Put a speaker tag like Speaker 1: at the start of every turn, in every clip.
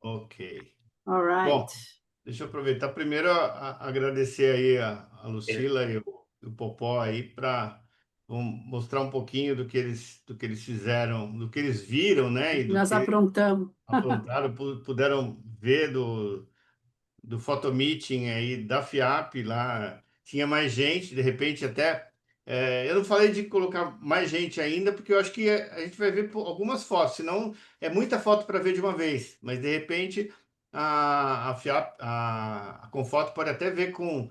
Speaker 1: Ok.
Speaker 2: All right.
Speaker 1: Bom, deixa eu aproveitar primeiro agradecer aí a Lucila e o Popó aí para mostrar um pouquinho do que eles fizeram, do que eles viram, né? E do
Speaker 2: Nós
Speaker 1: que
Speaker 2: aprontamos.
Speaker 1: aprontaram, puderam ver do photomeeting aí da FIAP lá. Tinha mais gente, de repente até. Eu não falei de colocar mais gente ainda, porque eu acho que a gente vai ver algumas fotos, senão é muita foto para ver de uma vez. Mas de repente a FIAP, a Confoto pode até ver com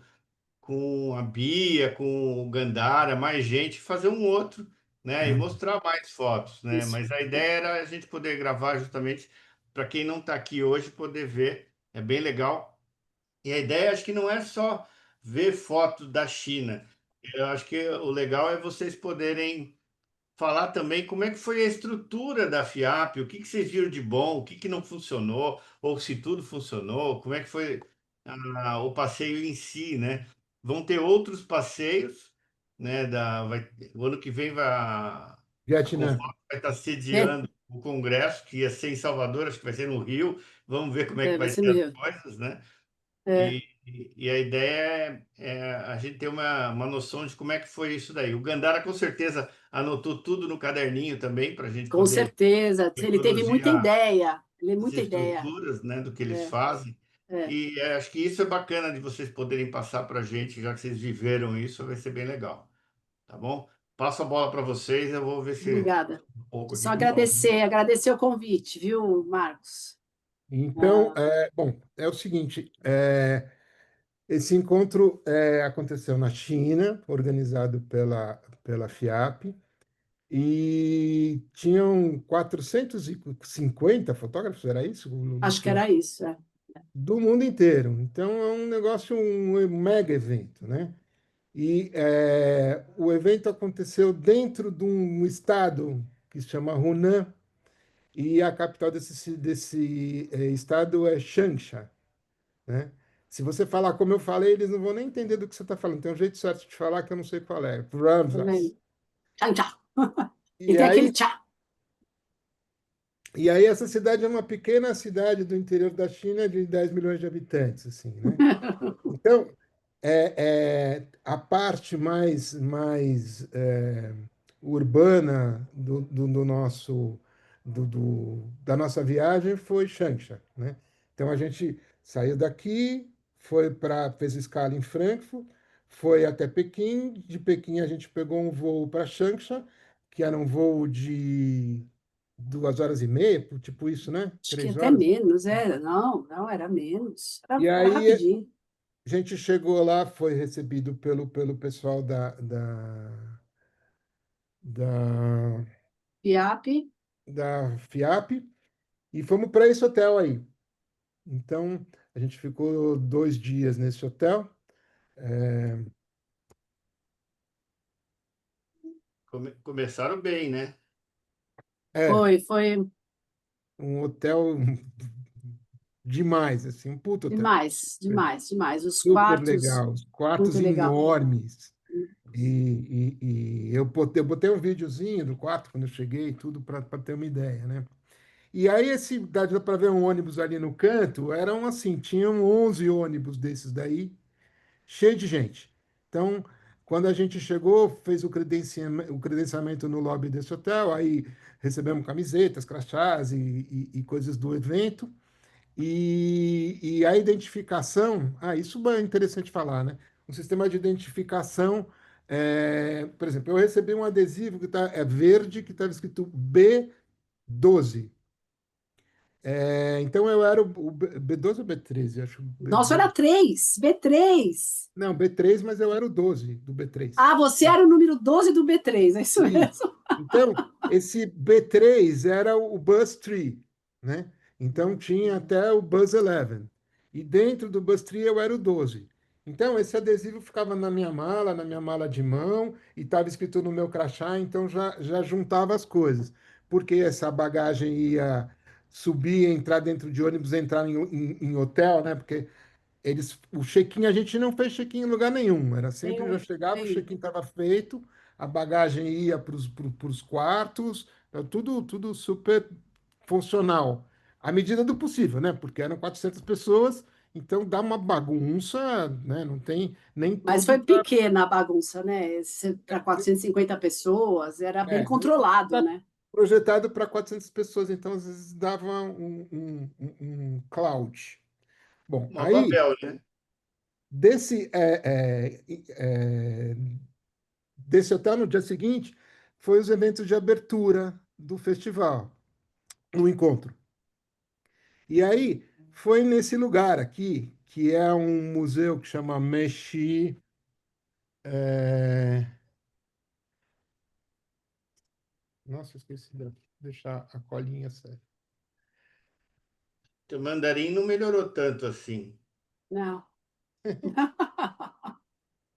Speaker 1: a Bia, com o Gandara, mais gente, fazer um outro, né? E mostrar mais fotos, né?
Speaker 2: Isso.
Speaker 1: Mas a ideia era a gente poder gravar justamente para quem não está aqui hoje poder ver. É bem legal. E a ideia, acho que não é só ver foto da China. Eu acho que o legal é vocês poderem falar também como é que foi a estrutura da FIAP, o que que vocês viram de bom, o que que não funcionou, ou se tudo funcionou, como é que foi o passeio em si, né? Vão ter outros passeios, né? O ano que vem a
Speaker 3: Vietnã.
Speaker 1: Conforto vai estar
Speaker 2: É,
Speaker 1: sediando o congresso, que ia ser em Salvador, acho que vai ser no Rio. Vamos ver como é que
Speaker 2: vai
Speaker 1: vai
Speaker 2: ser
Speaker 1: ser
Speaker 2: no
Speaker 1: as
Speaker 2: Rio.
Speaker 1: coisas, né?
Speaker 2: É,
Speaker 1: E a ideia é a gente ter uma noção de como é que foi isso daí. O Gandara com certeza anotou tudo no caderninho também para a gente
Speaker 2: com
Speaker 1: poder
Speaker 2: certeza. Ele teve
Speaker 1: reproduzir
Speaker 2: muita ideia. Ele é
Speaker 1: as
Speaker 2: muita ideia.
Speaker 1: estruturas, né, do que eles
Speaker 2: É,
Speaker 1: fazem.
Speaker 2: é.
Speaker 1: E acho que isso é bacana de vocês poderem passar para a gente, já que vocês viveram isso, vai ser bem legal, tá bom? Passo a bola para vocês, eu vou ver se
Speaker 2: Obrigada.
Speaker 1: um pouco aqui
Speaker 2: Só
Speaker 1: com calma.
Speaker 2: agradecer o convite, viu, Marcos?
Speaker 3: Então,
Speaker 2: Ah,
Speaker 3: bom, é o seguinte, esse encontro aconteceu na China, organizado pela FIAP, e tinham 450 fotógrafos, era isso,
Speaker 2: acho que
Speaker 3: Luciano?
Speaker 2: era isso. É.
Speaker 3: Do mundo inteiro. Então, é um negócio, um mega evento, né? E o evento aconteceu dentro de um estado que se chama Hunan, e a capital desse estado é Changsha, né? Se você falar como eu falei, eles não vão nem entender do que você está falando. Tem um jeito certo de falar que eu não sei qual é.
Speaker 2: Tá
Speaker 3: Ramsas.
Speaker 2: vendo? Tchau, tchau. E
Speaker 3: E
Speaker 2: tem aquele
Speaker 3: aí,
Speaker 2: tchau.
Speaker 3: e aí essa cidade é uma pequena cidade do interior da China de 10 milhões de habitantes, assim, né? Então, a parte mais urbana da nossa viagem foi Changsha, né? Então a gente saiu daqui, fez escala em Frankfurt, foi até Pequim. De Pequim a gente pegou um voo para Changsha, que era um voo de 2 horas e meia, tipo isso, né?
Speaker 2: Acho que
Speaker 3: Três
Speaker 2: até
Speaker 3: horas.
Speaker 2: menos, era. Não, não, era menos.
Speaker 3: E
Speaker 2: Era
Speaker 3: aí
Speaker 2: rapidinho.
Speaker 3: a gente chegou lá, foi recebido pelo pessoal da,
Speaker 2: FIAP,
Speaker 3: da FIAP e fomos para esse hotel aí. Então, a gente ficou 2 dias nesse hotel.
Speaker 1: Começaram bem, né?
Speaker 3: É,
Speaker 2: foi
Speaker 3: um hotel demais, assim, um puto hotel.
Speaker 2: demais, demais, demais. Os
Speaker 3: Super
Speaker 2: quartos,
Speaker 3: legal, os
Speaker 2: muito
Speaker 3: quartos
Speaker 2: legal.
Speaker 3: enormes. E eu botei um videozinho do quarto quando eu cheguei, tudo para ter uma ideia, né? E aí, dá para ver um ônibus ali no canto, eram assim, tinham 11 ônibus desses daí, cheio de gente. Então, quando a gente chegou, fez o credenciamento no lobby desse hotel, aí recebemos camisetas, crachás e coisas do evento. E a identificação, isso é interessante falar, né? Um sistema de identificação, por exemplo, eu recebi um adesivo que é verde, que estava escrito B12. Então eu era o B12 ou B13? Acho
Speaker 2: Nossa, era três, B3.
Speaker 3: Não, B3, mas eu era o 12 do B3.
Speaker 2: Ah, você era o número 12 do B3, é isso
Speaker 3: Isso.
Speaker 2: mesmo.
Speaker 3: Então, esse B3 era o Bus Tree, né? Então tinha até o Bus 11. E dentro do Bus Tree eu era o 12. Então, esse adesivo ficava na minha mala de mão, e estava escrito no meu crachá, então já juntava as coisas. Porque essa bagagem ia subir, entrar dentro de ônibus, entrar em hotel, né? Porque o check-in, a gente não fez check-in em lugar nenhum. Era sempre, já
Speaker 2: Nenhum,
Speaker 3: chegava, o
Speaker 2: nenhum.
Speaker 3: check-in estava feito, a bagagem ia para os quartos, tudo super funcional. à medida do possível, né? Porque eram 400 pessoas, então dá uma bagunça, né? Não tem nem
Speaker 2: Mas
Speaker 3: tudo
Speaker 2: foi
Speaker 3: para.
Speaker 2: pequena a bagunça, né? Para 450 pessoas, era bem
Speaker 3: Não
Speaker 2: controlado,
Speaker 3: está
Speaker 2: né?
Speaker 3: projetado para 400 pessoas, então às vezes dava um cloud. Bom,
Speaker 1: Uma
Speaker 3: aí
Speaker 1: Babel, né?
Speaker 3: desse, é, desse hotel no dia seguinte foi os eventos de abertura do festival, o encontro. E aí foi nesse lugar aqui, que é um museu que chama Meshi. é, Nossa, esqueci de deixar a colinha certa.
Speaker 1: O mandarim não melhorou tanto assim.
Speaker 2: Não.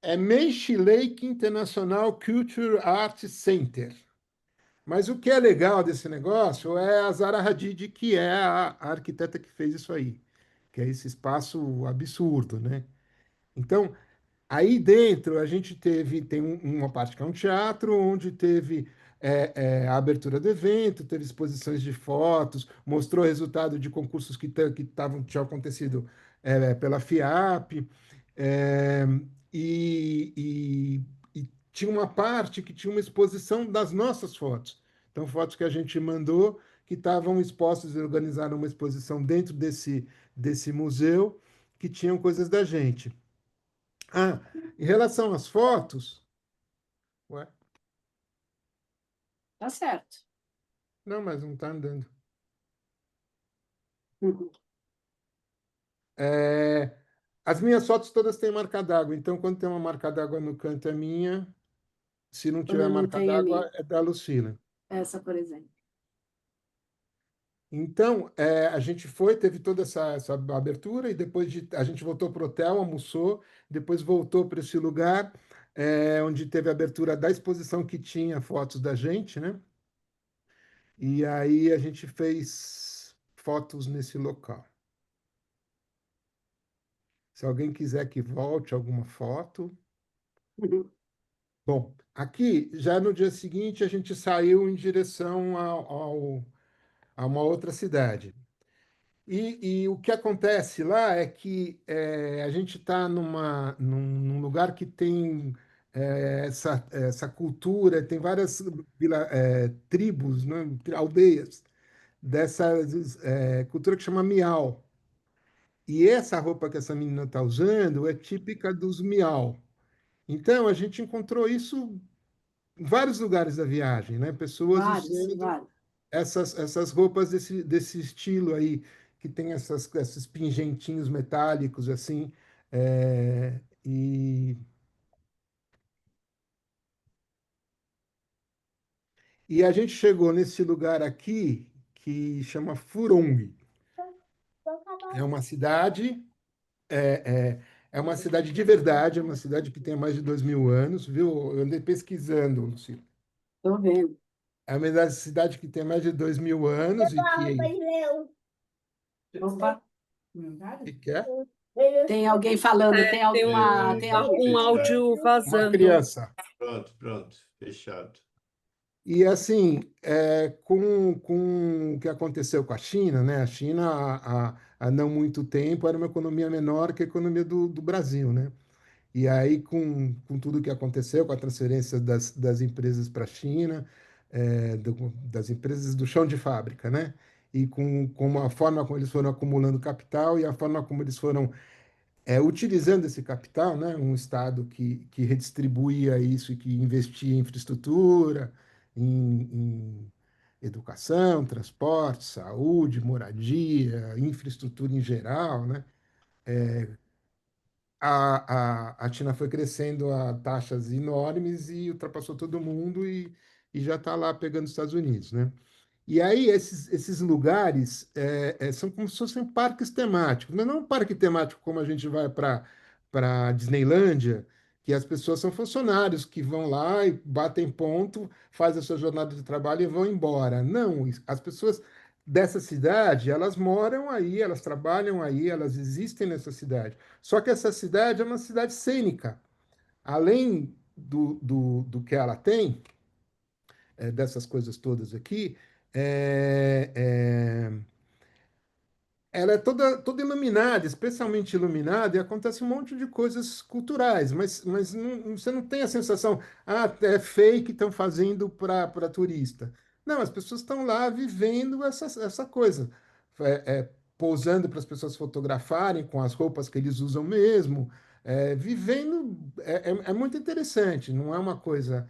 Speaker 3: É Meshi Lake International Culture Arts Center. Mas o que é legal desse negócio é a Zaha Hadid, que é a arquiteta que fez isso aí, que é esse espaço absurdo, né? Então, aí dentro a gente tem uma parte que é um teatro, onde teve a abertura do evento, teve exposições de fotos, mostrou o resultado de concursos tinham acontecido pela FIAP, é, e tinha uma parte que tinha uma exposição das nossas fotos. Então, fotos que a gente mandou, que estavam expostas e organizaram uma exposição dentro desse museu, que tinham coisas da gente. Ah, em relação às fotos, ué,
Speaker 2: Tá certo.
Speaker 3: não, mas não está andando.
Speaker 2: Uhum.
Speaker 3: É, as minhas fotos todas têm marca d'água, então quando tem uma marca d'água no canto é minha, se não tiver
Speaker 2: Quando não
Speaker 3: marca
Speaker 2: tem a
Speaker 3: d'água
Speaker 2: minha.
Speaker 3: é da Lucila.
Speaker 2: Essa, por exemplo.
Speaker 3: Então, a gente foi, teve toda essa abertura, e a gente voltou para o hotel, almoçou, depois voltou para esse lugar, onde teve a abertura da exposição que tinha fotos da gente, né? E aí a gente fez fotos nesse local. Se alguém quiser que volte alguma foto.
Speaker 2: Uhum.
Speaker 3: Bom, aqui, já no dia seguinte, a gente saiu em direção a uma outra cidade. E o que acontece lá é que a gente está num lugar que tem essa cultura, tem várias tribos, né, aldeias, dessa cultura que chama Miau. E essa roupa que essa menina está usando é típica dos Miau. Então, a gente encontrou isso em vários lugares da viagem, né? Pessoas
Speaker 2: Vários,
Speaker 3: usando
Speaker 2: vários.
Speaker 3: essas roupas desse estilo aí, que tem esses pingentinhos metálicos, assim. é, e, e a gente chegou nesse lugar aqui, que chama Furong. É uma cidade, é, é, é uma cidade de verdade, é uma cidade que tem mais de 2.000 anos, viu? Eu andei pesquisando, Luciano.
Speaker 2: Estou vendo.
Speaker 3: É uma cidade que tem mais de 2.000 anos e
Speaker 2: Opa,
Speaker 3: que é
Speaker 2: tem alguém falando,
Speaker 4: É,
Speaker 2: tem
Speaker 4: tem
Speaker 2: alguma.
Speaker 1: É,
Speaker 2: Tem
Speaker 1: vamos
Speaker 2: alguém.
Speaker 4: um
Speaker 1: fechar.
Speaker 4: áudio
Speaker 3: uma
Speaker 4: vazando.
Speaker 3: criança.
Speaker 1: Pronto, pronto, fechado.
Speaker 3: E assim, com o que aconteceu com a China, né? A China, há não muito tempo, era uma economia menor que a economia do Brasil, né? E aí, com tudo que aconteceu, com a transferência das empresas para a China, das empresas do chão de fábrica, né? E com a forma como eles foram acumulando capital e a forma como eles foram utilizando esse capital, né, um Estado que redistribuía isso e que investia em infraestrutura, em educação, transporte, saúde, moradia, infraestrutura em geral, né? A China foi crescendo a taxas enormes e ultrapassou todo mundo e já está lá pegando os Estados Unidos, né? E aí, esses lugares são como se fossem parques temáticos, mas não um parque temático como a gente vai para Disneylândia, que as pessoas são funcionários que vão lá e batem ponto, fazem a sua jornada de trabalho e vão embora. Não, as pessoas dessa cidade, elas moram aí, elas trabalham aí, elas existem nessa cidade. Só que essa cidade é uma cidade cênica. Além do que ela tem, dessas coisas todas aqui, é, é, ela é toda iluminada, especialmente iluminada, e acontece um monte de coisas culturais, mas você não tem a sensação, é fake, estão fazendo para turista. Não, as pessoas estão lá vivendo essa coisa, pousando para as pessoas fotografarem com as roupas que eles usam mesmo, vivendo, é muito interessante, não é uma coisa.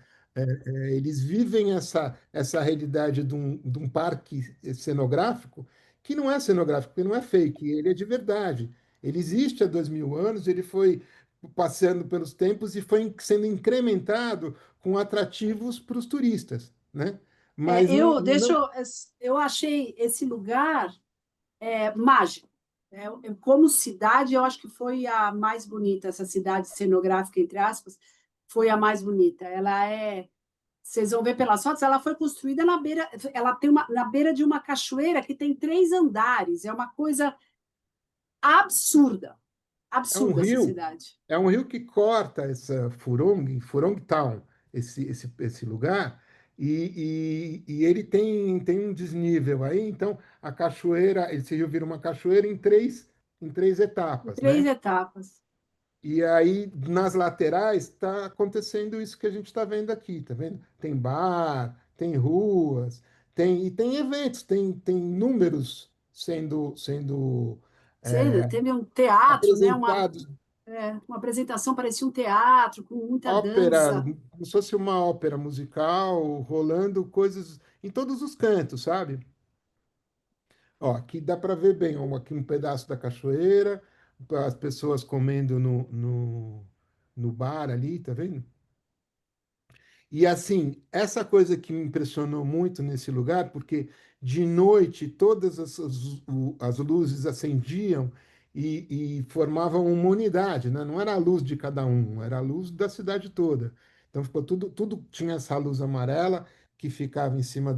Speaker 3: Eles vivem essa realidade de um parque cenográfico que não é cenográfico, que não é fake, ele é de verdade. Ele existe há 2000 anos, ele foi passeando pelos tempos e foi sendo incrementado com atrativos para os turistas, né? Mas
Speaker 2: Deixa
Speaker 3: não
Speaker 2: eu achei esse lugar mágico. Como cidade, eu acho que foi a mais bonita, essa cidade cenográfica, entre aspas, foi a mais bonita. Vocês vão ver pelas fotos, ela foi construída na beira, ela tem na beira de uma cachoeira que tem 3 andares. É uma coisa absurda,
Speaker 3: é um
Speaker 2: absurda essa
Speaker 3: rio,
Speaker 2: cidade.
Speaker 3: é um rio que corta essa Furong Town, esse lugar, e ele tem um desnível aí, então a cachoeira, esse rio vira uma cachoeira em três
Speaker 2: Em
Speaker 3: etapas,
Speaker 2: três
Speaker 3: né?
Speaker 2: etapas.
Speaker 3: E aí, nas laterais, está acontecendo isso que a gente está vendo aqui, tá vendo? Tem bar, tem ruas, tem eventos, tem números sendo
Speaker 2: Teve um teatro, né?
Speaker 3: apresentados,
Speaker 2: Uma apresentação, parecia um teatro, com muita
Speaker 3: ópera,
Speaker 2: dança.
Speaker 3: como se fosse uma ópera musical, rolando coisas em todos os cantos, sabe? Ó, aqui dá para ver bem, ó, aqui um pedaço da cachoeira, as pessoas comendo no bar ali, tá vendo? E assim, essa coisa que me impressionou muito nesse lugar, porque de noite todas as luzes acendiam e formavam uma unidade, né? Não era a luz de cada um, era a luz da cidade toda. Então ficou tudo tinha essa luz amarela que ficava em cima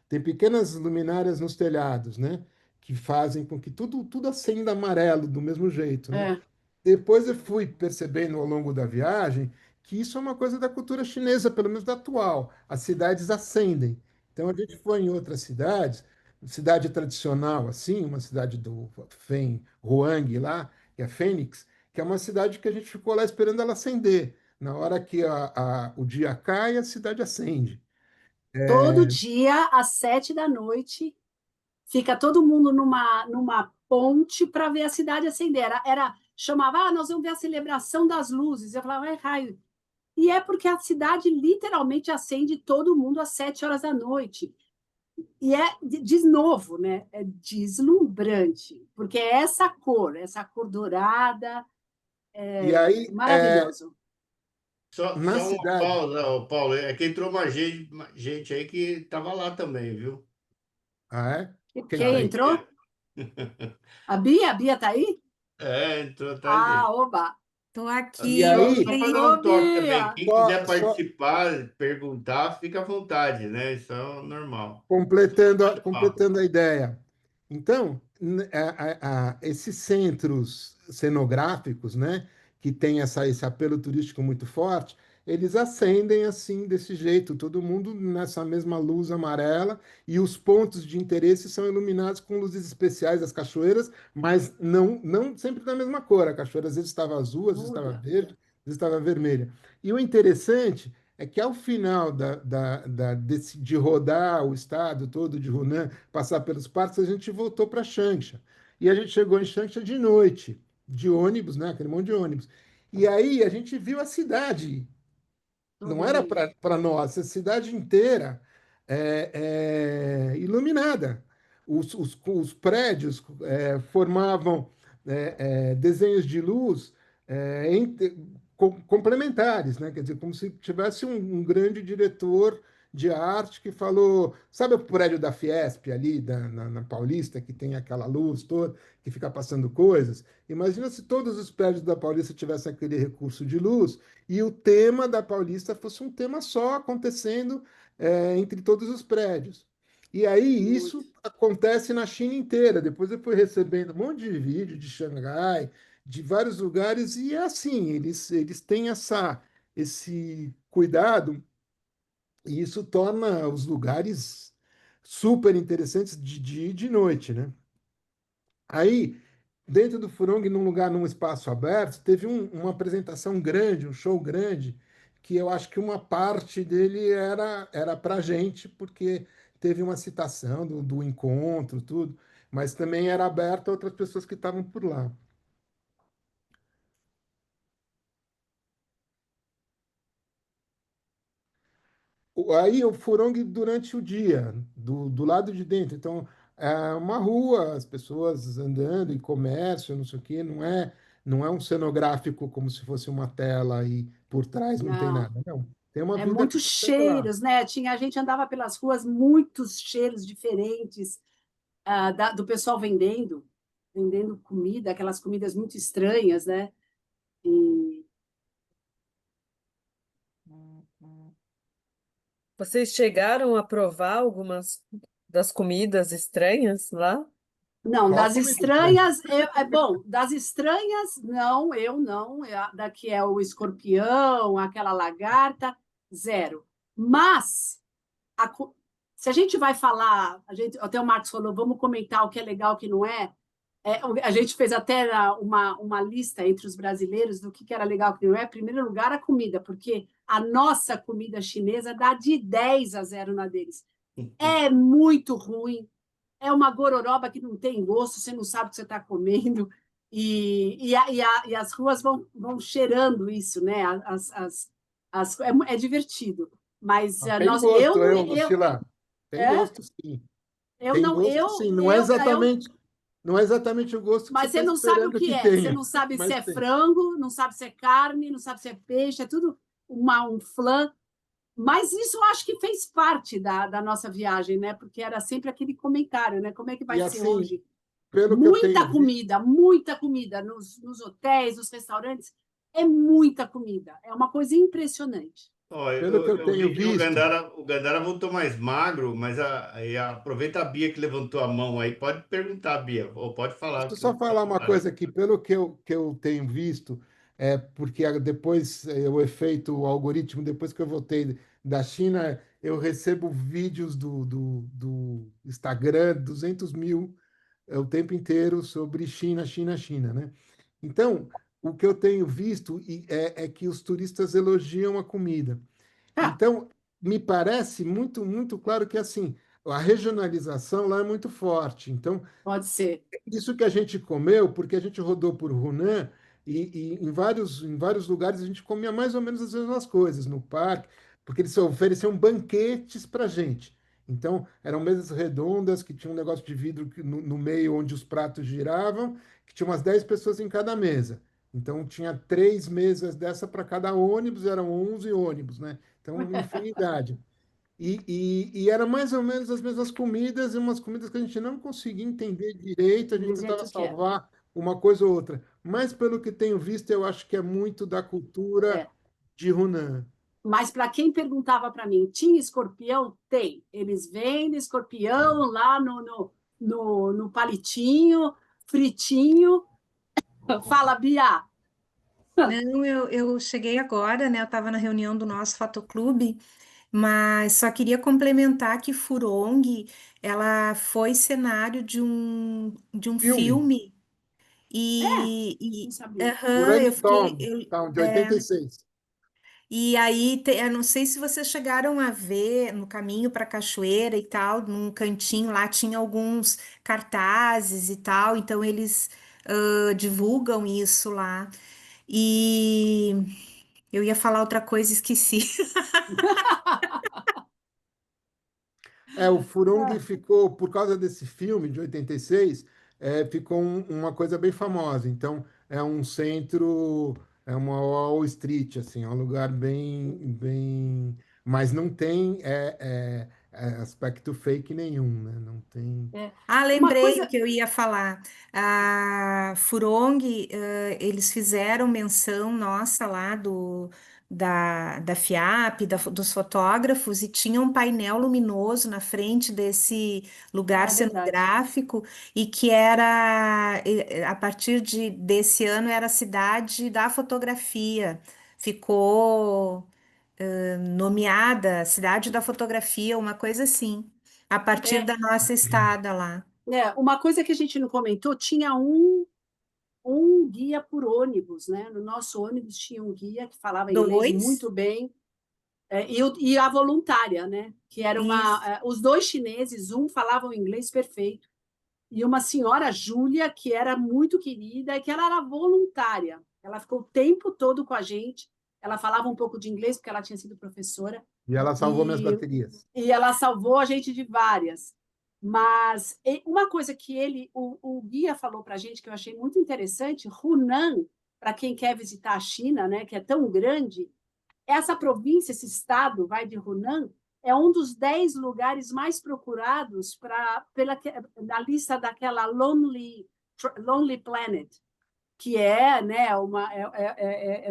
Speaker 3: Tem pequenas luminárias nos telhados, né? Que fazem com que tudo acenda amarelo do mesmo jeito, né?
Speaker 2: É,
Speaker 3: Depois eu fui percebendo ao longo da viagem que isso é uma coisa da cultura chinesa, pelo menos da atual. As cidades ascendem. Então a gente foi em outras cidades, cidade tradicional assim, uma cidade do Fen Huang lá, que é Fênix, que é uma cidade que a gente ficou lá esperando ela acender. Na hora que o dia cai, a cidade acende.
Speaker 2: todo dia, às 7 da noite, fica todo mundo numa ponte para ver a cidade acender. Chamava, nós vamos ver a celebração das luzes. Eu falava, raio. E é porque a cidade literalmente acende todo mundo às 7 horas da noite. E de novo, né? É deslumbrante, porque é essa cor dourada,
Speaker 3: E aí,
Speaker 2: maravilhoso.
Speaker 3: na
Speaker 1: Só uma
Speaker 3: cidade,
Speaker 1: pausa, ô, Paulo. É que entrou uma gente aí que estava lá também, viu?
Speaker 3: é? Quem
Speaker 2: Quem
Speaker 3: foi?
Speaker 2: entrou? A Bia tá aí?
Speaker 1: Entrou atrás dele.
Speaker 2: Oba!
Speaker 4: Tô
Speaker 3: E
Speaker 4: aqui,
Speaker 1: Só
Speaker 3: aí,
Speaker 1: para dar
Speaker 2: Ô,
Speaker 1: um toque também.
Speaker 2: Bia!
Speaker 1: Quem quiser
Speaker 3: só
Speaker 1: participar, perguntar, fica à vontade, né? Isso é normal.
Speaker 3: completando a,
Speaker 1: Pode falar.
Speaker 3: completando a ideia. Então, esses centros cenográficos, né, que têm esse apelo turístico muito forte, eles acendem assim, desse jeito, todo mundo nessa mesma luz amarela, e os pontos de interesse são iluminados com luzes especiais das cachoeiras, mas não sempre da mesma cor. A cachoeira às vezes estava azul, às vezes estava
Speaker 2: Muda.
Speaker 3: verde, às vezes estava vermelha. E o interessante é que ao final de rodar o estado todo de Hunan, passar pelos parques, a gente voltou para Changsha. E a gente chegou em Changsha de noite, de ônibus, né? Aquele monte de ônibus. E aí a gente viu a cidade. Não
Speaker 2: Toda
Speaker 3: era
Speaker 2: iluminada.
Speaker 3: para nós, a cidade inteira iluminada. Os prédios formavam desenhos de luz complementares, né? Quer dizer, como se tivesse um grande diretor de arte que falou, sabe o prédio da Fiesp ali na Paulista, que tem aquela luz toda, que fica passando coisas? Imagina se todos os prédios da Paulista tivessem aquele recurso de luz e o tema da Paulista fosse um tema só acontecendo entre todos os prédios. E aí
Speaker 2: Muito.
Speaker 3: isso acontece na China inteira. Depois eu fui recebendo um monte de vídeo de Xangai, de vários lugares, e é assim, eles têm esse cuidado, e isso torna os lugares super interessantes de dia e de noite, né? Aí, dentro do Furong, num lugar, num espaço aberto, teve uma apresentação grande, um show grande, que eu acho que uma parte dele era para gente, porque teve uma citação do encontro, tudo, mas também era aberto a outras pessoas que estavam por lá. Aí o Furong durante o dia, do lado de dentro. Então, é uma rua, as pessoas andando em comércio, não sei o quê, não é um cenográfico como se fosse uma tela e por trás não tem
Speaker 2: Não,
Speaker 3: nada. Não, tem uma
Speaker 2: é
Speaker 3: vida
Speaker 2: muitos
Speaker 3: acontecendo lá.
Speaker 2: cheiros, né? Tinha, a gente andava pelas ruas, muitos cheiros diferentes, do pessoal vendendo comida, aquelas comidas muito estranhas, né? E,
Speaker 4: Vocês chegaram a provar algumas das comidas estranhas lá?
Speaker 2: não,
Speaker 3: Só
Speaker 2: das
Speaker 3: comida estranha.
Speaker 2: estranhas, bom, das estranhas, não, eu não, daqui é o escorpião, aquela lagarta, zero. Mas, a co- se a gente vai falar, até o Marcos falou, vamos comentar o que é legal, o que não é. A gente fez até uma lista entre os brasileiros do que era legal e o que não é. Em primeiro lugar, a comida, porque a nossa comida chinesa dá de 10 a zero na deles. É muito ruim, é uma gororoba que não tem gosto, você não sabe o que você está comendo, e as ruas vão cheirando isso, né? É divertido, mas
Speaker 3: Tem gosto,
Speaker 2: eu,
Speaker 3: Sheila. Tem
Speaker 2: é,
Speaker 3: gosto, sim.
Speaker 2: eu
Speaker 3: Tem
Speaker 2: não,
Speaker 3: gosto, sim. Não é exatamente o gosto que você
Speaker 2: mas
Speaker 3: está
Speaker 2: você não sabe o
Speaker 3: esperando
Speaker 2: que
Speaker 3: que
Speaker 2: é. Você
Speaker 3: tenha,
Speaker 2: não sabe se
Speaker 3: mas
Speaker 2: é
Speaker 3: tem.
Speaker 2: frango, não sabe se é carne, não sabe se é peixe, é tudo um flan. Mas isso eu acho que fez parte da nossa viagem, né? Porque era sempre aquele comentário, né? Como é que vai
Speaker 3: E
Speaker 2: ser
Speaker 3: assim,
Speaker 2: hoje?
Speaker 3: pelo que eu tenho visto,
Speaker 2: Muita comida nos hotéis, nos restaurantes. É muita comida. É uma coisa impressionante.
Speaker 1: Ó,
Speaker 3: pelo que eu
Speaker 1: eu vi
Speaker 3: tenho
Speaker 1: que
Speaker 3: visto,
Speaker 1: O Gandara voltou mais magro, mas aproveita a Bia que levantou a mão aí. Pode perguntar, Bia, ou pode falar
Speaker 3: deixa
Speaker 1: o
Speaker 3: eu
Speaker 1: que
Speaker 3: só
Speaker 1: tá à
Speaker 3: falar uma
Speaker 1: vontade.
Speaker 3: coisa aqui, pelo que eu tenho visto, porque depois o efeito, o algoritmo, depois que eu voltei da China, eu recebo vídeos do Instagram, 200 mil o tempo inteiro sobre China, China, China, né? Então, o que eu tenho visto é que os turistas elogiam a comida.
Speaker 2: Ah,
Speaker 3: Então, me parece muito, muito claro que assim, a regionalização lá é muito forte. Então,
Speaker 2: pode ser.
Speaker 3: isso que a gente comeu, porque a gente rodou por Hunan e em vários lugares a gente comia mais ou menos as mesmas coisas no parque, porque eles ofereciam banquetes para gente. Então, eram mesas redondas que tinham um negócio de vidro no meio onde os pratos giravam, que tinha umas 10 pessoas em cada mesa. Então, tinha 3 mesas dessa para cada ônibus, eram 11 ônibus, né? Então, uma infinidade. E era mais ou menos as mesmas comidas, e umas comidas que a gente não conseguia entender direito, a gente
Speaker 2: Do
Speaker 3: tentava
Speaker 2: jeito que é.
Speaker 3: salvar uma coisa ou outra. Mas, pelo que tenho visto, eu acho que é muito da cultura
Speaker 2: É.
Speaker 3: de Hunan.
Speaker 2: Mas para quem perguntava para mim, tinha escorpião? Tem. Eles vendem escorpião lá no palitinho, fritinho. Fala, Bia.
Speaker 5: Não, eu cheguei agora, né? Eu estava na reunião do nosso fotoclube, mas só queria complementar que Furong, ela foi cenário de um
Speaker 3: Filme,
Speaker 5: filme
Speaker 2: É, não sabia.
Speaker 5: aham,
Speaker 3: Urang
Speaker 5: eu fiquei,
Speaker 3: Tom, tá, de 86.
Speaker 5: e aí, eu não sei se vocês chegaram a ver no caminho para a cachoeira e tal, num cantinho lá tinha alguns cartazes e tal, então eles divulgam isso lá. E eu ia falar outra coisa, e esqueci.
Speaker 3: O Furung ficou, por causa desse filme de 86, ficou uma coisa bem famosa. Então, é um centro, é uma Wall Street, assim, é um lugar bem, bem. Mas não tem aspecto fake nenhum, né? Não tem.
Speaker 2: É.
Speaker 5: Ah,
Speaker 2: Uma
Speaker 5: lembrei o
Speaker 2: coisa.
Speaker 5: que eu ia falar. A Furong, eles fizeram menção nossa lá da FIAP, dos fotógrafos, e tinha um painel luminoso na frente desse lugar
Speaker 2: É verdade.
Speaker 5: cenográfico, e que era, a partir desse ano, era a cidade da fotografia. Ficou, nomeada Cidade da Fotografia, uma coisa assim, a partir
Speaker 2: É,
Speaker 5: da nossa estada lá.
Speaker 2: Uma coisa que a gente não comentou, tinha um guia por ônibus, né? No nosso ônibus tinha um guia que falava inglês
Speaker 5: Dois?
Speaker 2: muito bem, e a voluntária, né? Que era
Speaker 5: Isso.
Speaker 2: os dois chineses, um falava o inglês perfeito, e uma senhora, Júlia, que era muito querida, e que ela era voluntária. Ela ficou o tempo todo com a gente. Ela falava um pouco de inglês, porque ela tinha sido professora,
Speaker 3: E ela salvou minhas
Speaker 2: e,
Speaker 3: baterias.
Speaker 2: e ela salvou a gente de várias. Mas uma coisa que o guia falou para a gente, que eu achei muito interessante, Hunan, para quem quer visitar a China, né, que é tão grande, essa província, esse estado, vai de Hunan, é um dos 10 lugares mais procurados na lista daquela Lonely Planet, que é, né,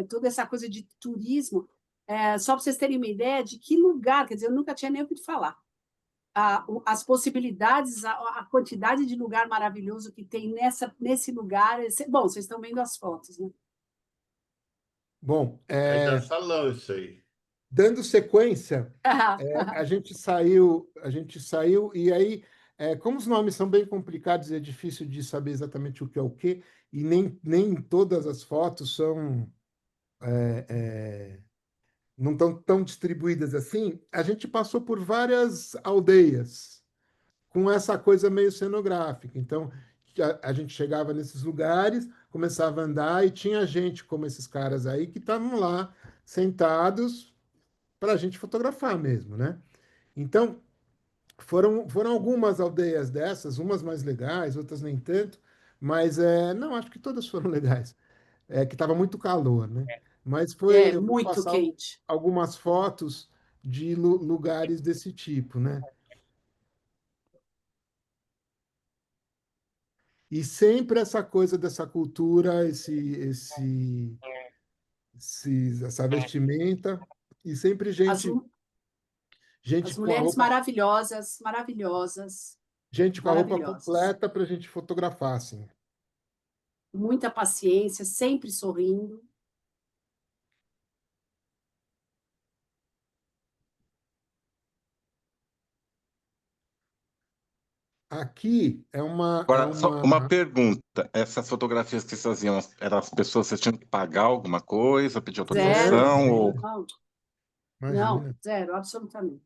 Speaker 2: toda essa coisa de turismo. Só para vocês terem uma ideia de que lugar, quer dizer, eu nunca tinha nem ouvido falar. As possibilidades, a quantidade de lugar maravilhoso que tem nesse lugar. Bom, vocês estão vendo as fotos, né?
Speaker 3: Bom,
Speaker 1: Vai dar salão isso aí.
Speaker 3: dando sequência, a gente saiu e aí, como os nomes são bem complicados, é difícil de saber exatamente o que é o quê, e nem todas as fotos são é, é, não estão tão distribuídas assim. A gente passou por várias aldeias com essa coisa meio cenográfica. Então, a gente chegava nesses lugares, começava a andar e tinha gente como esses caras aí que estavam lá sentados para a gente fotografar mesmo, né? Então, foram algumas aldeias dessas, umas mais legais, outras nem tanto, mas não, acho que todas foram legais. Que estava muito calor, né? Mas
Speaker 2: É
Speaker 3: eu vou
Speaker 2: muito
Speaker 3: passar
Speaker 2: quente.
Speaker 3: algumas fotos de lugares desse tipo, né? E sempre essa coisa dessa cultura, essa vestimenta, e sempre
Speaker 2: As,
Speaker 3: gente
Speaker 2: as
Speaker 3: com a
Speaker 2: mulheres
Speaker 3: roupa,
Speaker 2: maravilhosas, maravilhosas,
Speaker 3: gente com a roupa
Speaker 2: maravilhosas.
Speaker 3: completa para a gente fotografar, assim.
Speaker 2: Muita paciência, sempre sorrindo.
Speaker 3: Aqui é
Speaker 6: Agora, só
Speaker 3: uma,
Speaker 6: uma pergunta. Essas fotografias que vocês faziam, eram as pessoas, vocês tinham que pagar alguma coisa, pedir
Speaker 2: Zero.
Speaker 6: autorização? Ou...
Speaker 3: imagina,
Speaker 2: Não, não,
Speaker 3: imagina.
Speaker 2: zero, absolutamente.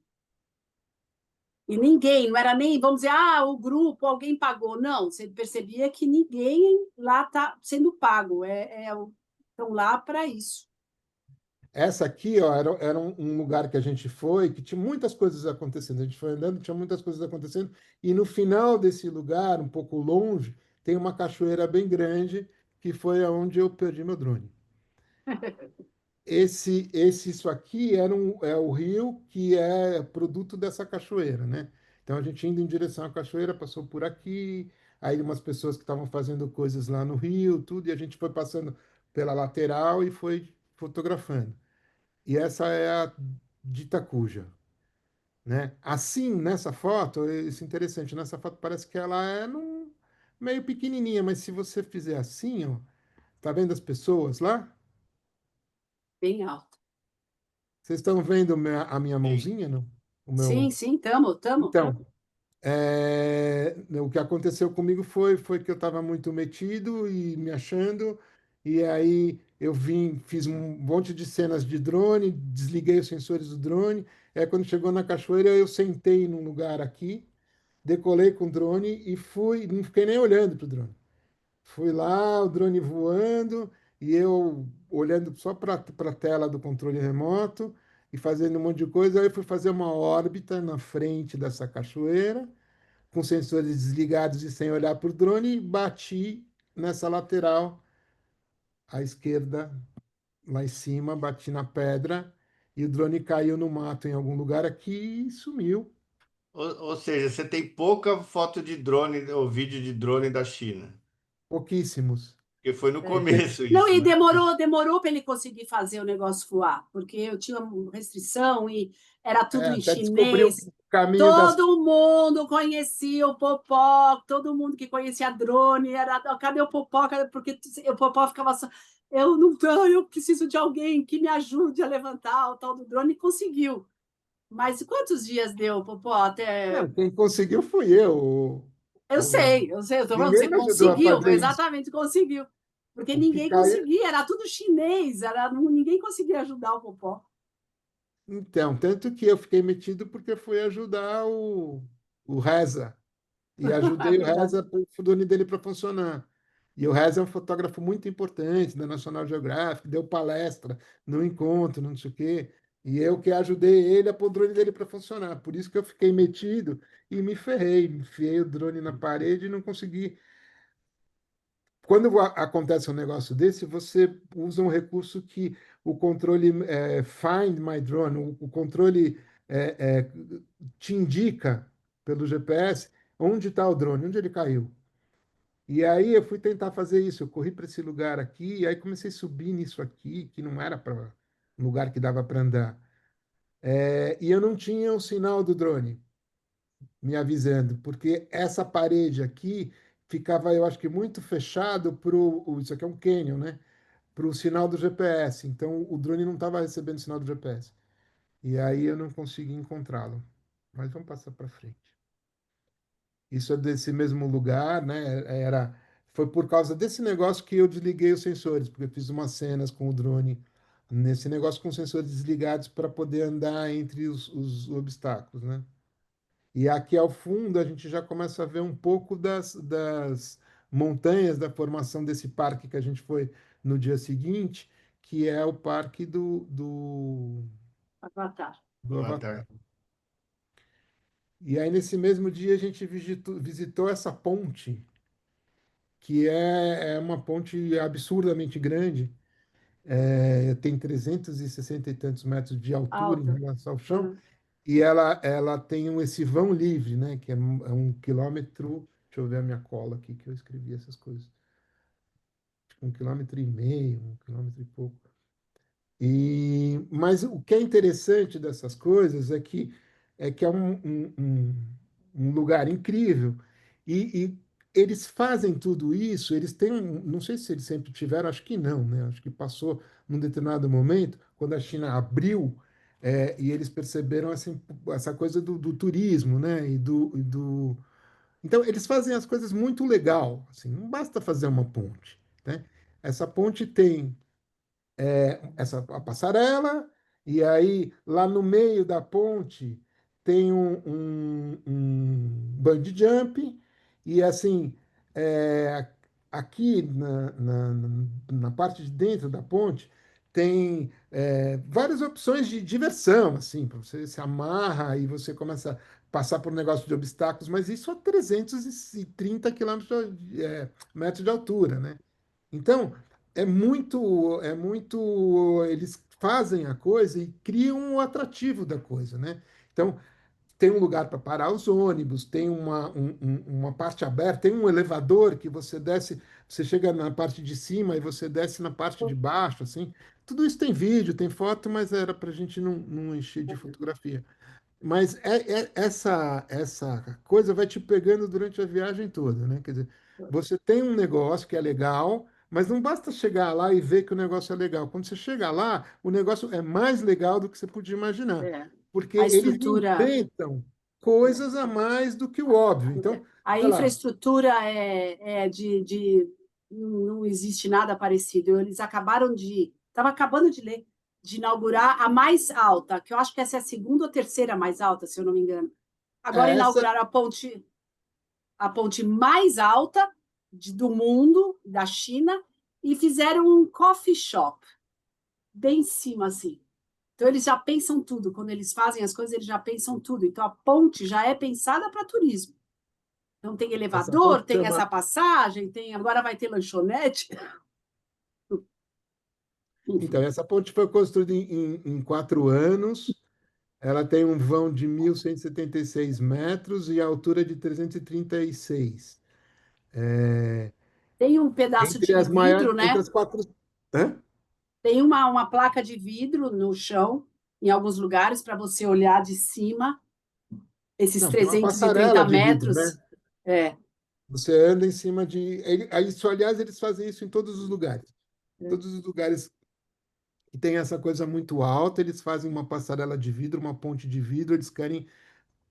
Speaker 2: E ninguém, não era nem, vamos dizer, o grupo, alguém pagou. Não, você percebia que ninguém lá está sendo pago. Estão lá para isso.
Speaker 3: Essa aqui, ó, era um lugar que a gente foi, que tinha muitas coisas acontecendo. A gente foi andando, tinha muitas coisas acontecendo, e no final desse lugar, um pouco longe, tem uma cachoeira bem grande, que foi aonde eu perdi meu drone. Isso aqui é o rio que é produto dessa cachoeira, né? Então a gente indo em direção à cachoeira, passou por aqui, aí umas pessoas que estavam fazendo coisas lá no rio, tudo, e a gente foi passando pela lateral e foi fotografando. E essa é a de Itacuja, né? Assim, nessa foto, isso é interessante, nessa foto parece que ela meio pequenininha, mas se você fizer assim, ó, tá vendo as pessoas lá?
Speaker 2: Bem alto.
Speaker 3: Vocês estão vendo a minha
Speaker 1: Sim.
Speaker 3: mãozinha, não? O
Speaker 2: Sim,
Speaker 3: meu...
Speaker 2: sim, estamos.
Speaker 3: Então, o que aconteceu comigo foi que eu estava muito metido e me achando, e aí eu fiz um monte de cenas de drone, desliguei os sensores do drone, aí quando chegou na cachoeira eu sentei num lugar aqui, decolei com o drone e fui, não fiquei nem olhando para o drone. Fui lá, o drone voando, e eu olhando só para a tela do controle remoto e fazendo um monte de coisa, aí fui fazer uma órbita na frente dessa cachoeira, com sensores desligados e sem olhar para o drone, e bati nessa lateral à esquerda, lá em cima, bati na pedra e o drone caiu no mato em algum lugar aqui e sumiu.
Speaker 1: Ou seja, você tem pouca foto de drone ou vídeo de drone da China.
Speaker 3: Pouquíssimos.
Speaker 1: Porque foi no
Speaker 2: É.
Speaker 1: começo
Speaker 2: Não,
Speaker 1: isso,
Speaker 2: e
Speaker 1: né?
Speaker 2: demorou para ele conseguir fazer o negócio voar, porque eu tinha restrição e era tudo em
Speaker 3: Até descobrir o
Speaker 2: chinês.
Speaker 3: caminho das.
Speaker 2: Todo mundo conhecia o Popó, todo mundo que conhecia drone era, cadê o Popó? Porque o Popó ficava só, eu não tô, eu preciso de alguém que me ajude a levantar o tal do drone, e conseguiu. Mas quantos dias deu, Popó, até
Speaker 3: Não, quem conseguiu fui eu.
Speaker 2: eu sei, eu estou falando,
Speaker 3: Ninguém
Speaker 2: você
Speaker 3: me ajudou a
Speaker 2: conseguiu,
Speaker 3: fazer isso.
Speaker 2: exatamente, conseguiu. Porque
Speaker 3: O que
Speaker 2: ninguém
Speaker 3: cai...
Speaker 2: conseguia, era tudo chinês, ninguém conseguia ajudar o Popó.
Speaker 3: Então, tanto que eu fiquei metido porque fui ajudar o Reza. E
Speaker 2: É
Speaker 3: ajudei o
Speaker 2: verdade.
Speaker 3: Reza, o drone dele para funcionar. E o Reza é um fotógrafo muito importante da National Geographic, deu palestra no encontro, não sei o quê. E eu que ajudei ele a pôr o drone dele para funcionar. Por isso que eu fiquei metido e me ferrei. Enfiei o drone na parede e não consegui. Quando acontece um negócio desse, você usa um recurso que o controle Find My Drone, o controle te indica pelo GPS onde está o drone, onde ele caiu. E aí eu fui tentar fazer isso. Eu corri para esse lugar aqui, e aí comecei a subir nisso aqui, que não era para um lugar que dava para andar. E eu não tinha o sinal do drone me avisando, porque essa parede aqui ficava, eu acho que muito fechado para o. Isso aqui é um canyon, né? Para o sinal do GPS. Então o drone não estava recebendo sinal do GPS. E aí eu não consegui encontrá-lo. Mas vamos passar para frente. Isso é desse mesmo lugar, né? Foi por causa desse negócio que eu desliguei os sensores, porque eu fiz umas cenas com o drone nesse negócio com os sensores desligados para poder andar entre os obstáculos, né? E aqui ao fundo a gente já começa a ver um pouco das montanhas da formação desse parque que a gente foi no dia seguinte, que é o parque
Speaker 2: Avatar.
Speaker 3: do
Speaker 1: Ah, tá.
Speaker 3: Avatar. E aí, nesse mesmo dia, a gente visitou essa ponte, que é uma ponte absurdamente grande, tem 360 e tantos metros de altura em
Speaker 2: Alta.
Speaker 3: relação ao chão,
Speaker 2: Uhum.
Speaker 3: e ela tem esse vão livre, né, que é 1 quilômetro. Deixa eu ver a minha cola aqui, que eu escrevi essas coisas. Acho que 1,5 quilômetros, 1 quilômetro e pouco. Mas o que é interessante dessas coisas é que é um lugar incrível e eles fazem tudo isso, eles têm, não sei se eles sempre tiveram, acho que não, né? Acho que passou num determinado momento, quando a China abriu, e eles perceberam essa coisa do turismo, né? Então, eles fazem as coisas muito legal, assim, não basta fazer uma ponte, né? Essa ponte tem a passarela, e aí lá no meio da ponte tem um bungee jump, e assim, é, aqui na parte de dentro da ponte tem várias opções de diversão, assim, para você se amarra e você começa a passar por um negócio de obstáculos, mas isso a 330 metros de altura, né? Então, eles fazem a coisa e criam o atrativo da coisa, né? Então, tem um lugar para parar os ônibus, tem uma parte aberta, tem um elevador que você desce, você chega na parte de cima e você desce na parte de baixo, assim. Tudo isso tem vídeo, tem foto, mas era para a gente não encher de fotografia. Mas essa coisa vai te pegando durante a viagem toda, né? Quer dizer, você tem um negócio que é legal, mas não basta chegar lá e ver que o negócio é legal. Quando você chega lá, o negócio é mais legal do que você podia imaginar,
Speaker 2: É.
Speaker 3: porque
Speaker 2: A
Speaker 3: eles
Speaker 2: estrutura.
Speaker 3: inventam
Speaker 2: É.
Speaker 3: coisas a mais do que o óbvio. Então,
Speaker 2: A
Speaker 3: sei lá,
Speaker 2: infraestrutura não existe nada parecido. Eles acabaram de. Estava acabando de ler, de inaugurar a mais alta, que eu acho que essa é a segunda ou terceira mais alta, se eu não me engano. Agora
Speaker 3: essa
Speaker 2: inauguraram a ponte mais alta do mundo, da China, e fizeram um coffee shop bem em cima, assim. Então, eles já pensam tudo. Quando eles fazem as coisas, eles já pensam tudo. Então, a ponte já é pensada para turismo. Então, tem
Speaker 3: essa
Speaker 2: elevador,
Speaker 3: ponte
Speaker 2: tem essa
Speaker 3: chama.
Speaker 2: passagem, agora vai ter lanchonete.
Speaker 3: Então,
Speaker 2: Enfim,
Speaker 3: essa ponte foi construída em 4 anos. Ela tem um vão de 1.176 metros e a altura de 336. É,
Speaker 2: tem um pedaço
Speaker 3: entre
Speaker 2: de
Speaker 3: as maiores,
Speaker 2: vidro,
Speaker 3: entre
Speaker 2: né?
Speaker 3: as quatro. Hã?
Speaker 2: Tem uma placa de vidro no chão, em alguns lugares, para você olhar de cima esses
Speaker 3: Não, tem uma
Speaker 2: trezentos e
Speaker 3: passarela
Speaker 2: trinta
Speaker 3: de vidro,
Speaker 2: metros.
Speaker 3: né?
Speaker 2: É,
Speaker 3: Você anda em cima de. Isso, aliás, eles fazem isso em todos os lugares. Todos os lugares que tem essa coisa muito alta, eles fazem uma passarela de vidro, uma ponte de vidro, eles querem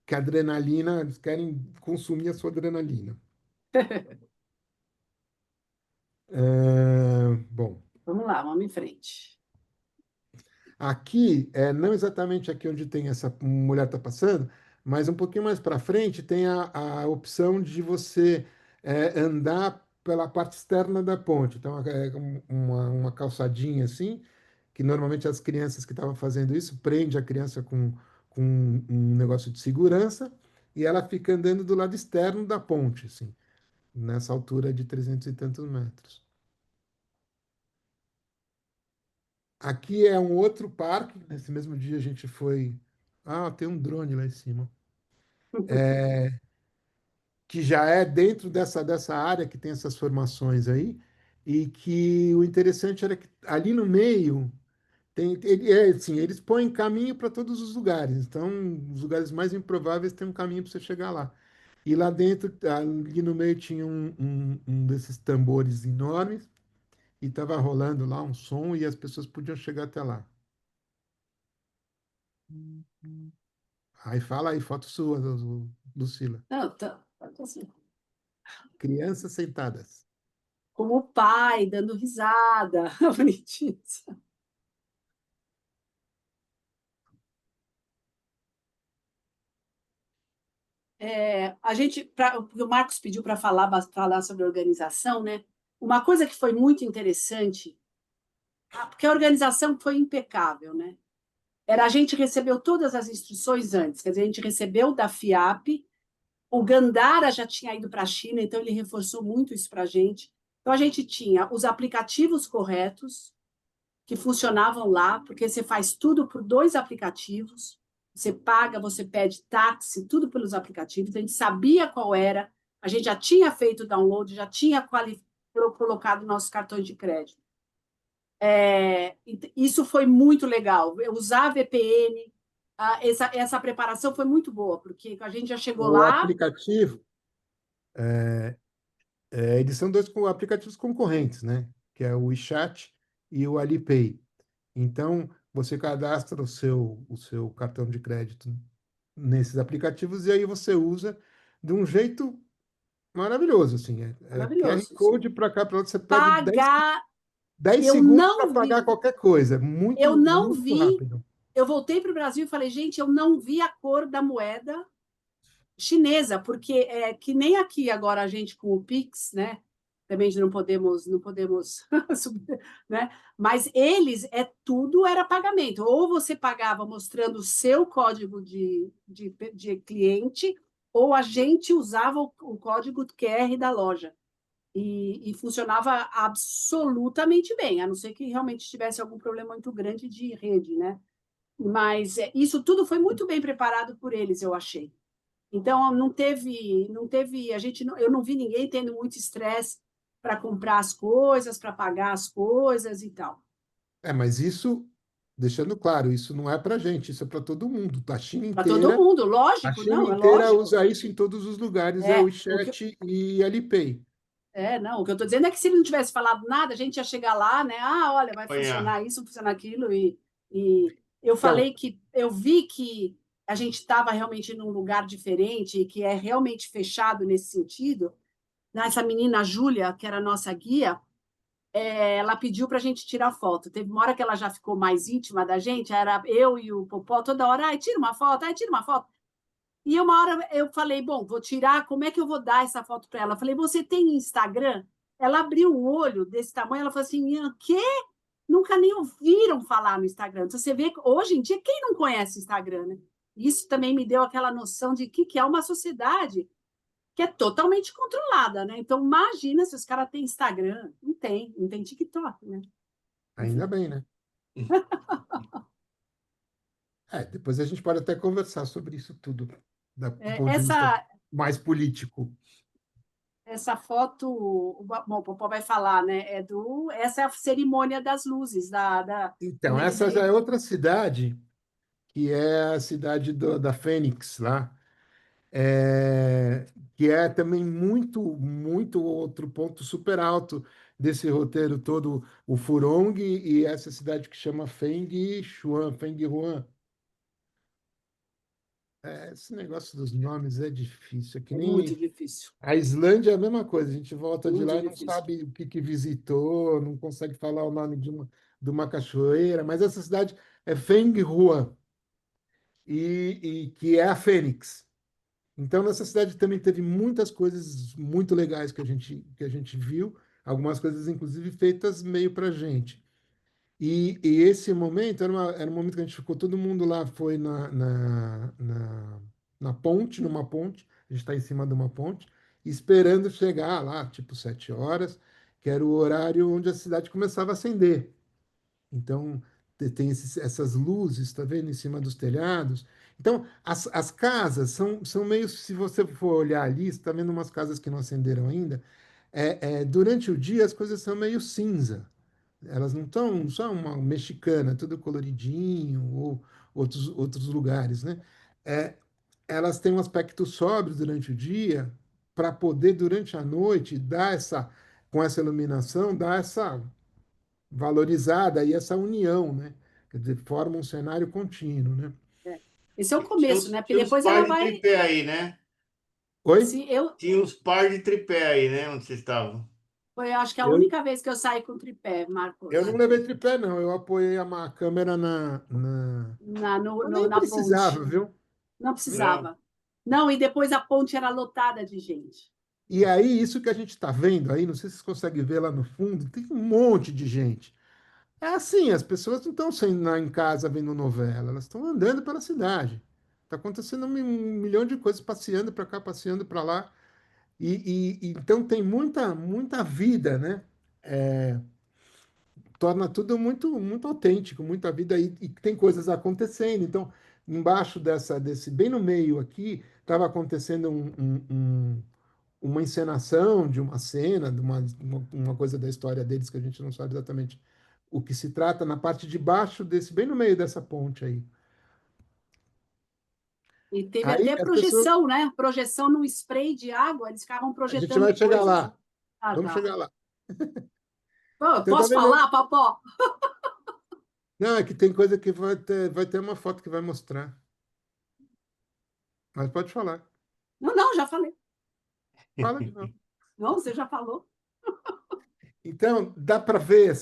Speaker 3: que a adrenalina, eles querem consumir a sua adrenalina. Bom,
Speaker 2: Vamos lá, vamos em frente.
Speaker 3: aqui, não exatamente aqui onde tem essa mulher está passando, mas um pouquinho mais para frente tem a opção de você andar pela parte externa da ponte. Então, é uma calçadinha assim, que normalmente as crianças que estavam fazendo isso prende a criança com um negócio de segurança e ela fica andando do lado externo da ponte, assim, nessa altura de 300 e tantos metros. Aqui é um outro parque. Nesse mesmo dia a gente foi. Ah, tem um drone lá em cima. Que já é dentro dessa área que tem essas formações aí. E que o interessante era que ali no meio assim, eles põem caminho para todos os lugares. Então, os lugares mais improváveis tem um caminho para você chegar lá. E lá dentro, ali no meio, tinha um desses tambores enormes e estava rolando lá um som e as pessoas podiam chegar até lá. Aí fala aí, foto sua, Lucila.
Speaker 2: Não, tá assim.
Speaker 3: Crianças sentadas.
Speaker 2: Como o pai, dando risada. Bonitinho. A gente, o Marcos pediu para falar sobre organização, né? Uma coisa que foi muito interessante, porque a organização foi impecável, né? A gente recebeu todas as instruções antes, quer dizer, a gente recebeu da FIAP, o Gandara já tinha ido para a China, então ele reforçou muito isso para a gente. Então a gente tinha os aplicativos corretos que funcionavam lá, porque você faz tudo por 2 aplicativos, você paga, você pede táxi, tudo pelos aplicativos, a gente sabia qual era, a gente já tinha feito o download, já tinha colocado nossos cartões de crédito. Isso foi muito legal. Usar VPN, essa preparação foi muito boa, porque a gente já chegou
Speaker 3: O
Speaker 2: lá.
Speaker 3: aplicativo, eles são dois aplicativos concorrentes, né? Que é o WeChat e o Alipay. Então, você cadastra o seu cartão de crédito nesses aplicativos e aí você usa de um jeito maravilhoso, assim. É QR
Speaker 2: Maravilhoso.
Speaker 3: Code para cá, para lá, você pede
Speaker 2: Pagar,
Speaker 3: 10
Speaker 2: eu
Speaker 3: segundos para
Speaker 2: não
Speaker 3: pagar
Speaker 2: vi,
Speaker 3: qualquer coisa.
Speaker 2: eu
Speaker 3: Muito,
Speaker 2: não
Speaker 3: muito
Speaker 2: vi.
Speaker 3: rápido.
Speaker 2: Eu voltei para o Brasil e falei, gente, eu não vi a cor da moeda chinesa, porque é que nem aqui agora a gente com o Pix, né? Também não podemos, né? Mas eles tudo era pagamento. Ou você pagava mostrando o seu código de cliente, ou a gente usava o código QR da loja. E funcionava absolutamente bem, a não ser que realmente tivesse algum problema muito grande de rede, né? Mas isso tudo foi muito bem preparado por eles, eu achei. Então não teve, eu não vi ninguém tendo muito estresse para comprar as coisas, para pagar as coisas e tal.
Speaker 3: Mas isso, deixando claro, isso não é para gente, isso é para todo mundo.
Speaker 2: Para todo mundo,
Speaker 3: A
Speaker 2: lógico,
Speaker 3: China
Speaker 2: não, é
Speaker 3: inteira
Speaker 2: lógico.
Speaker 3: usa isso em todos os lugares, é o
Speaker 2: É, o que,
Speaker 3: WeChat e Alipay.
Speaker 2: não, o que eu estou dizendo é que se ele não tivesse falado nada, a gente ia chegar lá, né? Ah, olha, vai
Speaker 1: Apanhar.
Speaker 2: funcionar isso, vai funcionar aquilo, e eu
Speaker 3: Então,
Speaker 2: falei que eu vi que a gente estava realmente num lugar diferente e que é realmente fechado nesse sentido. Essa menina, a Júlia, que era a nossa guia, ela pediu para a gente tirar foto. Teve uma hora que ela já ficou mais íntima da gente, era eu e o Popó toda hora, ai, tira uma foto, ai, tira uma foto. E uma hora eu falei, bom, vou tirar, como é que eu vou dar essa foto para ela? Eu falei, você tem Instagram? Ela abriu um olho desse tamanho, ela falou assim, Ian, quê? Nunca nem ouviram falar no Instagram. Então, você vê que hoje em dia, quem não conhece Instagram, né? Isso também me deu aquela noção de que é uma sociedade que é totalmente controlada, né? Então, imagina se os caras têm Instagram. Não tem TikTok, né?
Speaker 3: ainda
Speaker 2: Enfim.
Speaker 3: bem, né? Depois a gente pode até conversar sobre isso tudo, do ponto de vista
Speaker 2: Essa,
Speaker 3: mais político.
Speaker 2: essa foto, bom, o Popó vai falar, né? Essa é a cerimônia das luzes,
Speaker 3: Então, essa já é outra cidade, que é a cidade da Fênix, lá, que é também muito, muito outro ponto super alto desse roteiro todo, o Furong e essa cidade que chama Feng Shuan, Feng Huan. Esse negócio dos nomes é difícil. É que
Speaker 2: É muito
Speaker 3: nem
Speaker 2: difícil,
Speaker 3: a Islândia é a mesma coisa. A gente volta de
Speaker 2: muito
Speaker 3: lá e não
Speaker 2: difícil.
Speaker 3: sabe o que visitou, não consegue falar o nome de uma cachoeira. Mas essa cidade é Fenghua, e que é a Fênix. Então, nessa cidade também teve muitas coisas muito legais que a gente viu, algumas coisas, inclusive, feitas meio para gente. E esse momento era um momento que a gente ficou, todo mundo lá foi na ponte, numa ponte, a gente está em cima de uma ponte, esperando chegar lá, tipo 7 horas, que era o horário onde a cidade começava a acender. Então, tem essas luzes, está vendo, em cima dos telhados. Então, as casas são meio, se você for olhar ali, você está vendo umas casas que não acenderam ainda, durante o dia as coisas são meio cinza. Elas não estão, não são uma mexicana, tudo coloridinho, ou outros lugares, né? É, elas têm um aspecto sóbrio durante o dia, para poder, durante a noite, com essa iluminação, dar essa valorizada e essa união, né? Quer dizer, forma um cenário contínuo, né?
Speaker 2: É. Esse é o
Speaker 1: Tinha
Speaker 2: começo,
Speaker 1: uns,
Speaker 2: né? Porque
Speaker 1: tinha uns
Speaker 2: depois ela
Speaker 1: par de
Speaker 2: vai.
Speaker 1: tripé aí, né?
Speaker 3: Oi?
Speaker 2: Se eu,
Speaker 1: Tinha uns par de tripé aí, né? Onde vocês estavam.
Speaker 2: Foi, acho que a
Speaker 3: Eu,
Speaker 2: única vez que eu saí com tripé,
Speaker 3: eu não
Speaker 2: Marcos,
Speaker 3: levei tripé, não. Eu apoiei a câmera Eu nem
Speaker 2: na
Speaker 3: precisava,
Speaker 2: ponte.
Speaker 3: viu?
Speaker 2: Não
Speaker 1: Não.
Speaker 2: precisava. Não, e depois a ponte era lotada de gente.
Speaker 3: E aí, isso que a gente está vendo aí, não sei se vocês conseguem ver lá no fundo, tem um monte de gente. É assim, as pessoas não estão saindo lá em casa vendo novela, elas estão andando pela cidade. Está acontecendo um milhão de coisas, passeando para cá, passeando para lá. Então tem muita vida, né? Torna tudo muito autêntico, muita vida, e tem coisas acontecendo. Então, embaixo bem no meio aqui, estava acontecendo uma encenação de uma cena, uma coisa da história deles que a gente não sabe exatamente o que se trata, na parte de baixo bem no meio dessa ponte aí.
Speaker 2: E teve
Speaker 3: Aí
Speaker 2: até
Speaker 3: as pessoas,
Speaker 2: projeção, né? Projeção num spray de água, eles ficavam
Speaker 3: a gente
Speaker 2: projetando
Speaker 3: vai chegar
Speaker 2: coisas.
Speaker 3: lá,
Speaker 2: Ah,
Speaker 3: vamos
Speaker 2: tá.
Speaker 3: chegar lá.
Speaker 2: Pô,
Speaker 3: Então, tá
Speaker 2: posso
Speaker 3: vendo?
Speaker 2: falar, Papó?
Speaker 3: Não, é que tem coisa que vai ter uma foto que vai mostrar, mas pode falar.
Speaker 2: Não, não, já falei.
Speaker 3: Fala de novo.
Speaker 2: Não, você já falou.
Speaker 3: Então, dá para ver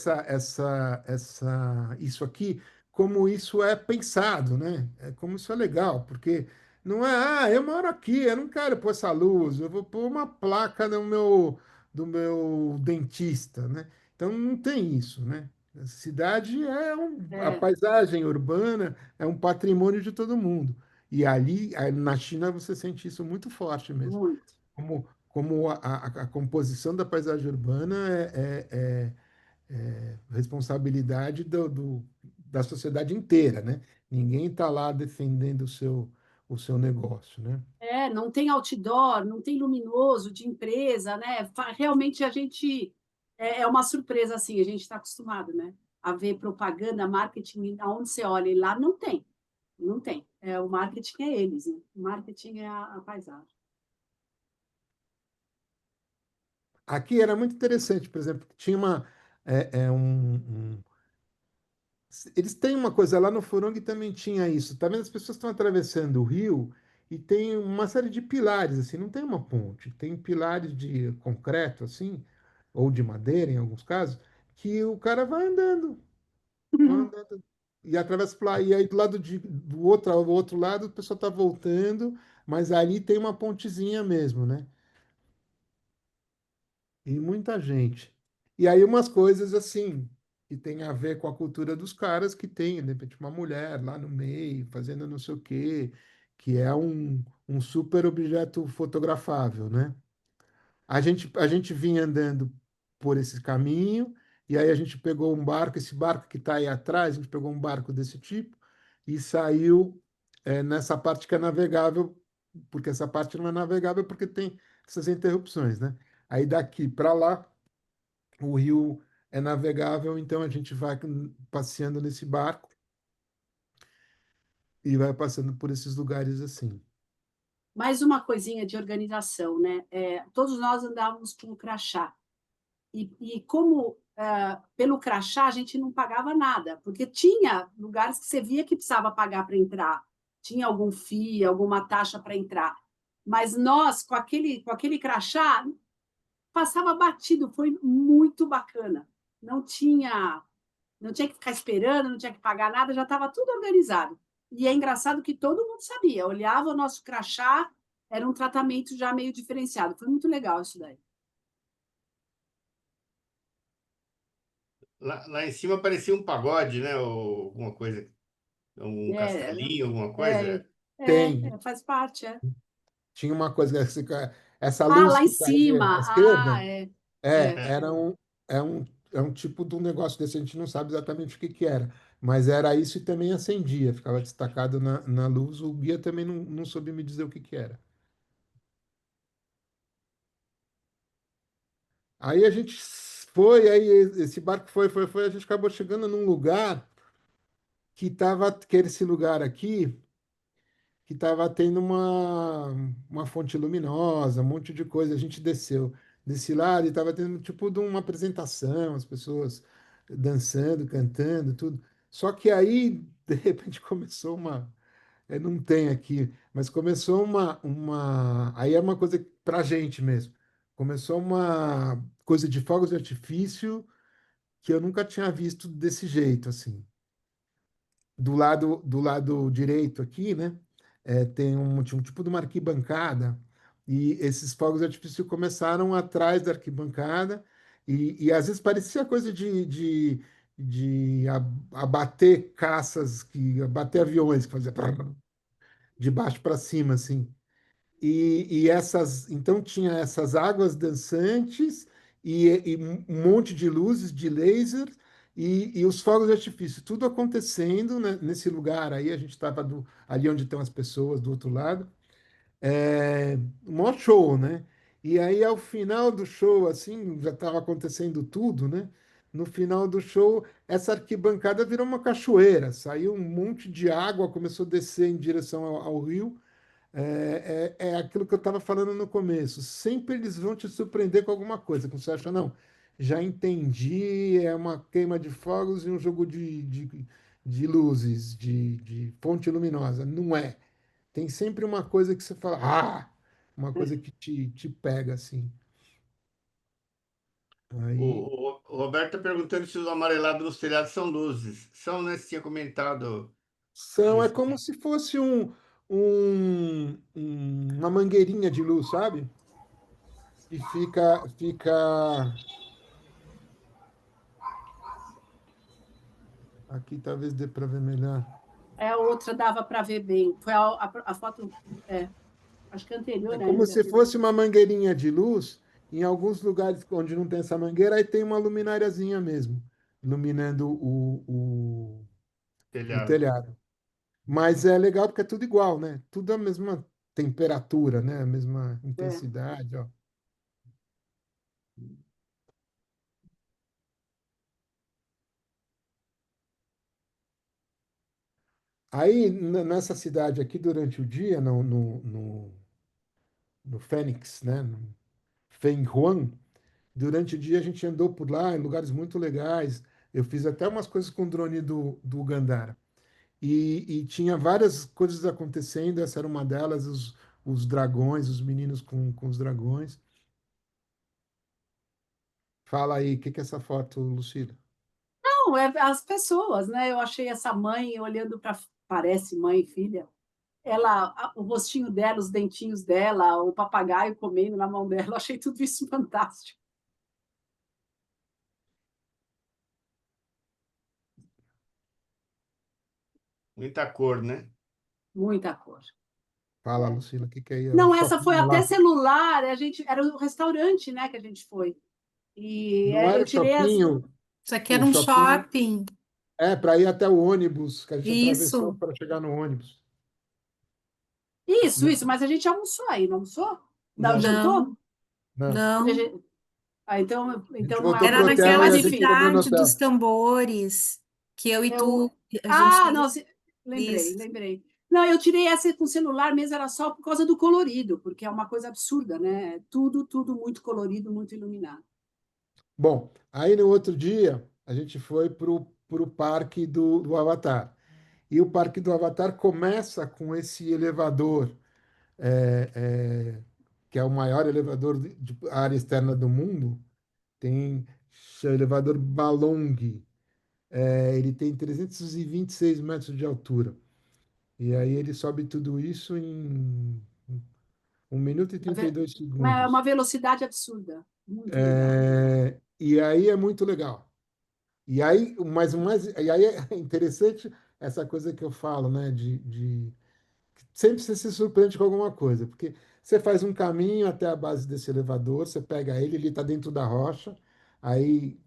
Speaker 3: isso aqui, como isso é pensado, né? Como isso é legal, porque não é, eu moro aqui, eu não quero pôr essa luz, eu vou pôr uma placa do meu dentista, né? Então, não tem isso, né? A cidade a
Speaker 2: É,
Speaker 3: paisagem urbana é um patrimônio de todo mundo. E ali, na China, você sente isso muito forte mesmo
Speaker 2: muito.
Speaker 3: como a composição da paisagem urbana é responsabilidade da sociedade inteira, né? Ninguém está lá defendendo o seu negócio, né?
Speaker 2: É, não tem outdoor, não tem luminoso de empresa, né? Realmente a gente é uma surpresa assim, a gente está acostumado, né? A ver propaganda, marketing, aonde você olha, e lá não tem, não tem. O marketing é eles, né? O marketing é a paisagem.
Speaker 3: Aqui era muito interessante, por exemplo, tinha eles têm uma coisa lá no Furong também tinha isso. Tá vendo? As pessoas estão atravessando o rio e tem uma série de pilares, assim, não tem uma ponte, tem pilares de concreto, assim, ou de madeira, em alguns casos, que o cara vai andando e atravessa por lá. E aí do outro lado, o pessoal está voltando, mas ali tem uma pontezinha mesmo, né? E muita gente. E aí umas coisas assim, que tem a ver com a cultura dos caras, que tem, de repente, uma mulher lá no meio, fazendo não sei o quê, que é um super objeto fotografável, né? A gente vinha andando por esse caminho, e aí a gente pegou um barco, esse barco que está aí atrás, a gente pegou um barco desse tipo, e saiu nessa parte que é navegável, porque essa parte não é navegável porque tem essas interrupções, né? Aí daqui para lá, o rio é navegável, então a gente vai passeando nesse barco e vai passando por esses lugares assim.
Speaker 2: Mais uma coisinha de organização, né? Todos nós andávamos com o crachá. E como pelo crachá a gente não pagava nada, porque tinha lugares que você via que precisava pagar para entrar. tinha algum FII, alguma taxa para entrar. Mas nós, com aquele crachá, passava batido, foi muito bacana. Não tinha que ficar esperando, não tinha que pagar nada, já estava tudo organizado. E é engraçado que todo mundo sabia, olhava o nosso crachá, era um tratamento já meio diferenciado. Foi muito legal isso daí.
Speaker 1: Lá em cima parecia um pagode, né? Ou alguma coisa, um
Speaker 2: É,
Speaker 1: castelinho, alguma
Speaker 2: é,
Speaker 1: coisa.
Speaker 3: Tem.
Speaker 2: faz parte, é.
Speaker 3: Tinha uma coisa, essa
Speaker 2: Ah,
Speaker 3: luz
Speaker 2: lá em
Speaker 3: que está ali à
Speaker 2: cima. Ah,
Speaker 3: esquerda,
Speaker 2: é.
Speaker 3: é,
Speaker 2: É.
Speaker 1: É.
Speaker 3: era um, é um tipo de um negócio desse, a gente não sabe exatamente o que que era, mas era isso e também acendia, ficava destacado na luz, o guia também não soube me dizer o que que era. Aí a gente foi, aí esse barco foi, a gente acabou chegando num lugar que era esse lugar aqui, que estava tendo uma fonte luminosa, um monte de coisa. A gente desceu desse lado e estava tendo tipo de uma apresentação, as pessoas dançando, cantando, tudo. Só que aí, de repente, começou uma. Não tem aqui, mas começou Aí é uma coisa para gente mesmo. Começou uma coisa de fogos de artifício que eu nunca tinha visto desse jeito, assim do lado direito aqui, né? Tinha um tipo de uma arquibancada e esses fogos de artifício começaram atrás da arquibancada e às vezes parecia coisa de abater caças, abater aviões, que fazia de baixo para cima, assim. Então tinha essas águas dançantes e um monte de luzes, de laser e os fogos de artifício, tudo acontecendo, né, nesse lugar aí. A gente estava ali onde estão as pessoas do outro lado. Um maior show, né? E aí, ao final do show, assim, já estava acontecendo tudo, né? No final do show, essa arquibancada virou uma cachoeira, saiu um monte de água, começou a descer em direção ao rio. É aquilo que eu estava falando no começo. Sempre eles vão te surpreender com alguma coisa, que você acha, não, já entendi, é uma queima de fogos e um jogo de luzes, de fonte luminosa. Não é. Tem sempre uma coisa que você fala, uma coisa que te pega assim. Aí
Speaker 1: O Roberto está perguntando se os amarelados nos telhados são luzes. São, né? Você tinha comentado
Speaker 3: é
Speaker 1: isso.
Speaker 3: como se fosse uma mangueirinha de luz, sabe? E fica aqui, talvez dê para ver melhor.
Speaker 2: A outra dava para ver bem. Foi a foto, acho que
Speaker 3: É
Speaker 2: anterior
Speaker 3: como
Speaker 2: ainda.
Speaker 3: se fosse uma mangueirinha de luz. Em alguns lugares onde não tem essa mangueira, aí tem uma lumináriazinha mesmo, iluminando o
Speaker 1: Telhado.
Speaker 3: telhado. Mas é legal porque é tudo igual, né? Tudo a mesma temperatura, né? A mesma
Speaker 2: É.
Speaker 3: intensidade, ó. Aí, nessa cidade aqui, durante o dia, no Fênix, né? No Fenghuang, durante o dia a gente andou por lá, em lugares muito legais. Eu fiz até umas coisas com o drone do Gandara. E tinha várias coisas acontecendo, essa era uma delas, os dragões, os meninos com os dragões. Fala aí, o que que é essa foto, Lucila?
Speaker 2: Não, é as pessoas, né? Eu achei essa mãe olhando para. Parece mãe e filha. O rostinho dela, os dentinhos dela, o papagaio comendo na mão dela. Eu achei tudo isso fantástico.
Speaker 1: Muita cor, né?
Speaker 2: Muita cor.
Speaker 3: Fala, Lucila, o que que é aí? É o
Speaker 2: Não, essa foi
Speaker 3: shopping
Speaker 2: até
Speaker 3: lá.
Speaker 2: celular. Era um restaurante, né, que a gente foi.
Speaker 3: Não era
Speaker 2: Eu
Speaker 3: o
Speaker 2: tirei
Speaker 3: shopping,
Speaker 5: Isso aqui
Speaker 3: o
Speaker 5: era um
Speaker 3: shopping
Speaker 5: shopping.
Speaker 3: para ir até o ônibus, que a gente atravessou
Speaker 5: Isso,
Speaker 3: para chegar no ônibus.
Speaker 2: isso,
Speaker 3: Não,
Speaker 2: isso, mas a gente almoçou aí, não almoçou? Não,
Speaker 3: não,
Speaker 2: jantou?
Speaker 5: não,
Speaker 3: não.
Speaker 5: não.
Speaker 2: Então,
Speaker 3: A gente
Speaker 2: então não é
Speaker 3: voltou
Speaker 2: o
Speaker 5: Era
Speaker 3: pro
Speaker 2: mesmo.
Speaker 3: hotel
Speaker 5: naquela
Speaker 3: e
Speaker 2: Mas
Speaker 3: a gente
Speaker 2: enfim,
Speaker 3: comeu no
Speaker 5: cidade dos
Speaker 3: hotel.
Speaker 5: tambores que eu e
Speaker 2: é o.
Speaker 5: tu, a gente ia.
Speaker 2: Não, lembrei,
Speaker 5: Isso.
Speaker 2: lembrei. Não, eu tirei essa com celular mesmo, era só por causa do colorido, porque é uma coisa absurda, né? Tudo, tudo muito colorido, muito iluminado.
Speaker 3: Bom, aí no outro dia a gente foi pro parque do Avatar. E o Parque do Avatar começa com esse elevador, é, é, que é o maior elevador de área externa do mundo. Tem o elevador Balong. Ele tem 326 metros de altura. E aí ele sobe tudo isso em 1 minuto e
Speaker 2: Uma
Speaker 3: trinta e
Speaker 2: ve-
Speaker 3: dois
Speaker 2: uma
Speaker 3: segundos.
Speaker 2: velocidade absurda. Muito legal.
Speaker 3: E aí é muito legal. E aí, e aí é interessante essa coisa que eu falo, né? Sempre você se surpreende com alguma coisa, porque você faz um caminho até a base desse elevador, você pega ele está dentro da rocha, aí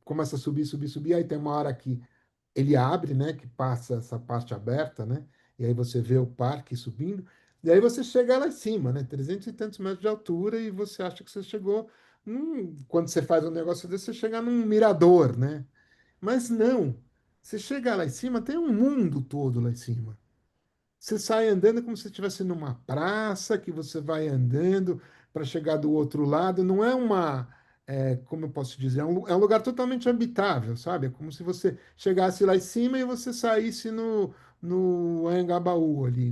Speaker 3: começa a subir, subir, subir, aí tem uma hora que ele abre, né, que passa essa parte aberta, né, e aí você vê o parque subindo, e aí você chega lá em cima, né, 300 e tantos metros de altura, e você acha que você chegou, quando você faz um negócio desse, você chega num mirador, né, mas não, você chega lá em cima, tem um mundo todo lá em cima. Você sai andando como se estivesse numa praça, que você vai andando para chegar do outro lado. Não é como eu posso dizer, é um lugar totalmente habitável, sabe? É como se você chegasse lá em cima e você saísse no Anhangabaú ali.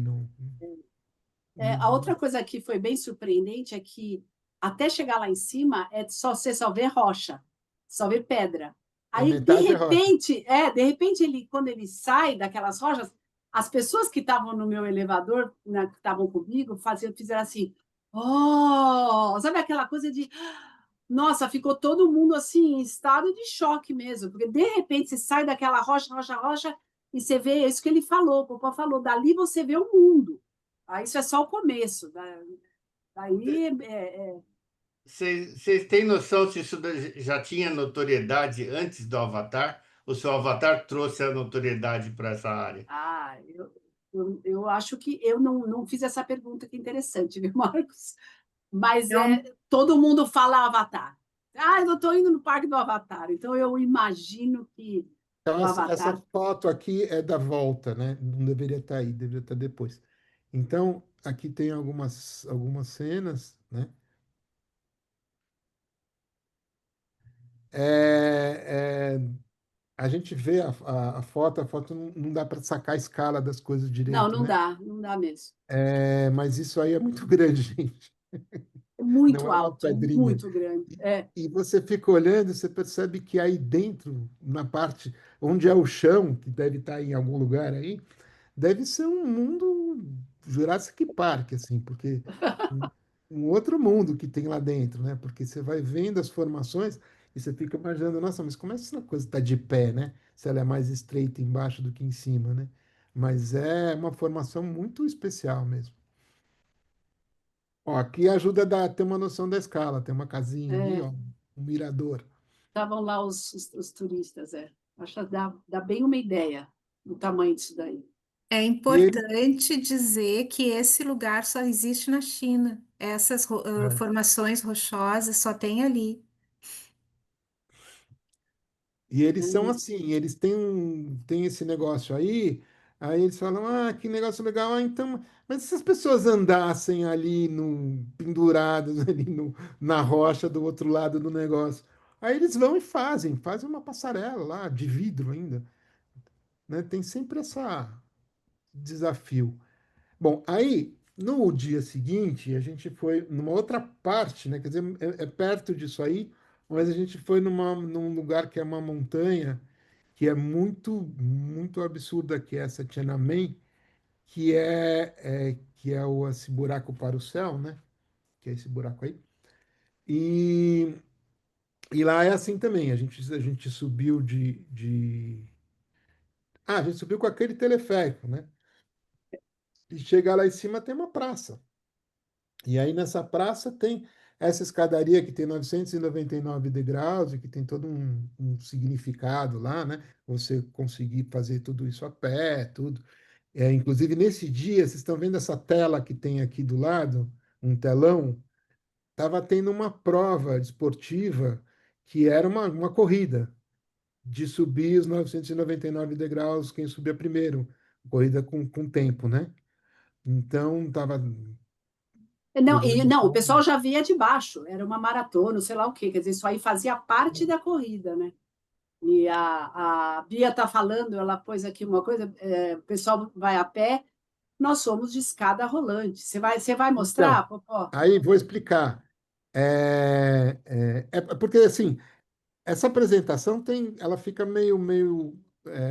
Speaker 2: A outra
Speaker 3: No-
Speaker 2: coisa que foi bem surpreendente é que até chegar lá em cima você só vê rocha, só vê pedra.
Speaker 3: É
Speaker 2: Aí
Speaker 3: metade é rocha.
Speaker 2: de repente quando ele sai daquelas rochas, as pessoas que estavam no meu elevador, né, que estavam comigo, fizeram assim, oh, sabe aquela coisa de, nossa, ficou todo mundo assim em estado de choque mesmo, porque de repente você sai daquela rocha, rocha, rocha e você vê isso que ele falou, o Popó falou, dali você vê o mundo. Aí isso é só o começo. Daí,
Speaker 1: Vocês têm noção se isso já tinha notoriedade antes do Avatar? Ou se o Avatar trouxe a notoriedade para essa área?
Speaker 2: eu acho que eu não fiz essa pergunta, que interessante, viu, Marcos? Mas
Speaker 5: Então,
Speaker 2: todo mundo fala Avatar. Ah, eu estou indo no Parque do Avatar. Então, eu imagino que
Speaker 3: Então,
Speaker 2: o
Speaker 3: essa
Speaker 2: Avatar.
Speaker 3: foto aqui é da volta, né? Não deveria estar aí, deveria estar depois. Então, aqui tem algumas cenas, né? É, é, a gente vê a foto não dá para sacar a escala das coisas
Speaker 2: Não,
Speaker 3: direito, né?
Speaker 2: não dá mesmo.
Speaker 3: Mas isso aí é muito grande, gente.
Speaker 2: É
Speaker 3: Não
Speaker 2: muito
Speaker 3: é uma
Speaker 2: alto,
Speaker 3: pedrinha.
Speaker 2: muito grande.
Speaker 3: E você fica olhando, você percebe que aí dentro, na parte onde é o chão, que deve estar em algum lugar aí, deve ser um mundo Jurassic Park, assim, porque um um outro mundo que tem lá dentro, né? Porque você vai vendo as formações e você fica imaginando, nossa, mas como é que essa coisa está de pé, né? Se ela é mais estreita embaixo do que em cima, né? Mas é uma formação muito especial mesmo. Ó, aqui ajuda a ter uma noção da escala. Tem uma casinha ali, ó, um mirador.
Speaker 2: Estavam lá os turistas. Acho que dá bem uma ideia do tamanho disso daí.
Speaker 5: é
Speaker 3: E ele,
Speaker 5: importante dizer que esse lugar só existe na China. Essas formações rochosas só tem ali.
Speaker 3: E eles são
Speaker 2: Hum.
Speaker 3: assim, eles têm esse negócio aí eles falam, que negócio legal, então, mas se as pessoas andassem ali penduradas ali na rocha do outro lado do negócio, aí eles vão e fazem uma passarela lá, de vidro ainda, né? Tem sempre esse desafio. Bom, aí, no dia seguinte, a gente foi numa outra parte, né? Quer dizer, é perto disso aí, mas a gente foi num lugar que é uma montanha, que é muito, muito absurda, que é essa Tiananmen, que é esse buraco para o céu, né? Que é esse buraco aí. E, e lá é assim também, a gente subiu a gente subiu com aquele teleférico, né? E chegar lá em cima tem uma praça. E aí nessa praça tem essa escadaria que tem 999 degraus e que tem todo um significado lá, né? Você conseguir fazer tudo isso a pé, tudo. Inclusive nesse dia, vocês estão vendo essa tela que tem aqui do lado, um telão, estava tendo uma prova esportiva que era uma corrida de subir os 999 degraus, quem subia primeiro, corrida com tempo, né? Então, estava
Speaker 2: Não,
Speaker 3: todo mundo.
Speaker 2: não, o pessoal já via de baixo, era uma maratona, sei lá o quê. Quer dizer, isso aí fazia parte da corrida, né? E a Bia está falando, ela pôs aqui uma coisa, o pessoal vai a pé, nós somos de escada rolante. Você vai
Speaker 3: Então,
Speaker 2: mostrar, Popó?
Speaker 3: aí vou explicar. Porque, assim, essa apresentação ela fica meio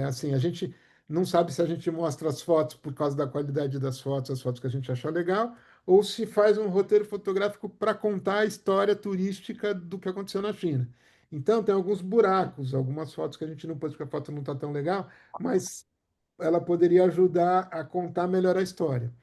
Speaker 3: assim, a gente não sabe se a gente mostra as fotos por causa da qualidade das fotos, as fotos que a gente achar legal, ou se faz um roteiro fotográfico para contar a história turística do que aconteceu na China. Então, tem alguns buracos, algumas fotos que a gente não pôs porque a foto não está tão legal, mas ela poderia ajudar a contar melhor a história.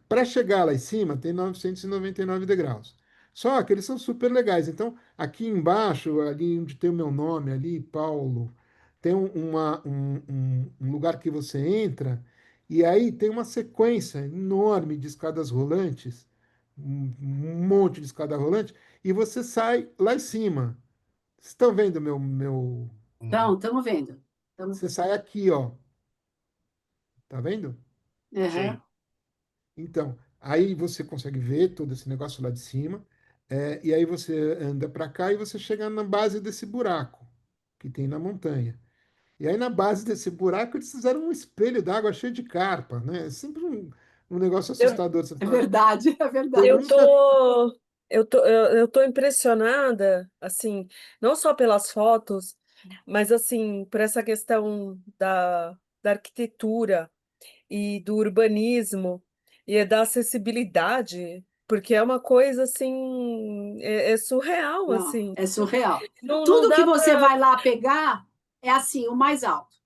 Speaker 3: Para chegar lá em cima, tem 999 degraus. Só que eles são super legais. Então, aqui embaixo, ali onde tem o meu nome, ali, Paulo, tem um lugar que você entra, e aí tem uma sequência enorme de escadas rolantes, um monte de escada rolante, e você sai lá em cima. Vocês estão vendo meu.
Speaker 2: Então, estamos vendo.
Speaker 3: Você sai aqui, ó. Tá vendo?
Speaker 2: Aham.
Speaker 1: Sim.
Speaker 3: Então, aí você consegue ver todo esse negócio lá de cima, e aí você anda para cá e você chega na base desse buraco que tem na montanha. E aí na base desse buraco eles fizeram um espelho d'água cheio de carpa, né? É sempre um negócio
Speaker 4: Eu,
Speaker 3: assustador. Você
Speaker 2: É
Speaker 3: fala,
Speaker 2: verdade, é
Speaker 3: eu
Speaker 2: verdade.
Speaker 4: eu
Speaker 3: nunca.
Speaker 4: tô, eu tô impressionada, assim, não só pelas fotos, mas assim, por essa questão da arquitetura e do urbanismo e da acessibilidade, porque é uma coisa assim, é surreal,
Speaker 2: Não,
Speaker 4: assim.
Speaker 2: é surreal.
Speaker 4: Não
Speaker 2: Tudo que
Speaker 4: dá
Speaker 2: você
Speaker 4: para.
Speaker 2: vai lá pegar é assim, o mais alto.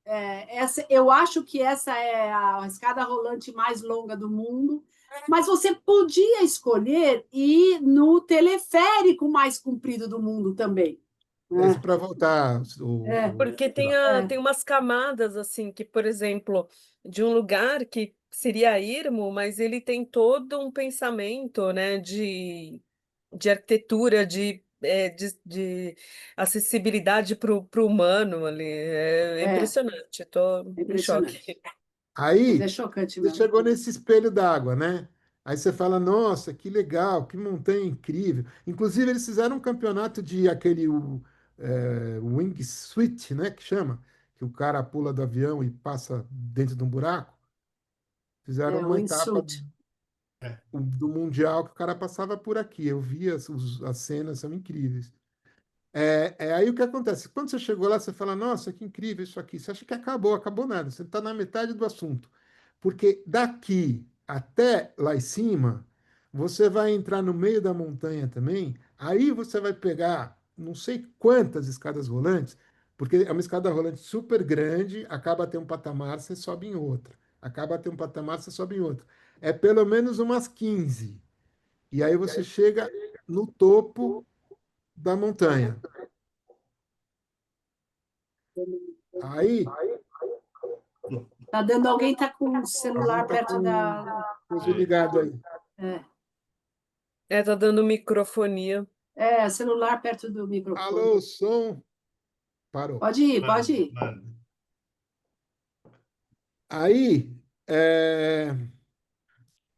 Speaker 2: Eu acho que essa é a escada rolante mais longa do mundo, mas você podia escolher ir no teleférico mais comprido do mundo também,
Speaker 3: É isso
Speaker 2: né?
Speaker 3: para voltar.
Speaker 2: É,
Speaker 4: Porque
Speaker 2: é,
Speaker 4: tem umas camadas, assim, que, por exemplo, de um lugar que seria ermo, mas ele tem todo um pensamento, né, de arquitetura, de acessibilidade para o humano ali. É
Speaker 2: é,
Speaker 4: impressionante, estou
Speaker 2: é
Speaker 4: em
Speaker 2: impressionante.
Speaker 4: choque.
Speaker 2: Mas é
Speaker 3: Aí
Speaker 2: chocante
Speaker 3: você
Speaker 2: mesmo.
Speaker 3: chegou nesse espelho d'água, né? Aí você fala, nossa, que legal, que montanha incrível. Inclusive, eles fizeram um campeonato de wingsuit, né? Que chama, que o cara pula do avião e passa dentro de um buraco. Fizeram
Speaker 2: É, o
Speaker 3: uma etapa
Speaker 2: insulto.
Speaker 1: É.
Speaker 3: do Mundial que o cara passava por aqui. Eu vi as cenas, são incríveis. Aí o que acontece? Quando você chegou lá, você fala, nossa, que incrível isso aqui. Você acha que acabou, acabou nada. Você está na metade do assunto. Porque daqui até lá em cima, você vai entrar no meio da montanha também. Aí você vai pegar não sei quantas escadas rolantes, porque é uma escada rolante super grande, acaba a ter um patamar, você sobe em outra. Acaba a ter um patamar, você sobe em outro. É pelo menos umas 15. E aí você chega no topo da montanha. Aí
Speaker 2: Tá dando alguém tá com o
Speaker 3: alguém
Speaker 2: celular
Speaker 3: está
Speaker 2: perto da.
Speaker 3: com coisa
Speaker 1: É.
Speaker 3: ligado aí.
Speaker 2: É,
Speaker 4: Tá dando microfonia.
Speaker 2: celular perto do microfone.
Speaker 3: Alô, som. Parou.
Speaker 2: Pode ir,
Speaker 1: Manda,
Speaker 2: pode ir.
Speaker 1: manda.
Speaker 3: Aí,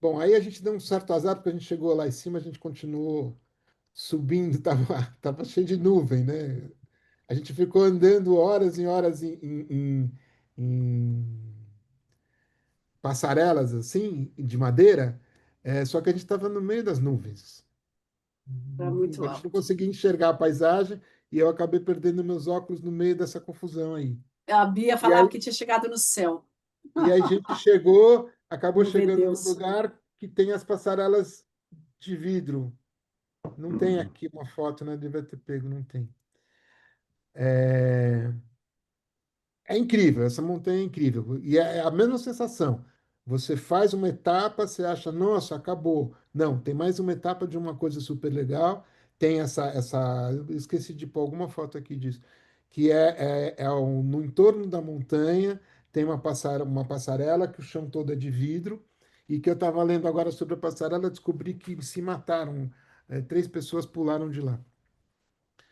Speaker 3: bom, aí a gente deu um certo azar, porque a gente chegou lá em cima, a gente continuou subindo, tava cheio de nuvem, né? A gente ficou andando horas e horas em passarelas, assim, de madeira, só que a gente estava no meio das nuvens.
Speaker 2: Tá muito
Speaker 3: A gente não
Speaker 2: alto.
Speaker 3: conseguia enxergar a paisagem e eu acabei perdendo meus óculos no meio dessa confusão aí.
Speaker 2: A Bia
Speaker 3: E
Speaker 2: falava
Speaker 3: aí,
Speaker 2: que tinha chegado no céu.
Speaker 3: e aí a gente chegou, acabou
Speaker 2: Não vê
Speaker 3: chegando no
Speaker 2: Deus.
Speaker 3: lugar que tem as passarelas de vidro. Não tem aqui uma foto, né? Devia ter pego, não tem. É, É incrível, essa montanha é incrível. E é a mesma sensação. Você faz uma etapa, você acha, nossa, acabou. Não, tem mais uma etapa de uma coisa super legal. Tem eu esqueci de pôr alguma foto aqui disso, que no entorno da montanha, tem uma passarela que o chão todo é de vidro, e que eu estava lendo agora sobre a passarela, descobri que se mataram, 3 pessoas pularam de lá.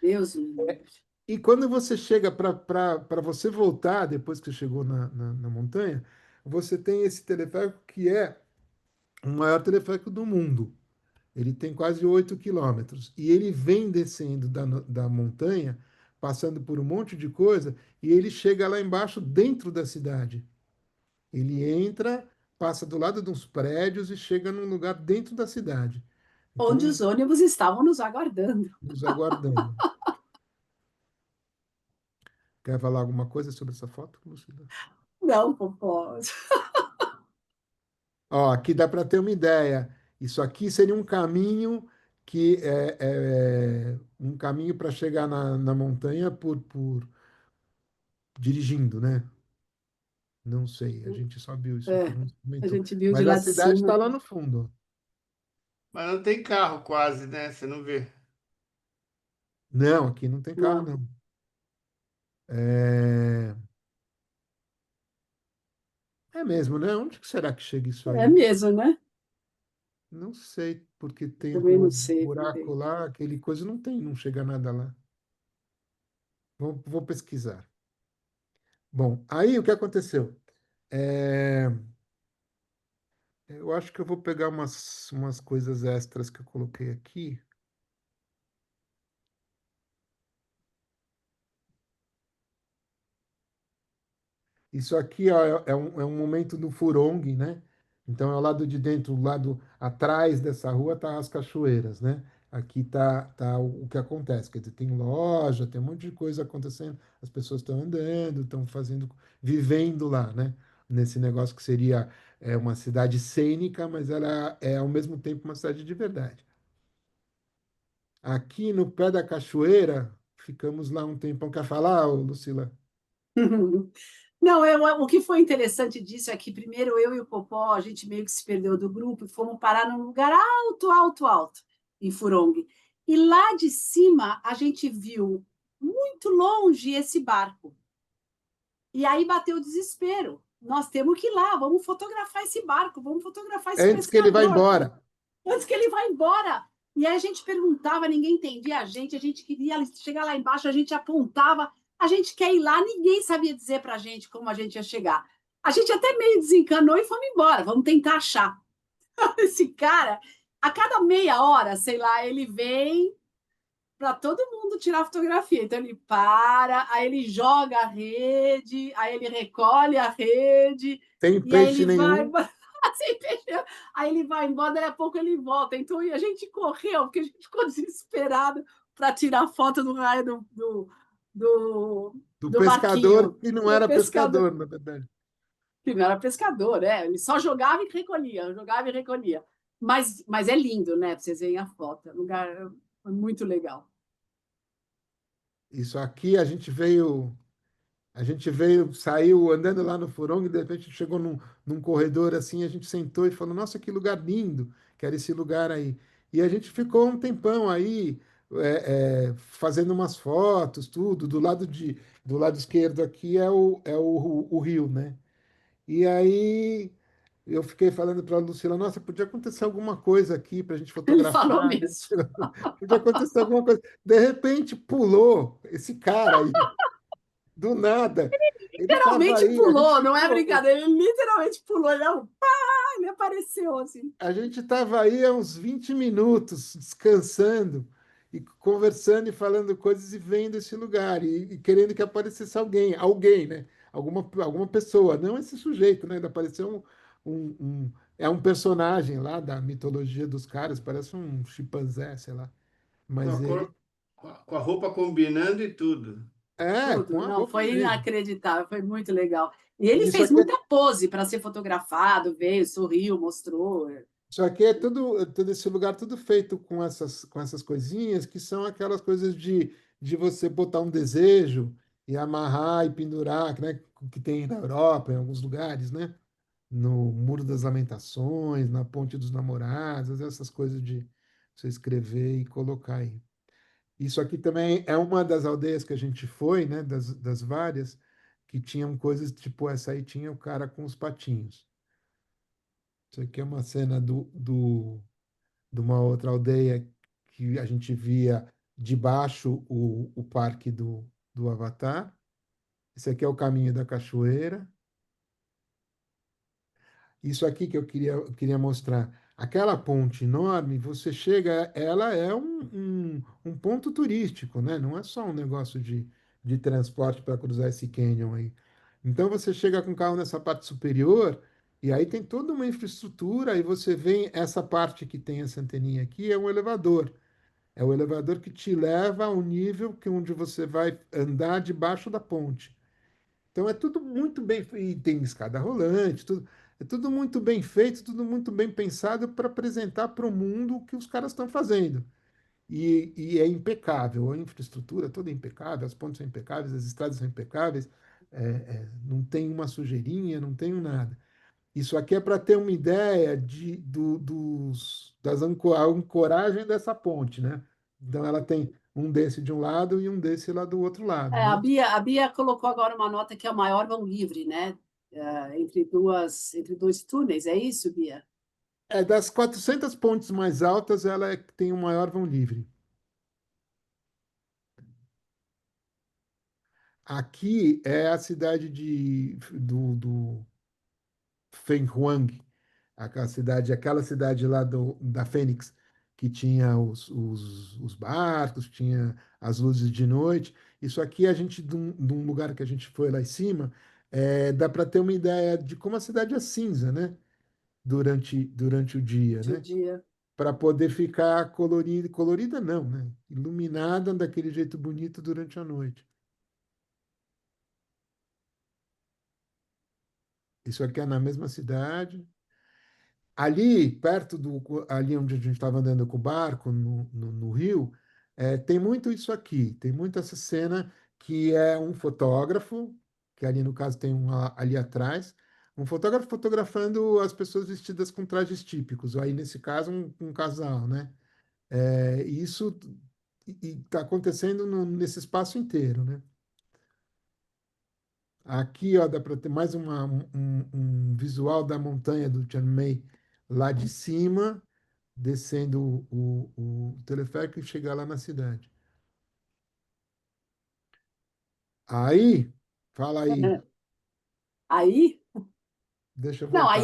Speaker 2: Deus me livre.
Speaker 3: E quando você chega para você voltar, depois que você chegou na montanha, você tem esse teleférico que é o maior teleférico do mundo. Ele tem quase 8 quilômetros. E ele vem descendo da montanha passando por um monte de coisa, e ele chega lá embaixo, dentro da cidade. Ele entra, passa do lado de uns prédios e chega num lugar dentro da cidade.
Speaker 2: Onde
Speaker 3: Então,
Speaker 2: os ônibus estavam nos aguardando.
Speaker 3: nos aguardando. Quer falar alguma coisa sobre essa foto, Lucila?
Speaker 2: Não, Popó.
Speaker 3: Ó, aqui dá para ter uma ideia. Isso aqui seria um caminho que é um caminho para chegar na montanha por dirigindo, né? Não sei, a gente só viu isso aqui,
Speaker 2: É,
Speaker 3: não
Speaker 2: a
Speaker 3: comentou.
Speaker 2: gente viu de
Speaker 3: Mas a
Speaker 2: lá de
Speaker 3: cidade está
Speaker 2: cima.
Speaker 3: lá no fundo.
Speaker 1: Mas não tem carro quase, né? Você não vê.
Speaker 3: Não, aqui não tem carro,
Speaker 2: Não,
Speaker 3: não. É, é mesmo, né? Onde que será que chega isso
Speaker 2: é
Speaker 3: aí?
Speaker 2: mesmo, né?
Speaker 3: Não sei, porque tem
Speaker 2: Também
Speaker 3: com
Speaker 2: não
Speaker 3: o
Speaker 2: sei
Speaker 3: buraco
Speaker 2: também.
Speaker 3: lá, aquele coisa, não tem, não chega nada lá. Vou pesquisar. Bom, aí o que aconteceu? É, eu acho que eu vou pegar umas coisas extras que eu coloquei aqui. Isso aqui, ó, é um momento do Furong, né? Então é o lado de dentro, o lado atrás dessa rua tá as cachoeiras, né? Aqui tá o que acontece, quer dizer, tem loja, tem um monte de coisa acontecendo, as pessoas estão andando, estão fazendo, vivendo lá, né? Nesse negócio que seria uma cidade cênica, mas ela é ao mesmo tempo uma cidade de verdade. Aqui no pé da cachoeira, ficamos lá um tempão. Quer falar, ô, Lucila?
Speaker 2: Não, o que foi interessante disso é que primeiro eu e o Popó, a gente meio que se perdeu do grupo e fomos parar num lugar alto, alto, alto, em Furong. E lá de cima a gente viu muito longe esse barco. E aí bateu o desespero. Nós temos que ir lá, vamos fotografar esse barco, vamos fotografar esse
Speaker 3: Antes que ele vá
Speaker 2: pescador,
Speaker 3: embora.
Speaker 2: antes que ele vá embora. E aí a gente perguntava, ninguém entendia a gente queria chegar lá embaixo, a gente apontava, a gente quer ir lá, ninguém sabia dizer para a gente como a gente ia chegar. A gente até meio desencanou e fomos embora, vamos tentar achar. Esse cara, a cada meia hora, sei lá, ele vem para todo mundo tirar fotografia. Então ele para, aí ele joga a rede, aí ele recolhe a rede,
Speaker 3: Sem
Speaker 2: e aí
Speaker 3: peixe
Speaker 2: ele vai.
Speaker 3: nenhum.
Speaker 2: Sem peixe, aí ele vai embora, daí a pouco ele volta. Então a gente correu, porque a gente ficou desesperado para tirar foto do raio do,
Speaker 3: Do
Speaker 2: do
Speaker 3: pescador
Speaker 2: barquinho,
Speaker 3: que não
Speaker 2: do
Speaker 3: era
Speaker 2: pescador,
Speaker 3: pescador, na verdade.
Speaker 2: que não era pescador, né? Ele só jogava e recolhia, jogava e recolhia. Mas é lindo, né? Para vocês verem a foto. É um lugar muito legal.
Speaker 3: Isso aqui a gente veio, saiu andando lá no Furong, de repente chegou num corredor assim, a gente sentou e falou, nossa, que lugar lindo, que era esse lugar aí. E a gente ficou um tempão aí, fazendo umas fotos, tudo. Do lado esquerdo aqui é o rio, né? E aí eu fiquei falando para a Lucila, nossa, podia acontecer alguma coisa aqui para a gente
Speaker 2: Ele falou
Speaker 3: fotografar, né?
Speaker 2: mesmo.
Speaker 3: Podia acontecer alguma coisa. De repente pulou esse cara aí, do nada. Ele estava
Speaker 2: Literalmente
Speaker 3: aí, a gente
Speaker 2: pulou, não é
Speaker 3: ficou.
Speaker 2: brincadeira, ele literalmente pulou, ele, não, pá, ele apareceu assim.
Speaker 3: A gente estava aí há uns 20 minutos descansando e conversando e falando coisas e vendo esse lugar e querendo que aparecesse alguém, né? Alguma pessoa, não esse sujeito, né? Ainda apareceu é um personagem lá da mitologia dos caras, parece um chimpanzé, sei lá.
Speaker 1: Com
Speaker 3: Mas
Speaker 1: a
Speaker 3: ele
Speaker 1: cor, com a roupa combinando e tudo.
Speaker 3: com
Speaker 2: Tudo,
Speaker 3: a
Speaker 2: não,
Speaker 3: roupa
Speaker 2: foi
Speaker 3: mesmo.
Speaker 2: inacreditável, foi muito legal. E ele
Speaker 3: Isso
Speaker 2: fez
Speaker 3: aqui
Speaker 2: muita pose para ser fotografado, veio, sorriu, mostrou.
Speaker 3: Isso aqui é todo esse lugar tudo feito com essas coisinhas que são aquelas coisas de você botar um desejo e amarrar e pendurar, né? Que tem na Europa, em alguns lugares, né? No Muro das Lamentações, na Ponte dos Namorados, essas coisas de você escrever e colocar aí. Isso aqui também é uma das aldeias que a gente foi, né? Das várias, que tinham coisas tipo essa aí, tinha o cara com os patinhos. Isso aqui é uma cena de uma outra aldeia que a gente via debaixo o parque do Avatar. Esse aqui é o caminho da cachoeira. Isso aqui que eu queria mostrar. Aquela ponte enorme, você chega, ela é um ponto turístico, né? Não é só um negócio de transporte para cruzar esse cânion aí. Então você chega com o carro nessa parte superior e aí tem toda uma infraestrutura, aí você vem essa parte que tem essa anteninha aqui é um elevador. É o elevador que te leva ao nível que onde você vai andar debaixo da ponte. Então é tudo muito bem feito, e tem escada rolante, tudo, é tudo muito bem feito, tudo muito bem pensado para apresentar para o mundo o que os caras estão fazendo. E é impecável, a infraestrutura toda é impecável, as pontes são impecáveis, as estradas são impecáveis, não tem uma sujeirinha, não tem nada. Isso aqui é para ter uma ideia a ancoragem dessa ponte, né? Então ela tem um desse de um lado e um desse lá do outro lado,
Speaker 2: A
Speaker 3: né?
Speaker 2: Bia, a Bia colocou agora uma nota que é o maior vão livre, né? Entre dois túneis, é isso, Bia?
Speaker 3: Das 400 pontes mais altas, ela é que tem o maior vão livre. Aqui é a cidade do Fenghuang, aquela cidade lá da Fênix, que tinha os barcos, tinha as luzes de noite. Isso aqui, a gente, de um lugar que a gente foi lá em cima, dá para ter uma ideia de como a cidade é cinza, né? Durante o dia,
Speaker 2: De
Speaker 3: né?
Speaker 2: dia.
Speaker 3: Para poder ficar colorida, colorida não, né? Iluminada daquele jeito bonito durante a noite. Isso aqui é na mesma cidade. Ali, ali onde a gente estava andando com o barco, no rio, tem muito isso aqui, tem muito essa cena que é um fotógrafo, que ali no caso tem um ali atrás, um fotógrafo fotografando as pessoas vestidas com trajes típicos, ou aí nesse caso um casal, né? E isso está acontecendo nesse espaço inteiro, né? Aqui, ó, dá para ter mais um visual da montanha do Chiang Mai lá de cima, descendo o teleférico e chegar lá na cidade. Aí, fala aí,
Speaker 2: Aí,
Speaker 3: deixa eu
Speaker 2: não,
Speaker 3: voltar lá.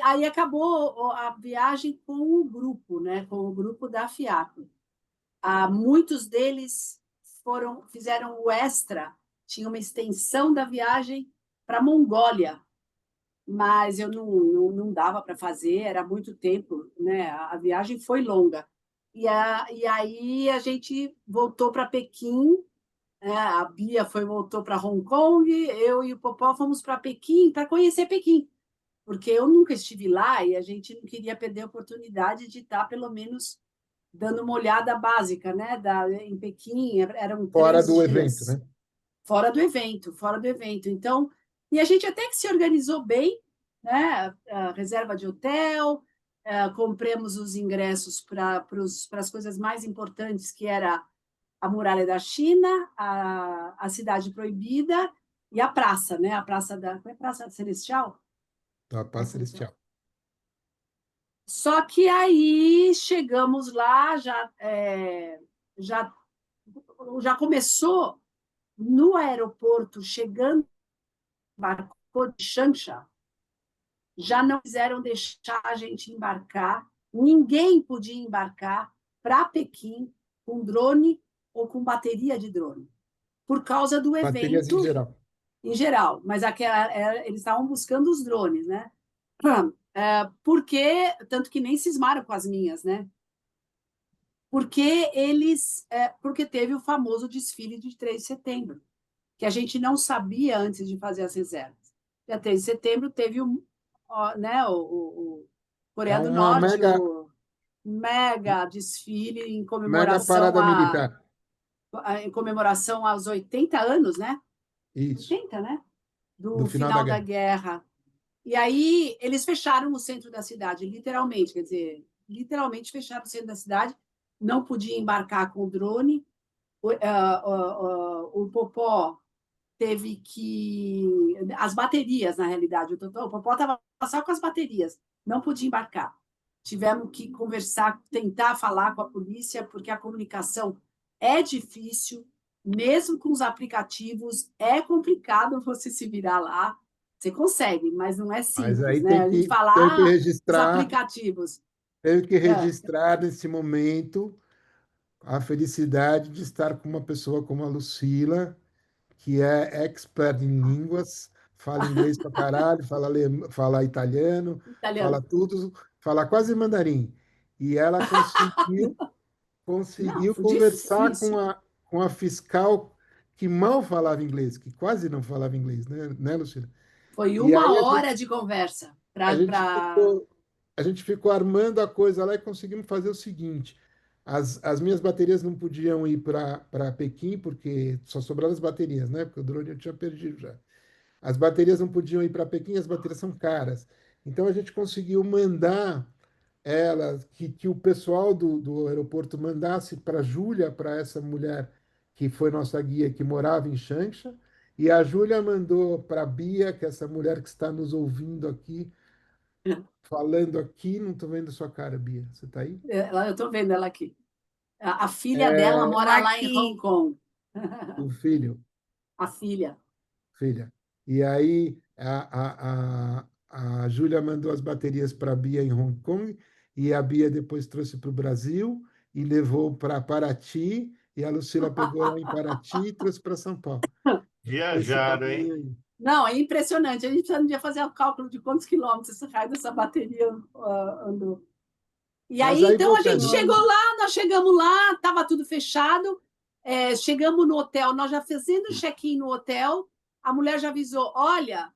Speaker 2: aí acabou a viagem com o grupo, né? Com o grupo da FIAP. Muitos deles fizeram o extra, tinha uma extensão da viagem para a Mongólia, mas eu não dava para fazer, era muito tempo, né? A viagem foi longa. E aí a gente voltou para Pequim, né? A Bia voltou para Hong Kong, eu e o Popó fomos para Pequim para conhecer Pequim, porque eu nunca estive lá e a gente não queria perder a oportunidade de estar, pelo menos, dando uma olhada básica, né? Em Pequim, eram
Speaker 3: Fora
Speaker 2: três
Speaker 3: do evento,
Speaker 2: dias,
Speaker 3: né?
Speaker 2: fora do evento, fora do evento. Então, e a gente até que se organizou bem, né? A reserva de hotel, compramos os ingressos para as coisas mais importantes, que era a Muralha da China, a Cidade Proibida e a praça, né? A praça como é Praça Celestial?
Speaker 3: Tá, passa celestial.
Speaker 2: Só que aí chegamos lá, já, já começou no aeroporto, chegando barco de Changsha, já não quiseram deixar a gente embarcar, ninguém podia embarcar para Pequim com drone ou com bateria de drone, por causa do
Speaker 3: Baterias em
Speaker 2: evento
Speaker 3: geral.
Speaker 2: em geral, mas eles estavam buscando os drones, né? Porque, tanto que nem cismaram com as minhas, né? Porque teve o famoso desfile de 3 de setembro, que a gente não sabia antes de fazer as reservas. Dia 3 de setembro teve né, o
Speaker 3: É
Speaker 2: Coreia do
Speaker 3: uma
Speaker 2: Norte, o mega desfile
Speaker 3: mega parada militar.
Speaker 2: em comemoração aos 80 anos, né?
Speaker 3: Isso,
Speaker 2: 80, né?
Speaker 3: do
Speaker 2: Do
Speaker 3: final da
Speaker 2: final da
Speaker 3: guerra.
Speaker 2: guerra. E aí eles fecharam o centro da cidade, literalmente, quer dizer, literalmente fecharam o centro da cidade, não podia embarcar com o drone. O Popó teve que. As baterias, na realidade, o Popó estava só com as baterias, não podia embarcar. Tivemos que conversar, tentar falar com a polícia, porque a comunicação é difícil, mesmo com os aplicativos, é complicado você se virar lá. Você consegue, mas não é
Speaker 3: Mas
Speaker 2: simples,
Speaker 3: aí
Speaker 2: né? A gente fala,
Speaker 3: teve que
Speaker 2: os
Speaker 3: registrar,
Speaker 2: aplicativos.
Speaker 3: teve que
Speaker 2: É,
Speaker 3: registrar nesse momento a felicidade de estar com uma pessoa como a Lucila, que é expert em línguas, fala inglês pra caralho, fala italiano, fala
Speaker 2: Italiano.
Speaker 3: tudo, fala quase mandarim. E ela
Speaker 2: Não,
Speaker 3: conseguiu
Speaker 2: foi
Speaker 3: conversar
Speaker 2: difícil.
Speaker 3: com a fiscal que mal falava inglês, que quase não falava inglês, né, Lucila?
Speaker 2: Foi
Speaker 3: E aí
Speaker 2: uma hora de conversa
Speaker 3: a
Speaker 2: para
Speaker 3: gente ficou, a gente ficou armando a coisa lá e conseguimos fazer o seguinte: as minhas baterias não podiam ir para Pequim, porque só sobraram as baterias, né? Porque o drone eu tinha perdido já. As baterias não podiam ir para Pequim, as baterias são caras. Então a gente conseguiu mandar que o pessoal do aeroporto mandasse para a Júlia, para essa mulher que foi nossa guia, que morava em Xanxa, e a Júlia mandou para a Bia, que é essa mulher que está nos ouvindo aqui, falando aqui, não estou vendo a sua cara, Bia. Você está aí?
Speaker 2: eu estou vendo ela aqui. A filha dela
Speaker 3: É,
Speaker 5: Tô
Speaker 2: mora lá em
Speaker 5: aqui.
Speaker 2: Hong Kong.
Speaker 3: o filho,
Speaker 2: A filha.
Speaker 3: filha. E aí a Júlia mandou as baterias para a Bia em Hong Kong, e a Bia depois trouxe para o Brasil e levou para Paraty, e a Lucila pegou lá em Paraty e trouxe para São Paulo. Foi esse
Speaker 1: Viajaram,
Speaker 3: caminho
Speaker 1: hein?
Speaker 3: aí.
Speaker 2: Não, é impressionante. A gente precisa um dia fazer o cálculo de quantos quilômetros esse raio dessa bateria andou. E
Speaker 3: Mas
Speaker 2: aí,
Speaker 3: aí
Speaker 2: então, a gente
Speaker 3: voltando,
Speaker 2: chegou lá, nós chegamos lá, estava tudo fechado. Chegamos no hotel, nós já fazendo check-in no hotel, a mulher já avisou: olha,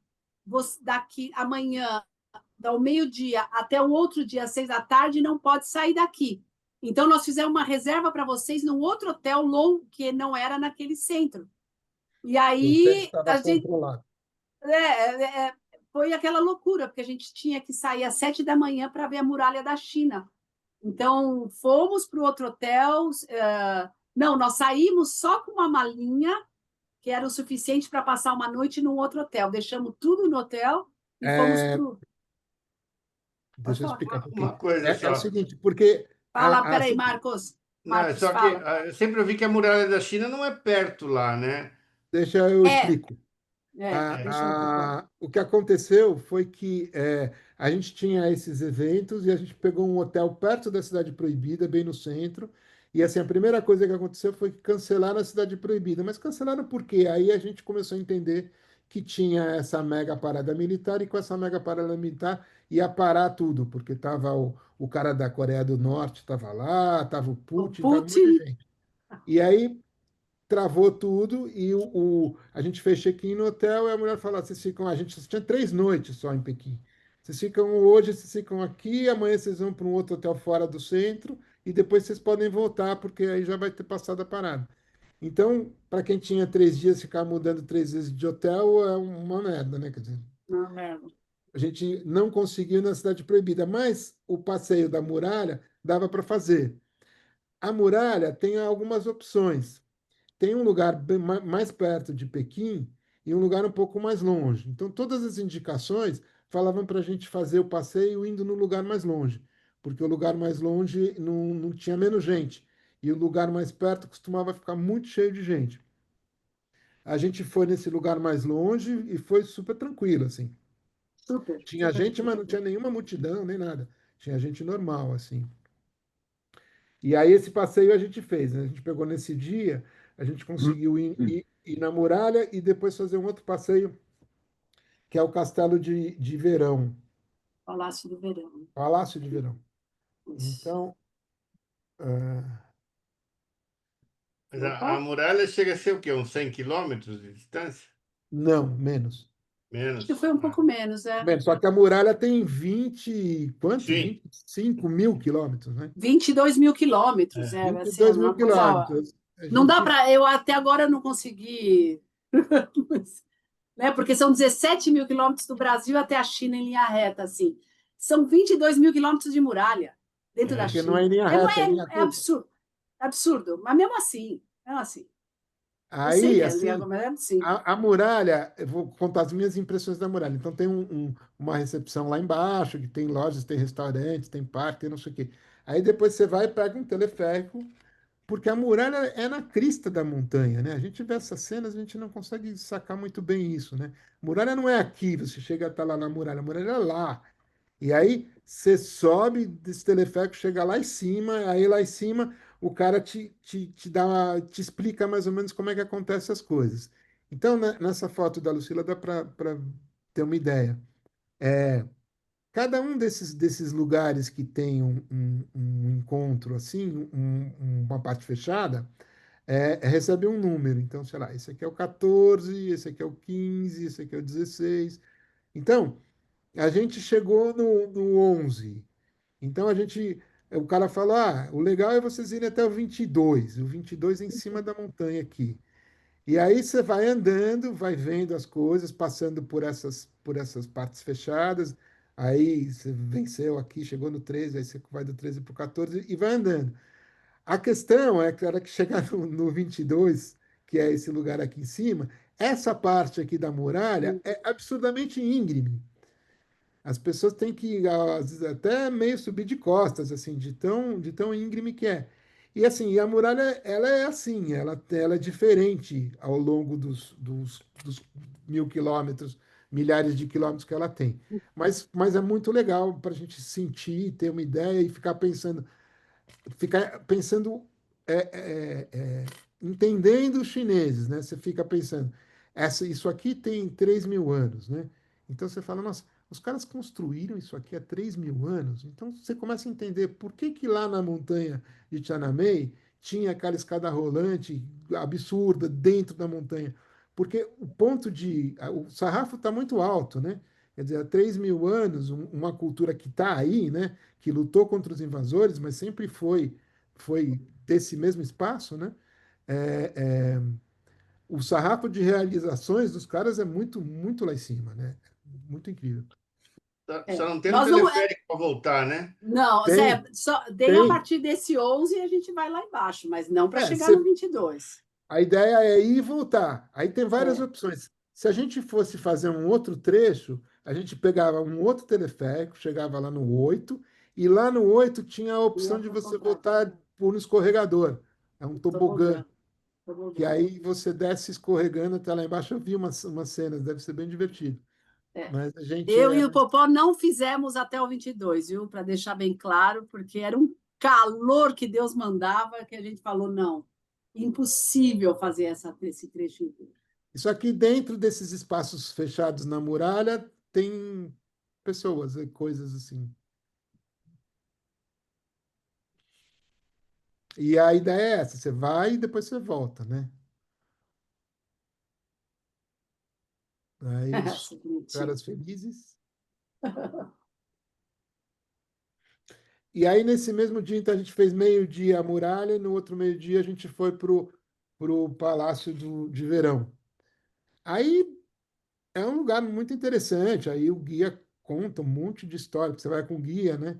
Speaker 2: daqui amanhã, ao meio-dia até o outro dia, às 6 da tarde, não pode sair daqui. Então, nós fizemos uma reserva para vocês num outro hotel longo, que não era naquele centro. E
Speaker 3: o tempo
Speaker 2: aí,
Speaker 3: estava
Speaker 2: a gente.
Speaker 3: controlado.
Speaker 2: Foi aquela loucura, porque a gente tinha que sair às 7 da manhã para ver a muralha da China. Então, fomos para o outro hotel. Não, nós saímos só com uma malinha, que era o suficiente para passar uma noite num outro hotel. Deixamos tudo no hotel e fomos
Speaker 3: É,
Speaker 2: para o. Pode
Speaker 3: deixa eu
Speaker 2: falar.
Speaker 3: explicar um
Speaker 1: Uma
Speaker 3: pouquinho.
Speaker 1: coisa
Speaker 3: É o
Speaker 1: só.
Speaker 3: seguinte, porque
Speaker 2: Fala, peraí, Marcos.
Speaker 1: Não, é
Speaker 2: Marcos,
Speaker 1: só que
Speaker 2: fala.
Speaker 1: eu sempre ouvi que a muralha da China não é perto lá, né?
Speaker 3: deixa eu
Speaker 2: É,
Speaker 3: explico.
Speaker 2: deixa eu falar.
Speaker 3: O que aconteceu foi que a gente tinha esses eventos e a gente pegou um hotel perto da Cidade Proibida, bem no centro. E assim, a primeira coisa que aconteceu foi que cancelaram a Cidade Proibida. Mas cancelaram por quê? Aí a gente começou a entender que tinha essa mega parada militar e com essa mega parada militar ia parar tudo, porque estava o cara da Coreia do Norte estava lá, estava o
Speaker 2: O
Speaker 3: Putin, estava um monte de
Speaker 2: Putin.
Speaker 3: gente. E aí travou tudo e a gente fez check-in no hotel e a mulher falou, vocês ficam, a gente tinha 3 noites só em Pequim. Vocês ficam hoje, vocês ficam aqui, amanhã vocês vão para um outro hotel fora do centro e depois vocês podem voltar, porque aí já vai ter passado a parada. Então, para quem tinha 3 dias, ficar mudando 3 vezes de hotel é uma merda, né? Quer dizer,
Speaker 2: Não, merda.
Speaker 3: a gente não conseguiu na Cidade Proibida, mas o passeio da muralha dava para fazer. A muralha tem algumas opções. Tem um lugar mais perto de Pequim e um lugar um pouco mais longe. Então, todas as indicações falavam para a gente fazer o passeio indo no lugar mais longe, porque o lugar mais longe não tinha menos gente, e o lugar mais perto costumava ficar muito cheio de gente. A gente foi nesse lugar mais longe e foi super tranquilo, assim.
Speaker 2: Super,
Speaker 3: Tinha
Speaker 2: super,
Speaker 3: gente, mas não
Speaker 2: super.
Speaker 3: tinha nenhuma multidão, nem nada. Tinha gente normal, assim. E aí esse passeio a gente fez, né? A gente pegou nesse dia, a gente conseguiu ir na muralha e depois fazer um outro passeio, que é o Castelo de Verão,
Speaker 2: Palácio do Verão.
Speaker 3: Palácio de Verão.
Speaker 2: Isso.
Speaker 3: Então, ah,
Speaker 1: Mas a
Speaker 2: Opa.
Speaker 1: muralha chega a ser o quê? Uns 100 quilômetros de distância?
Speaker 3: não, menos.
Speaker 2: Acho que
Speaker 1: Menos.
Speaker 2: foi um
Speaker 1: Ah,
Speaker 2: pouco menos,
Speaker 3: Menos. Só que a muralha tem 20 quanto?
Speaker 1: sim.
Speaker 3: 25 mil quilômetros, né?
Speaker 2: 22 mil quilômetros,
Speaker 1: É.
Speaker 2: vai
Speaker 3: vinte e
Speaker 2: ser
Speaker 3: dois mil
Speaker 2: uma coisa.
Speaker 3: quilômetros. A
Speaker 2: Não dá
Speaker 3: gente,
Speaker 2: para. Eu até agora não consegui. Né? Porque são 17 mil quilômetros do Brasil até a China em linha reta, assim. São 22 mil quilômetros de muralha dentro da
Speaker 1: É.
Speaker 3: porque não é em
Speaker 2: China.
Speaker 3: linha
Speaker 2: Não
Speaker 3: reta, é em linha
Speaker 2: é
Speaker 3: curva.
Speaker 2: absurdo. É absurdo. Mas mesmo assim, mesmo assim. Eu sei
Speaker 3: Aí,
Speaker 2: que é linha,
Speaker 3: assim,
Speaker 2: mas é assim.
Speaker 3: a muralha, eu vou contar as minhas impressões da muralha. Então, tem uma recepção lá embaixo, que tem lojas, tem restaurantes, tem parque, tem não sei o quê. Aí depois você vai e pega um teleférico, porque a muralha é na crista da montanha, né? A gente vê essas cenas, a gente não consegue sacar muito bem isso, né? Muralha não é aqui, você chega a estar lá na muralha, a muralha é lá. E aí você sobe desse teleférico, chega lá em cima, aí lá em cima o cara te dá, te explica mais ou menos como é que acontecem as coisas. Então, nessa foto da Lucila dá para ter uma ideia. Cada um desses lugares que tem um encontro assim, uma parte fechada, recebe um número. Então, sei lá, esse aqui é o 14, esse aqui é o 15, esse aqui é o 16. Então, a gente chegou no 11. Então, o cara falou, o legal é vocês irem até o 22 é em cima da montanha aqui. E aí você vai andando, vai vendo as coisas, passando por essas partes fechadas. Aí você venceu aqui, chegou no 13, aí você vai do 13 para o 14 e vai andando. A questão é que na hora que chegar no 22, que é esse lugar aqui em cima, essa parte aqui da muralha é absurdamente íngreme. As pessoas têm que, às vezes, até meio subir de costas, assim, de tão íngreme que é. E assim, a muralha, ela é assim, ela é diferente ao longo dos 1.000 quilômetros, milhares de quilômetros que ela tem. Mas é muito legal para a gente sentir, ter uma ideia e ficar pensando, entendendo os chineses, né? Você fica pensando, isso aqui tem 3.000 anos, né? Então você fala, nossa, os caras construíram isso aqui há 3.000 anos. Então você começa a entender por que que lá na montanha de Tiananmen tinha aquela escada rolante absurda dentro da montanha. Porque o sarrafo está muito alto, né? Quer dizer, há 3.000 anos, uma cultura que está aí, né? Que lutou contra os invasores, mas sempre foi desse mesmo espaço, né? É, é, o sarrafo de realizações dos caras é muito, muito lá em cima, né? Muito incrível.
Speaker 1: Só
Speaker 2: É.
Speaker 1: não tem um
Speaker 2: Nós vamos.
Speaker 1: teleférico para voltar, né?
Speaker 2: Não, Zé,
Speaker 3: Tem,
Speaker 2: só tem a
Speaker 3: tem.
Speaker 2: partir desse 11 e a gente vai lá embaixo, mas não para
Speaker 3: É,
Speaker 2: chegar no 22.
Speaker 3: a ideia é ir e voltar. Aí tem várias
Speaker 2: É,
Speaker 3: opções. Se a gente fosse fazer um outro trecho, a gente pegava um outro teleférico, chegava lá no 8 e lá no 8 tinha a opção
Speaker 2: ia
Speaker 3: de
Speaker 2: para
Speaker 3: você
Speaker 2: comprar.
Speaker 3: voltar por um escorregador. É um tobogã.
Speaker 2: Tobogã,
Speaker 3: Que
Speaker 2: tobogã.
Speaker 3: aí você desce escorregando até lá embaixo. Eu vi umas cenas, deve ser bem divertido.
Speaker 2: É.
Speaker 3: Mas a gente
Speaker 2: Eu e o Popó não fizemos até o 22, viu? Para deixar bem claro, porque era um calor que Deus mandava que a gente falou, não, impossível fazer esse trecho inteiro.
Speaker 3: Isso aqui dentro desses espaços fechados na muralha tem pessoas, coisas assim. E a ideia é essa, você vai e depois você volta, né? Aí os
Speaker 2: Essa bonitinho.
Speaker 3: caras felizes. E aí nesse mesmo dia, então, a gente fez meio-dia a muralha e no outro meio-dia a gente foi pro Palácio de Verão. Aí é um lugar muito interessante. Aí o guia conta um monte de história, porque você vai com o guia, né?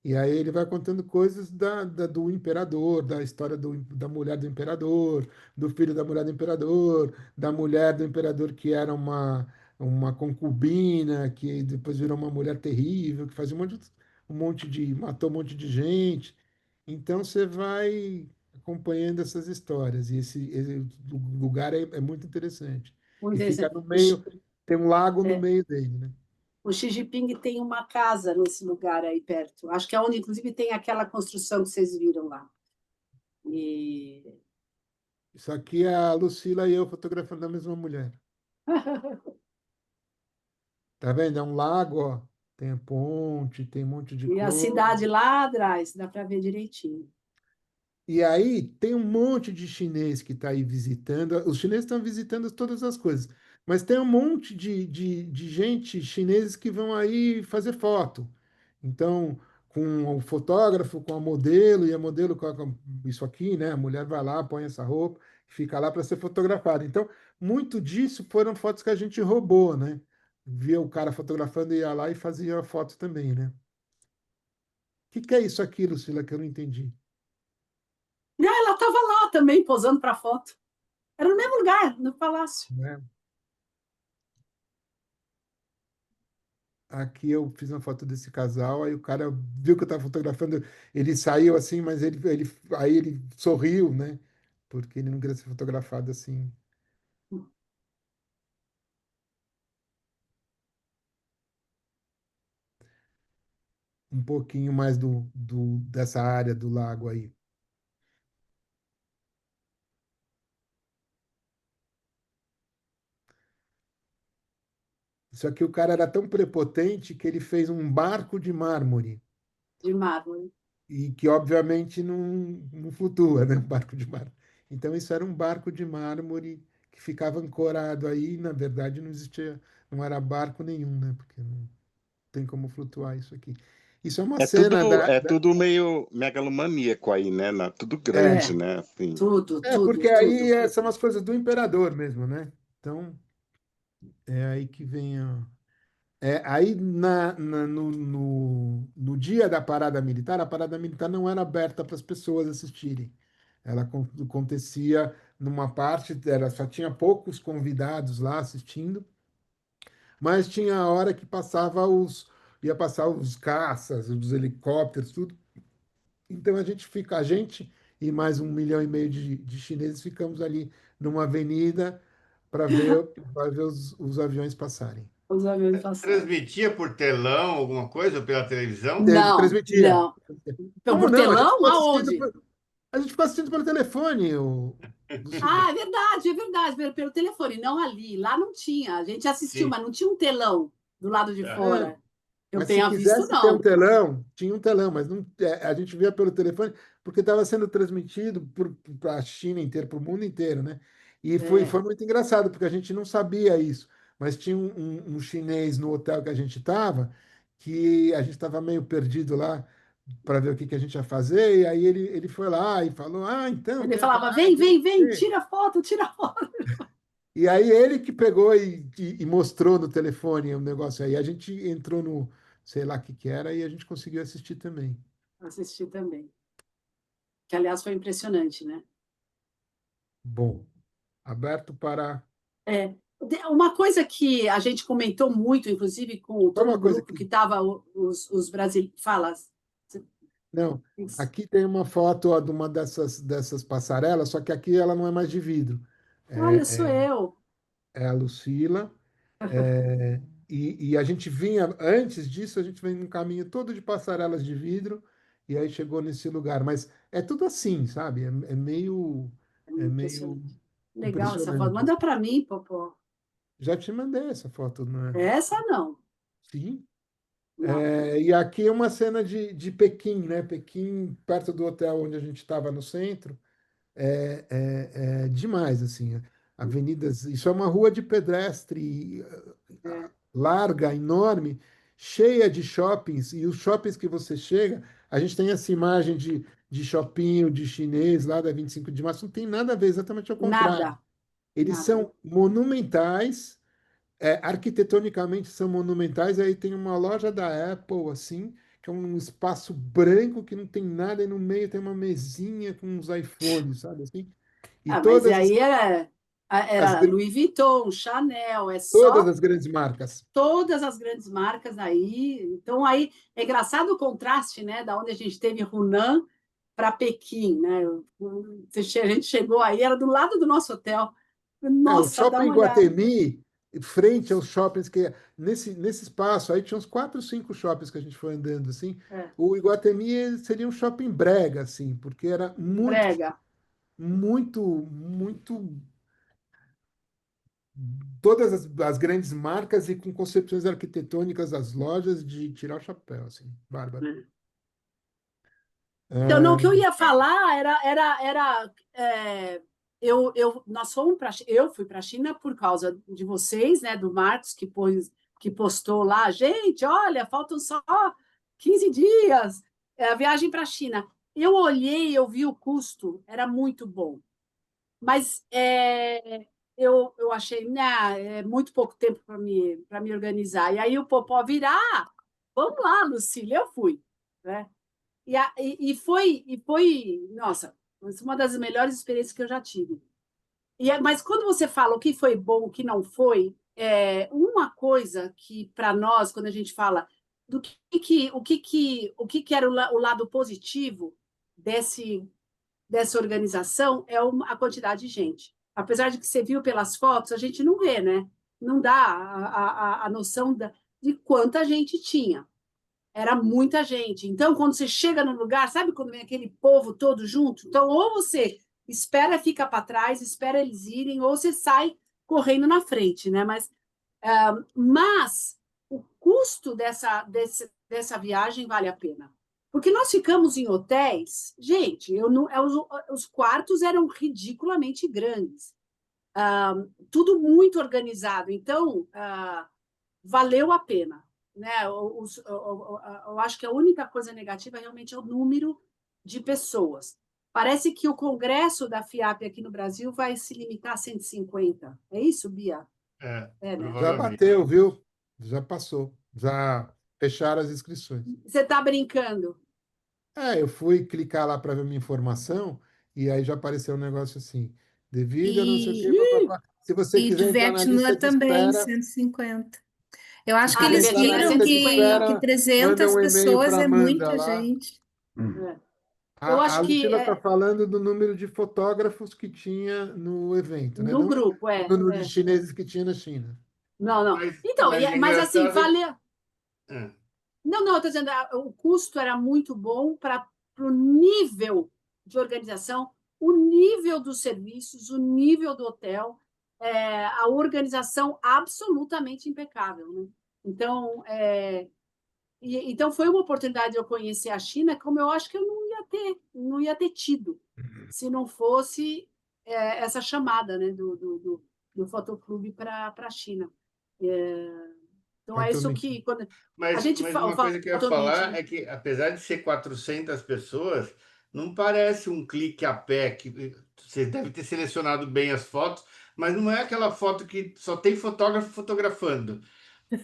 Speaker 3: E aí ele vai contando coisas do imperador, da história da mulher do imperador, do filho da mulher do imperador, da mulher do imperador que era uma concubina, que depois virou uma mulher terrível, que fazia matou um monte de gente. Então você vai acompanhando essas histórias. E esse lugar é muito interessante.
Speaker 2: Muito
Speaker 3: E fica
Speaker 2: interessante.
Speaker 3: no meio, tem um lago no
Speaker 2: É,
Speaker 3: meio dele, né?
Speaker 2: o Xi Jinping tem uma casa nesse lugar aí perto. Acho que é onde, inclusive, tem aquela construção que vocês viram lá. E
Speaker 3: Isso aqui é a Lucila e eu fotografando a mesma mulher. Tá vendo? É um lago, ó. Tem a ponte, tem um monte de
Speaker 2: E a
Speaker 3: coisa.
Speaker 2: cidade lá atrás, dá para ver direitinho.
Speaker 3: E aí tem um monte de chinês que está aí visitando. Os chineses estão visitando todas as coisas. Mas tem um monte de gente chineses que vão aí fazer foto. Então, com o fotógrafo, com a modelo, e a modelo coloca isso aqui, né? A mulher vai lá, põe essa roupa, fica lá para ser fotografada. Então, muito disso foram fotos que a gente roubou, né? Via o cara fotografando, ia lá e fazia a foto também, né? O que é isso aqui, Lucila, que eu não entendi?
Speaker 2: E ela estava lá também, posando para foto. Era no mesmo lugar, no palácio.
Speaker 3: Né? Aqui eu fiz uma foto desse casal, aí o cara viu que eu estava fotografando, ele saiu assim, mas aí ele sorriu, né? Porque ele não queria ser fotografado assim. Um pouquinho mais dessa área do lago aí. Só que o cara era tão prepotente que ele fez um barco de mármore,
Speaker 2: De mármore.
Speaker 3: e que obviamente não flutua, né? Um barco de mármore. Então isso era um barco de mármore que ficava ancorado aí, na verdade não existia, não era barco nenhum, né? Porque não tem como flutuar isso aqui. Isso é uma cena
Speaker 6: É tudo meio megalomaníaco aí, né? Tudo grande,
Speaker 2: É,
Speaker 6: né? Assim.
Speaker 2: tudo,
Speaker 3: porque
Speaker 2: tudo,
Speaker 3: aí
Speaker 2: tudo.
Speaker 3: são as coisas do imperador mesmo, né? Então é aí que vem a... aí no dia da a parada militar não era aberta para as pessoas assistirem. Ela acontecia numa parte, só tinha poucos convidados lá assistindo, mas tinha a hora que ia passar os caças, os helicópteros, tudo. Então a gente e mais 1,5 milhão de chineses ficamos ali numa avenida para ver os aviões passarem.
Speaker 2: Os aviões passaram.
Speaker 1: Transmitia por telão, alguma coisa, pela televisão?
Speaker 2: Não,
Speaker 3: Transmitia.
Speaker 2: não. Então,
Speaker 3: Como
Speaker 2: por
Speaker 3: não? A gente
Speaker 2: telão,
Speaker 3: ficou assistindo,
Speaker 2: aonde?
Speaker 3: a gente ficou assistindo pelo telefone, Lucília.
Speaker 2: Ah, é verdade, pelo telefone, não ali. Lá não tinha. A gente assistiu,
Speaker 1: Sim.
Speaker 2: mas não tinha um telão do lado de
Speaker 1: Tá.
Speaker 3: É,
Speaker 2: fora. Eu
Speaker 3: mas se
Speaker 2: tenha visto,
Speaker 3: quisesse ter um
Speaker 2: não.
Speaker 3: telão, tinha um telão, mas não, a gente via pelo telefone porque estava sendo transmitido para a China inteira, para o mundo inteiro, né? E
Speaker 2: É,
Speaker 3: foi muito engraçado, porque a gente não sabia isso. Mas tinha um chinês no hotel que a gente estava, que a gente estava meio perdido lá para ver o que a gente ia fazer, e aí ele foi lá e falou: Ah, então,
Speaker 2: ele
Speaker 3: tem a
Speaker 2: falava:
Speaker 3: parada.
Speaker 2: vem, vem, vem, tira foto, tira foto.
Speaker 3: E aí ele que pegou e mostrou no telefone o negócio aí. A gente entrou no, sei lá o que era, e a gente conseguiu assistir também.
Speaker 2: Assisti também. Que, aliás, foi impressionante, né?
Speaker 3: Bom, aberto para.
Speaker 2: É. Uma coisa que a gente comentou muito, inclusive com
Speaker 3: Só
Speaker 2: todo o
Speaker 3: uma coisa
Speaker 2: grupo
Speaker 3: que.
Speaker 2: que estava, os brasileiros. Fala.
Speaker 3: Não, aqui tem uma foto ó, de uma dessas passarelas, só que aqui ela não é mais de vidro.
Speaker 2: Olha, sou
Speaker 3: É,
Speaker 2: eu.
Speaker 3: é a Lucila. E a gente vinha, antes disso, a gente vem num caminho todo de passarelas de vidro, e aí chegou nesse lugar. Mas é tudo assim, sabe?
Speaker 2: É
Speaker 3: É meio
Speaker 2: impressionante. Legal essa foto.
Speaker 3: impressionante.
Speaker 2: Manda para mim, Popó.
Speaker 3: Já te mandei essa foto, né?
Speaker 2: Essa não.
Speaker 3: Sim.
Speaker 2: Não.
Speaker 3: E aqui é uma cena de Pequim, né? Pequim, perto do hotel onde a gente estava no centro, é demais, assim. Avenidas, isso é uma rua de pedestre
Speaker 2: É.
Speaker 3: larga, enorme, cheia de shoppings, e os shoppings que você chega, a gente tem essa imagem de shopping de chinês lá da 25 de março, não tem nada a ver, exatamente ao contrário.
Speaker 2: Nada,
Speaker 3: Eles
Speaker 2: nada.
Speaker 3: são monumentais, arquitetonicamente são monumentais. Aí tem uma loja da Apple, assim, que é um espaço branco que não tem nada, e no meio tem uma mesinha com uns iPhones, sabe assim? E
Speaker 2: Ah, mas aí
Speaker 3: as,
Speaker 2: era Louis Vuitton, Chanel, é
Speaker 3: todas
Speaker 2: só
Speaker 3: as grandes marcas.
Speaker 2: todas as grandes marcas aí. Então, aí é engraçado o contraste, né? Da onde a gente teve Hunan para Pequim, né? A gente chegou aí, era do lado do nosso hotel.
Speaker 3: O
Speaker 2: Nossa, dá
Speaker 3: shopping
Speaker 2: uma olhada.
Speaker 3: Guatemi, frente aos shoppings que nesse espaço aí tinha uns 4, 5 shoppings que a gente foi andando assim.
Speaker 2: É,
Speaker 3: O Iguatemi seria um shopping brega assim, porque era muito,
Speaker 2: brega.
Speaker 3: muito, muito todas as grandes marcas e com concepções arquitetônicas das lojas de tirar o chapéu assim, bárbaro.
Speaker 2: Né? Então, não, o que eu
Speaker 3: Ah,
Speaker 2: ia falar nós fomos para eu fui para a China por causa de vocês, né, do Marcos que postou lá, gente, olha, faltam só 15 dias, a viagem para a China. Eu olhei, eu vi o custo, era muito bom, mas eu achei, né, é muito pouco tempo para me organizar. E aí o Popó virar, vamos lá, Lucília, eu fui, né? E foi, nossa, foi uma das melhores experiências que eu já tive. Mas quando você fala o que foi bom, o que não foi, uma coisa que para nós, quando a gente fala do o que era o lado positivo desse, dessa organização é a quantidade de gente. Apesar de que você viu pelas fotos, a gente não vê, né? Não dá a noção de quanta gente tinha. Era muita gente. Então, quando você chega no lugar, sabe quando vem aquele povo todo junto? Então, ou você espera fica para trás, espera eles irem, ou você sai correndo na frente, né? Mas Mas o custo dessa viagem vale a pena. Porque nós ficamos em hotéis, gente, os quartos eram ridiculamente grandes, tudo muito organizado, então valeu a pena, né? Eu acho que a única coisa negativa realmente é o número de pessoas. Parece que o congresso da FIAP aqui no Brasil vai se limitar a 150. É isso, Bia?
Speaker 1: É,
Speaker 2: né?
Speaker 3: Já
Speaker 1: provavelmente.
Speaker 3: bateu, viu? Já passou. Já fecharam as inscrições.
Speaker 2: Você está brincando?
Speaker 3: Eu fui clicar lá para ver minha informação e aí já apareceu um negócio assim, devido a não sei o quê,
Speaker 5: E,
Speaker 3: papapá. Se você
Speaker 5: e do
Speaker 3: quiser entrar na
Speaker 5: Vietnã
Speaker 3: lista de
Speaker 5: também,
Speaker 3: espera,
Speaker 5: 150. Eu acho
Speaker 3: se
Speaker 5: que
Speaker 2: Do
Speaker 3: quiser
Speaker 5: eles
Speaker 3: entrar na
Speaker 2: Vietnã é
Speaker 5: viram
Speaker 3: lista de
Speaker 5: que,
Speaker 2: 150.
Speaker 5: 300
Speaker 3: manda um e-mail
Speaker 5: pessoas
Speaker 3: para
Speaker 5: é
Speaker 3: Amanda
Speaker 5: muita
Speaker 3: lá.
Speaker 5: gente.
Speaker 2: É. Eu
Speaker 3: A
Speaker 2: acho que
Speaker 3: Lucila está falando do número de fotógrafos que tinha no evento, né?
Speaker 2: no
Speaker 3: Não
Speaker 2: grupo,
Speaker 3: o número de chineses que tinha na China.
Speaker 2: Não, não. Então,
Speaker 1: Mas é
Speaker 2: mas assim,
Speaker 1: engraçado.
Speaker 2: vale.
Speaker 1: É.
Speaker 2: Não, eu estou dizendo, o custo era muito bom para o nível de organização, o nível dos serviços, o nível do hotel, a organização absolutamente impecável, né? Então, então foi uma oportunidade de eu conhecer a China, como eu acho que eu não ia ter tido, se não fosse essa chamada, né, do Fotoclube para a China. Então, é isso
Speaker 3: Fotomik.
Speaker 2: que, quando a
Speaker 1: Mas,
Speaker 2: gente
Speaker 1: mas uma coisa que eu ia
Speaker 2: Fotomit,
Speaker 1: falar
Speaker 2: né?
Speaker 1: é que, apesar de ser 400 pessoas, não parece um clique a pé, que você deve ter selecionado bem as fotos, mas não é aquela foto que só tem fotógrafo fotografando,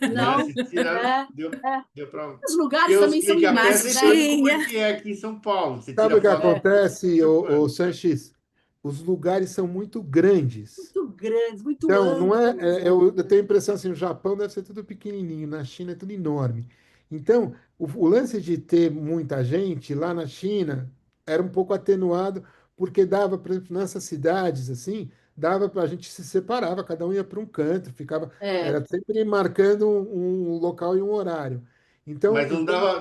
Speaker 1: né?
Speaker 2: Não,
Speaker 1: Se tirar,
Speaker 2: é,
Speaker 1: deu,
Speaker 2: é.
Speaker 1: deu para...
Speaker 2: Os
Speaker 1: Porque
Speaker 2: lugares
Speaker 1: os
Speaker 2: também são
Speaker 1: clique a pé,
Speaker 5: Mas
Speaker 1: você
Speaker 2: imensos, né?
Speaker 1: sabe como é
Speaker 5: tinha.
Speaker 1: que é aqui em São Paulo. Você
Speaker 3: Sabe
Speaker 1: tira
Speaker 3: o que
Speaker 1: foto
Speaker 3: acontece, o
Speaker 1: fotografando.
Speaker 3: Sanches? Os lugares são muito grandes.
Speaker 2: Muito grandes, muito
Speaker 3: Então, não
Speaker 2: amplos, né?
Speaker 3: eu tenho a impressão assim, o Japão deve ser tudo pequenininho, na China é tudo enorme. Então, o lance de ter muita gente lá na China era um pouco atenuado, porque dava, por exemplo, nessas cidades assim, dava para a gente se separava, cada um ia para um canto, ficava,
Speaker 2: É.
Speaker 3: era sempre marcando um local e um horário.
Speaker 1: Mas
Speaker 3: Então,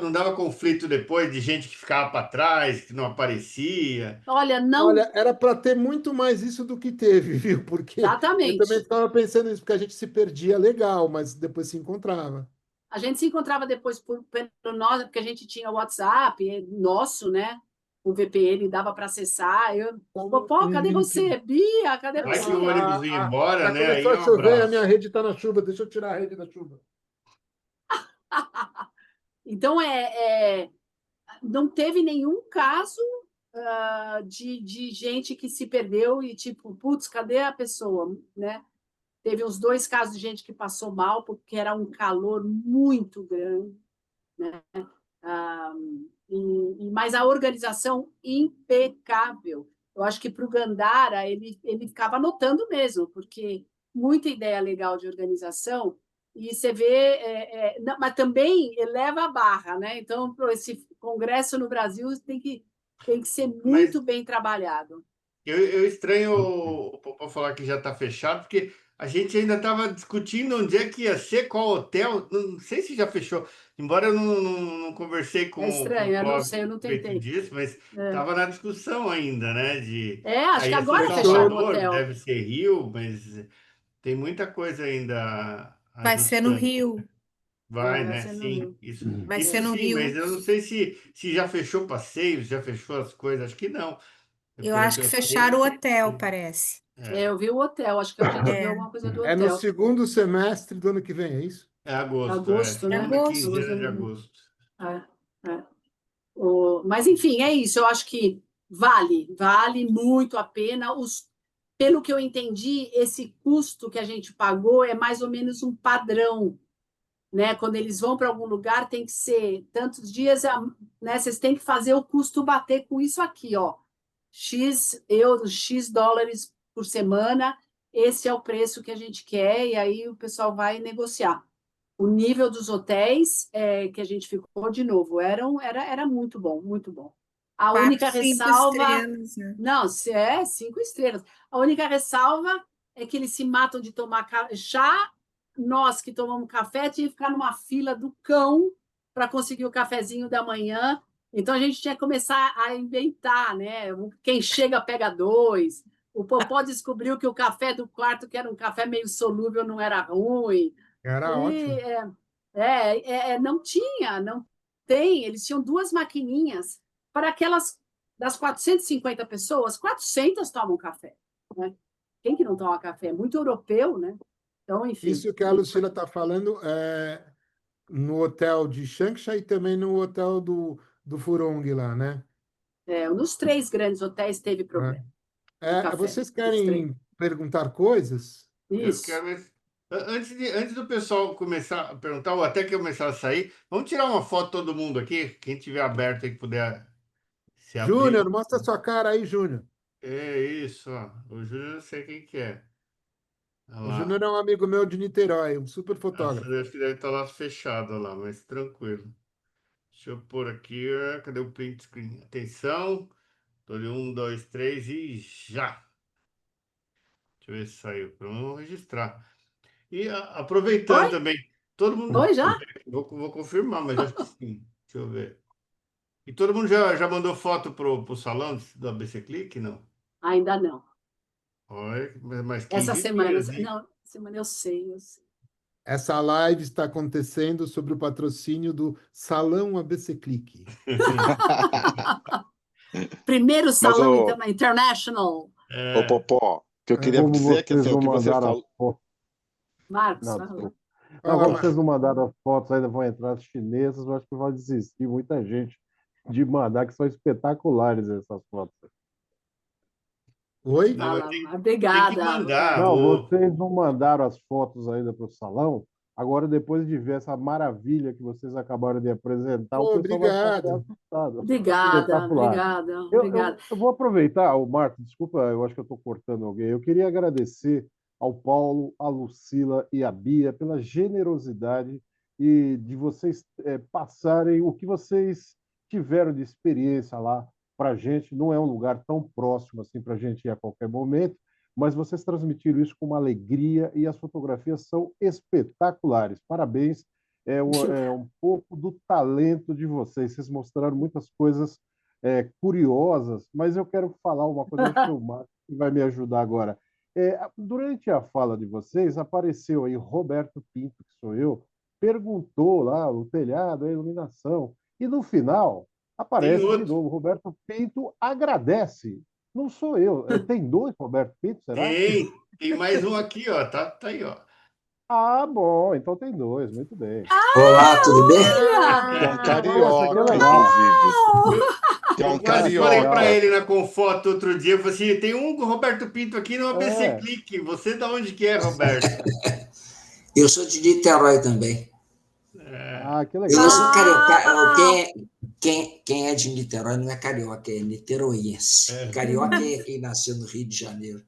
Speaker 1: não dava conflito depois de gente que ficava para trás, que não aparecia.
Speaker 2: Olha, não
Speaker 3: olha, era para ter muito mais isso do que teve, viu? Porque eu também
Speaker 2: exatamente.
Speaker 3: estava pensando nisso, porque a gente se perdia legal, mas depois se encontrava.
Speaker 2: A gente se encontrava depois pelo nós, porque a gente tinha o WhatsApp nosso, né? O VPN dava para acessar. Pô,
Speaker 3: Um
Speaker 2: cadê
Speaker 3: link.
Speaker 2: você? Bia, cadê
Speaker 1: Vai que o
Speaker 2: você?
Speaker 1: ônibus ia embora,
Speaker 3: Já
Speaker 1: né?
Speaker 3: começou
Speaker 1: Aí
Speaker 3: a
Speaker 1: é um
Speaker 3: chover, a minha
Speaker 1: abraço.
Speaker 3: rede está na chuva, deixa eu tirar a rede da chuva.
Speaker 2: Então, não teve nenhum caso de gente que se perdeu e tipo, putz, cadê a pessoa, né? Teve uns 2 casos de gente que passou mal porque era um calor muito grande, né? Ah, mas a organização impecável. Eu acho que para o Gandara ele ficava anotando mesmo, porque muita ideia legal de organização e você vê, mas também eleva a barra, né? Então, esse congresso no Brasil tem que ser
Speaker 1: Mas
Speaker 2: muito bem trabalhado.
Speaker 1: eu estranho o Popó falar que já está fechado, porque a gente ainda estava discutindo onde é que ia ser, qual hotel. Não sei se já fechou. Embora eu não conversei
Speaker 2: É
Speaker 1: com o
Speaker 2: estranho, eu não sei,
Speaker 1: Clóvis
Speaker 2: eu
Speaker 1: a
Speaker 2: não
Speaker 1: respeito
Speaker 2: tentei.
Speaker 1: disso, mas
Speaker 2: É,
Speaker 1: estava na discussão ainda, né?
Speaker 2: acho que
Speaker 1: Ia ser
Speaker 2: agora fecharam o
Speaker 3: Fechou.
Speaker 1: Salvador,
Speaker 2: hotel.
Speaker 1: deve ser Rio, mas tem muita coisa ainda
Speaker 5: Vai ser no
Speaker 1: ajustando.
Speaker 5: Rio.
Speaker 1: Vai,
Speaker 2: Vai
Speaker 1: né?
Speaker 2: ser no
Speaker 1: Sim,
Speaker 2: Rio.
Speaker 5: Vai ser
Speaker 1: isso
Speaker 5: no
Speaker 1: sim, mas
Speaker 5: Rio.
Speaker 1: eu não sei se já fechou passeios, já fechou as coisas. Acho que não.
Speaker 5: Eu
Speaker 1: Pelo
Speaker 5: acho
Speaker 1: que
Speaker 5: que
Speaker 1: eu sei,
Speaker 5: fecharam o hotel, parece.
Speaker 1: é,
Speaker 2: Eu vi o hotel, acho que a gente viu
Speaker 5: É,
Speaker 2: alguma coisa do
Speaker 3: É no
Speaker 2: hotel.
Speaker 3: segundo semestre do ano que vem, é isso?
Speaker 1: é agosto,
Speaker 2: Agosto,
Speaker 5: em
Speaker 2: né?
Speaker 1: segunda
Speaker 5: agosto.
Speaker 1: quinzena
Speaker 2: Agosto,
Speaker 1: de agosto.
Speaker 2: é. Mas, enfim, é isso. Eu acho que vale muito a pena. Pelo que eu entendi, esse custo que a gente pagou é mais ou menos um padrão, né? Quando eles vão para algum lugar, tem que ser tantos dias, né? Vocês têm que fazer o custo bater com isso aqui, ó. X euros, X dólares por semana. Esse é o preço que a gente quer, e aí o pessoal vai negociar. O nível dos hotéis que a gente ficou, de novo, era muito bom, muito bom. A
Speaker 5: Quatro,
Speaker 2: única
Speaker 5: cinco
Speaker 2: ressalva,
Speaker 5: estrelas, né?
Speaker 2: não, se é 5 estrelas. A única ressalva é que eles se matam de tomar chá. Nós que tomamos café tinha que ficar numa fila do cão para conseguir o cafezinho da manhã. Então a gente tinha que começar a inventar, né? Quem chega pega 2. O Popó descobriu que o café do quarto, que era um café meio solúvel, não era ruim.
Speaker 3: Era ótimo.
Speaker 2: Não tinha, não tem. Eles tinham 2 maquininhas para aquelas das 450 pessoas, 400 tomam café, né? Quem que não toma café? É muito europeu, né? Então, enfim.
Speaker 3: Isso que a Lucila está falando é no hotel de Changsha e também no hotel do Furong lá, né?
Speaker 2: Nos 3 grandes hotéis teve problema de café.
Speaker 3: Vocês
Speaker 2: Os 3.
Speaker 3: querem perguntar coisas?
Speaker 1: Eu
Speaker 2: Isso.
Speaker 1: quero. Antes do pessoal começar a perguntar, ou até que começar a sair, vamos tirar uma foto todo mundo aqui. Quem tiver aberto aí que puder se abrir.
Speaker 3: Júnior, mostra sua cara aí, Júnior.
Speaker 1: É isso, ó. O Júnior eu sei quem que é. Olha
Speaker 3: O
Speaker 1: lá.
Speaker 3: Júnior é um amigo meu de Niterói, um super
Speaker 1: Essa
Speaker 3: fotógrafo.
Speaker 1: deve estar lá fechada lá, mas tranquilo. Deixa eu pôr aqui. Cadê o print screen? Atenção. Tô ali, 1, 2, 3 e já. Deixa eu ver se saiu. Vamos registrar. E aproveitando
Speaker 2: Oi?
Speaker 1: também, todo mundo.
Speaker 2: Oi, já?
Speaker 1: Vou confirmar, mas acho que sim. Deixa eu ver. E todo mundo já mandou foto pro salão do ABC Click? Não.
Speaker 2: Ainda não.
Speaker 1: Olha, mas
Speaker 2: Essa
Speaker 1: 15
Speaker 2: semana,
Speaker 1: dias, hein?
Speaker 2: não, semana eu sei.
Speaker 3: Essa live está acontecendo sobre o patrocínio do Salão ABC Clique.
Speaker 2: Primeiro
Speaker 6: Mas,
Speaker 2: salão
Speaker 6: ô
Speaker 2: international.
Speaker 6: Popó, o que eu queria
Speaker 3: É.
Speaker 7: Como
Speaker 6: dizer é que
Speaker 7: vocês
Speaker 6: assim, o
Speaker 7: não
Speaker 6: que você
Speaker 7: mandaram as
Speaker 6: falou.
Speaker 7: fotos.
Speaker 2: Marcos,
Speaker 7: Não,
Speaker 2: fala.
Speaker 7: desculpa. Não,
Speaker 3: Fala,
Speaker 7: como
Speaker 3: Marcos.
Speaker 7: vocês não mandaram as fotos, ainda vão entrar as chinesas, eu acho que vai desistir muita gente de mandar, que são espetaculares essas fotos.
Speaker 3: Oi?
Speaker 1: Não, mas
Speaker 2: Fala,
Speaker 1: tem que
Speaker 2: obrigada.
Speaker 1: mandar.
Speaker 7: Não, vocês não mandaram as fotos ainda para o salão. Agora, depois de ver essa maravilha que vocês acabaram de apresentar, o
Speaker 3: Pô,
Speaker 7: pessoal vai ficar até
Speaker 3: obrigado.
Speaker 7: assustado.
Speaker 2: Obrigada,
Speaker 7: Espetacular.
Speaker 2: obrigada, obrigada.
Speaker 7: Eu vou aproveitar, o Marco, desculpa, eu acho que eu estou cortando alguém. Eu queria agradecer ao Paulo, à Lucila e à Bia pela generosidade e de vocês passarem o que vocês tiveram de experiência lá para a gente. Não é um lugar tão próximo assim para a gente ir a qualquer momento, mas vocês transmitiram isso com uma alegria e as fotografias são espetaculares. Parabéns. É um pouco do talento de vocês. Vocês mostraram muitas coisas curiosas, mas eu quero falar uma coisa, acho que o Marcos vai me ajudar agora. Durante a fala de vocês, apareceu aí Roberto Pinto, que sou eu, perguntou lá o telhado, a iluminação, e no final
Speaker 1: Tem
Speaker 7: aparece de
Speaker 1: outro.
Speaker 7: novo, Roberto Pinto agradece. Não sou eu. Tem 2 Roberto Pinto, será?
Speaker 1: Tem mais um aqui, ó. Tá aí, ó.
Speaker 7: Ah, bom, então tem 2, muito bem.
Speaker 8: Olá, tudo bem?
Speaker 2: Olha!
Speaker 6: Que é um
Speaker 7: Nossa, que
Speaker 6: carioca,
Speaker 7: legal.
Speaker 6: inclusive. Que é
Speaker 1: Eu
Speaker 6: um
Speaker 1: quase falei
Speaker 6: carioca.
Speaker 1: para ele na Confoto outro dia, eu falei assim, tem um Roberto Pinto aqui no ABC
Speaker 7: É.
Speaker 1: Clique. Você da onde que é, Roberto?
Speaker 8: Eu sou de Niterói também.
Speaker 7: Ah, que
Speaker 8: Eu não
Speaker 7: legal.
Speaker 8: sou carioca. Quem é de Niterói não é carioca, é niteroiense. Carioca é quem nasceu no Rio de Janeiro.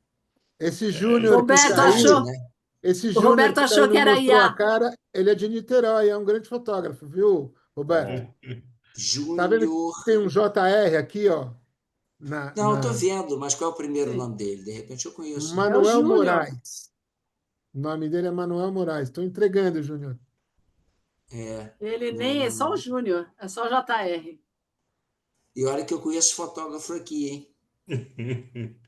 Speaker 3: Esse Júnior que
Speaker 2: Roberto
Speaker 3: tá aí,
Speaker 2: achou.
Speaker 8: Né?
Speaker 3: esse
Speaker 2: O
Speaker 3: Júnior
Speaker 2: Roberto
Speaker 3: que tá
Speaker 2: achou
Speaker 3: aí
Speaker 2: que
Speaker 3: não
Speaker 2: era
Speaker 3: mostrou a
Speaker 2: IA.
Speaker 3: cara, ele é de Niterói, é um grande fotógrafo, viu, Roberto? Tá vendo
Speaker 8: Júnior.
Speaker 3: que tem um JR aqui, ó,
Speaker 8: Não, eu tô vendo, mas qual é o primeiro nome dele? De repente eu conheço.
Speaker 2: É o
Speaker 3: Manuel
Speaker 2: Júnior.
Speaker 3: Moraes. O nome dele é Manuel Moraes. Estou entregando, Júnior.
Speaker 2: Ele nem é só o Júnior, é só o JR.
Speaker 8: E olha que eu conheço fotógrafo aqui, hein?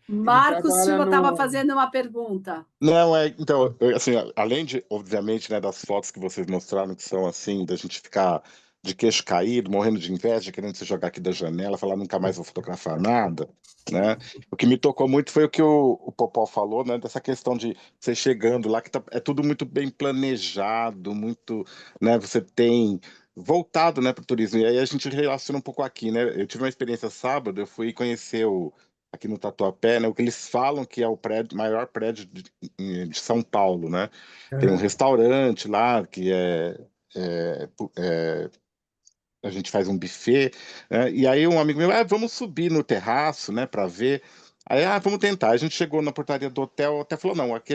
Speaker 2: Marcos
Speaker 3: trabalha
Speaker 2: Silva estava
Speaker 3: no-
Speaker 2: fazendo uma pergunta.
Speaker 6: Não, então, assim, além de, obviamente, né, das fotos que vocês mostraram, que são assim, da gente ficar de queixo caído, morrendo de inveja, querendo se jogar aqui da janela, falar nunca mais vou fotografar nada, né? O que me tocou muito foi o que o Popó falou, né, dessa questão de você chegando lá, que é tudo muito bem planejado, muito, né, você tem voltado, né, para o turismo, e aí a gente relaciona um pouco aqui, né? Eu tive uma experiência sábado, eu fui conhecer aqui no Tatuapé, né, o que eles falam que é o maior prédio de São Paulo, né? Tem um restaurante lá que a gente faz um buffet, né? E aí um amigo meu, vamos subir no terraço, né, para ver. Aí, vamos tentar. A gente chegou na portaria do hotel, o hotel falou, não, aqui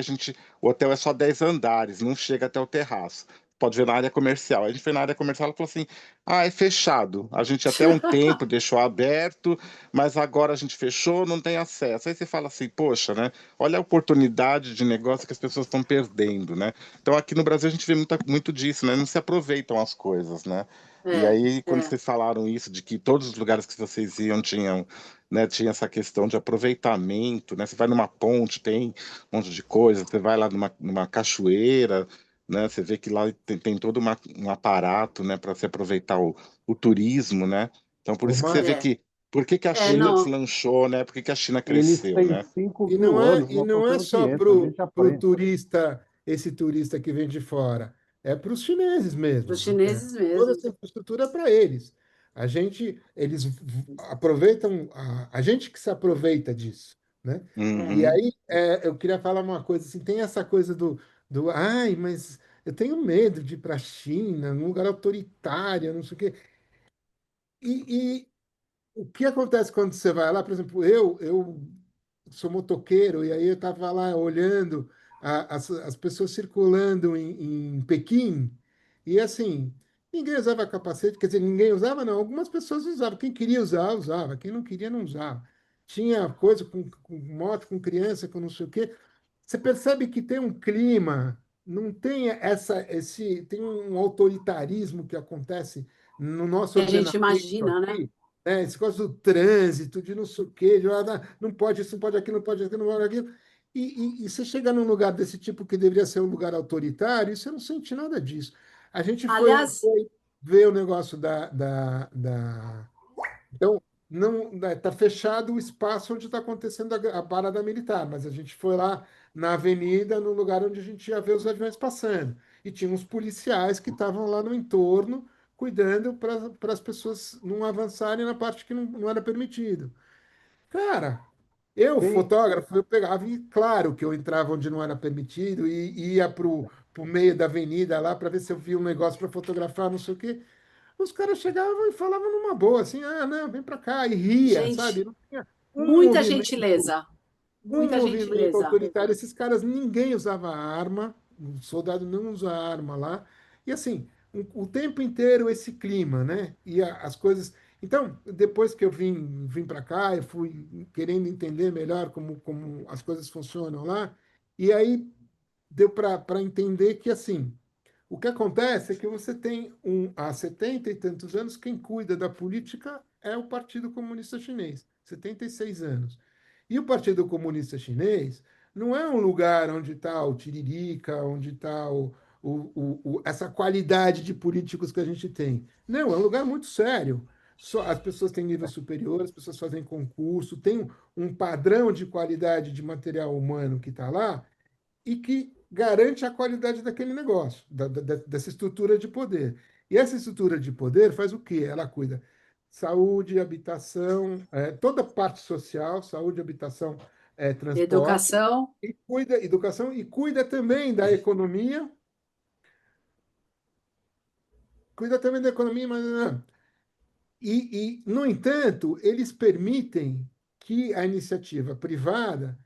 Speaker 6: o hotel é só 10 andares, não chega até o terraço. Pode ver na área comercial. A gente foi na área comercial e falou assim, é fechado. A gente até um tempo deixou aberto, mas agora a gente fechou, não tem acesso. Aí você fala assim, poxa, né? Olha a oportunidade de negócio que as pessoas estão perdendo, né? Então aqui no Brasil a gente vê muito disso, né? Não se aproveitam as coisas, né? E aí, quando vocês falaram isso, de que todos os lugares que vocês iam tinham, né, tinha essa questão de aproveitamento, né? Você vai numa ponte, tem um monte de coisa, você vai lá numa cachoeira, né? Você vê que lá tem todo um aparato, né, para se aproveitar o turismo, né? Então, por
Speaker 3: Ô,
Speaker 6: isso que você vê
Speaker 3: Marcos,
Speaker 2: É,
Speaker 6: que por que que a China
Speaker 2: não.
Speaker 6: deslanchou, né? Por que que a China
Speaker 7: Eles
Speaker 6: cresceu,
Speaker 7: têm
Speaker 6: né?
Speaker 7: 5.000 anos,
Speaker 3: e
Speaker 7: nós
Speaker 3: não
Speaker 7: estamos
Speaker 3: é
Speaker 7: tendo
Speaker 3: só
Speaker 7: 500, a gente
Speaker 3: pro
Speaker 7: aprende.
Speaker 3: turista, esse turista que vem de fora, é para os chineses
Speaker 2: Dos
Speaker 3: mesmo.
Speaker 2: chineses
Speaker 3: Toda
Speaker 2: mesmo.
Speaker 3: essa infraestrutura é para eles. Eles aproveitam, a gente que se aproveita disso, né? E
Speaker 6: Uhum.
Speaker 3: aí, eu queria falar uma coisa, assim, tem essa coisa ai, mas eu tenho medo de ir para a China, num lugar autoritário, não sei o quê. E o que acontece quando você vai lá? Por exemplo, eu sou motoqueiro, e aí eu estava lá olhando as pessoas circulando em Pequim, e assim, ninguém usava capacete, quer dizer, ninguém usava, não. Algumas pessoas usavam. Quem queria usar, usava. Quem não queria, não usava. Tinha coisa com moto, com criança, com não sei o quê. Você percebe que tem um clima, não tem tem um autoritarismo que acontece no nosso
Speaker 2: Que a gente
Speaker 3: ordenamento
Speaker 2: imagina, né?
Speaker 3: aqui, né? Esse negócio do trânsito, de não sei o quê, não pode isso, não pode aquilo, não pode aquilo, não pode aquilo. E você chega num lugar desse tipo que deveria ser um lugar autoritário, e você não sente nada disso. A gente
Speaker 2: Aliás,
Speaker 3: foi ver o negócio então, não está fechado o espaço onde está acontecendo a parada militar, mas a gente foi lá na avenida, no lugar onde a gente ia ver os aviões passando. E tinha uns policiais que estavam lá no entorno, cuidando para as pessoas não avançarem na parte que não era permitido. Cara, eu,
Speaker 7: Tem,
Speaker 3: fotógrafo, eu pegava, e claro que eu entrava onde não era permitido e ia para o meio da avenida lá para ver se eu via um negócio para fotografar, não sei o quê. Os caras chegavam e falavam numa boa, assim, não, vem pra cá, e ria, sabe?
Speaker 2: gente,
Speaker 3: Não tinha
Speaker 2: muita gentileza.
Speaker 3: um
Speaker 2: Muita
Speaker 3: movimento
Speaker 2: gentileza.
Speaker 3: autoritário. Esses caras, ninguém usava arma, o soldado não usa arma lá. E assim, o tempo inteiro esse clima, né? E as coisas. Então, depois que eu vim para cá, eu fui querendo entender melhor como as coisas funcionam lá, e aí deu para entender que, assim, o que acontece é que você tem há 70 e tantos anos, quem cuida da política é o Partido Comunista Chinês, 76 anos. E o Partido Comunista Chinês não é um lugar onde está o Tiririca, onde está essa qualidade de políticos que a gente tem. Não, é um lugar muito sério. Só, as pessoas têm nível superior, as pessoas fazem concurso, tem um padrão de qualidade de material humano que está lá, e que garante a qualidade daquele negócio, dessa estrutura de poder. E essa estrutura de poder faz o quê? Ela cuida saúde, habitação, toda a parte social, saúde, habitação, transporte,
Speaker 2: Educação.
Speaker 3: e cuida educação e cuida também da economia, mas no entanto, eles permitem que a iniciativa privada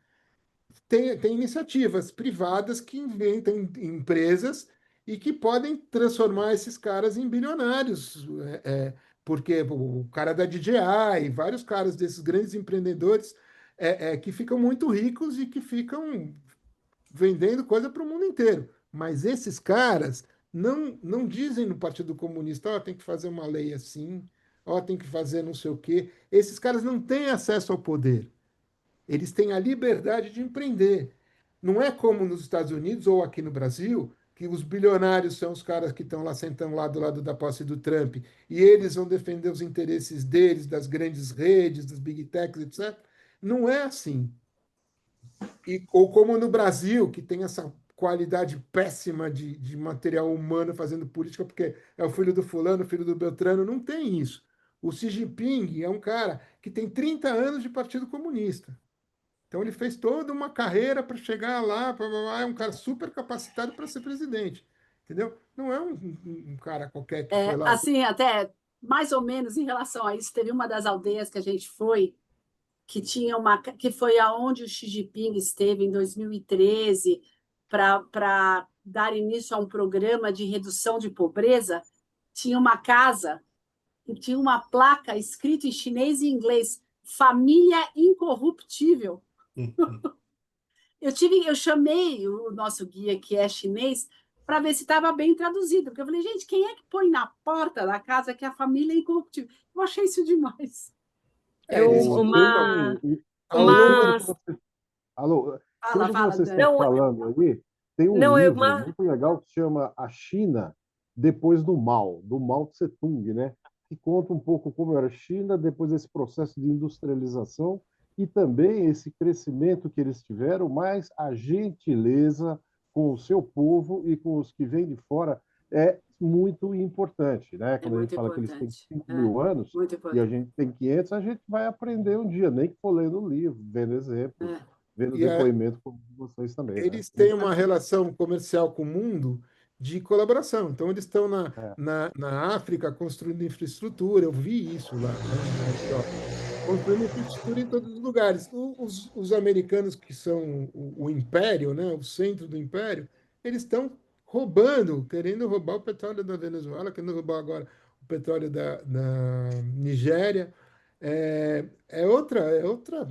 Speaker 3: tem iniciativas privadas que inventam empresas e que podem transformar esses caras em bilionários, porque o cara da DJI, vários caras desses grandes empreendedores que ficam muito ricos e que ficam vendendo coisa para o mundo inteiro. Mas esses caras não dizem no Partido Comunista, ó, tem que fazer uma lei assim, ó, tem que fazer não sei o quê. Esses caras não têm acesso ao poder. Eles têm a liberdade de empreender. Não é como nos Estados Unidos ou aqui no Brasil, que os bilionários são os caras que estão lá sentando lá do lado da posse do Trump e eles vão defender os interesses deles, das grandes redes, das big techs, etc. Não é assim. Ou como no Brasil, que tem essa qualidade péssima de material humano fazendo política, porque é o filho do fulano, o filho do Beltrano, não tem isso. O Xi Jinping é um cara que tem 30 anos de Partido Comunista. Então ele fez toda uma carreira para chegar lá, é um cara super capacitado para ser presidente, entendeu? Não é um cara qualquer que foi lá.
Speaker 2: Assim, até mais ou menos em relação a isso, teve uma das aldeias que a gente foi, que foi aonde o Xi Jinping esteve em 2013 para dar início a um programa de redução de pobreza. Tinha uma casa e tinha uma placa escrita em chinês e inglês: família incorruptível. Eu chamei o nosso guia, que é chinês, para ver se estava bem traduzido, porque eu falei, gente, quem é que põe na porta da casa que a família é incorruptível? Eu achei isso demais.
Speaker 4: Eu,
Speaker 3: Eles
Speaker 4: uma,
Speaker 7: tem,
Speaker 3: ao longo
Speaker 7: tudo
Speaker 4: uma,
Speaker 7: que você, alô,
Speaker 2: Fala,
Speaker 7: tudo que
Speaker 2: fala,
Speaker 7: vocês estão
Speaker 2: Dani.
Speaker 4: não,
Speaker 7: falando aí Tem um
Speaker 4: Não, é
Speaker 7: livro
Speaker 4: uma.
Speaker 7: muito legal que se chama A China Depois do Mao Tse Tung, né? Que conta um pouco como era a China depois desse processo de industrialização e também esse crescimento que eles tiveram, mas a gentileza com o seu povo e com os que vêm de fora é muito importante, né?
Speaker 2: É
Speaker 7: Quando a gente
Speaker 2: muito
Speaker 7: fala que eles têm
Speaker 2: importante.
Speaker 7: 5
Speaker 2: É,
Speaker 7: mil anos
Speaker 2: muito
Speaker 7: e a
Speaker 2: importante.
Speaker 7: gente tem 500, a gente vai aprender um dia, nem que for lendo um livro, vendo exemplos,
Speaker 2: É,
Speaker 7: vendo
Speaker 3: E a-
Speaker 7: depoimento como vocês também, né?
Speaker 3: eles têm
Speaker 7: Muito
Speaker 3: uma relação comercial com o mundo de colaboração. Então, eles estão
Speaker 7: é,
Speaker 3: na África construindo infraestrutura. Eu vi isso lá, né, na Etiópia. Construindo infraestrutura em todos os lugares. Os americanos, que são o império, né, o centro do império, eles estão roubando, querendo roubar o petróleo da Venezuela, querendo roubar agora o petróleo da Nigéria. É outra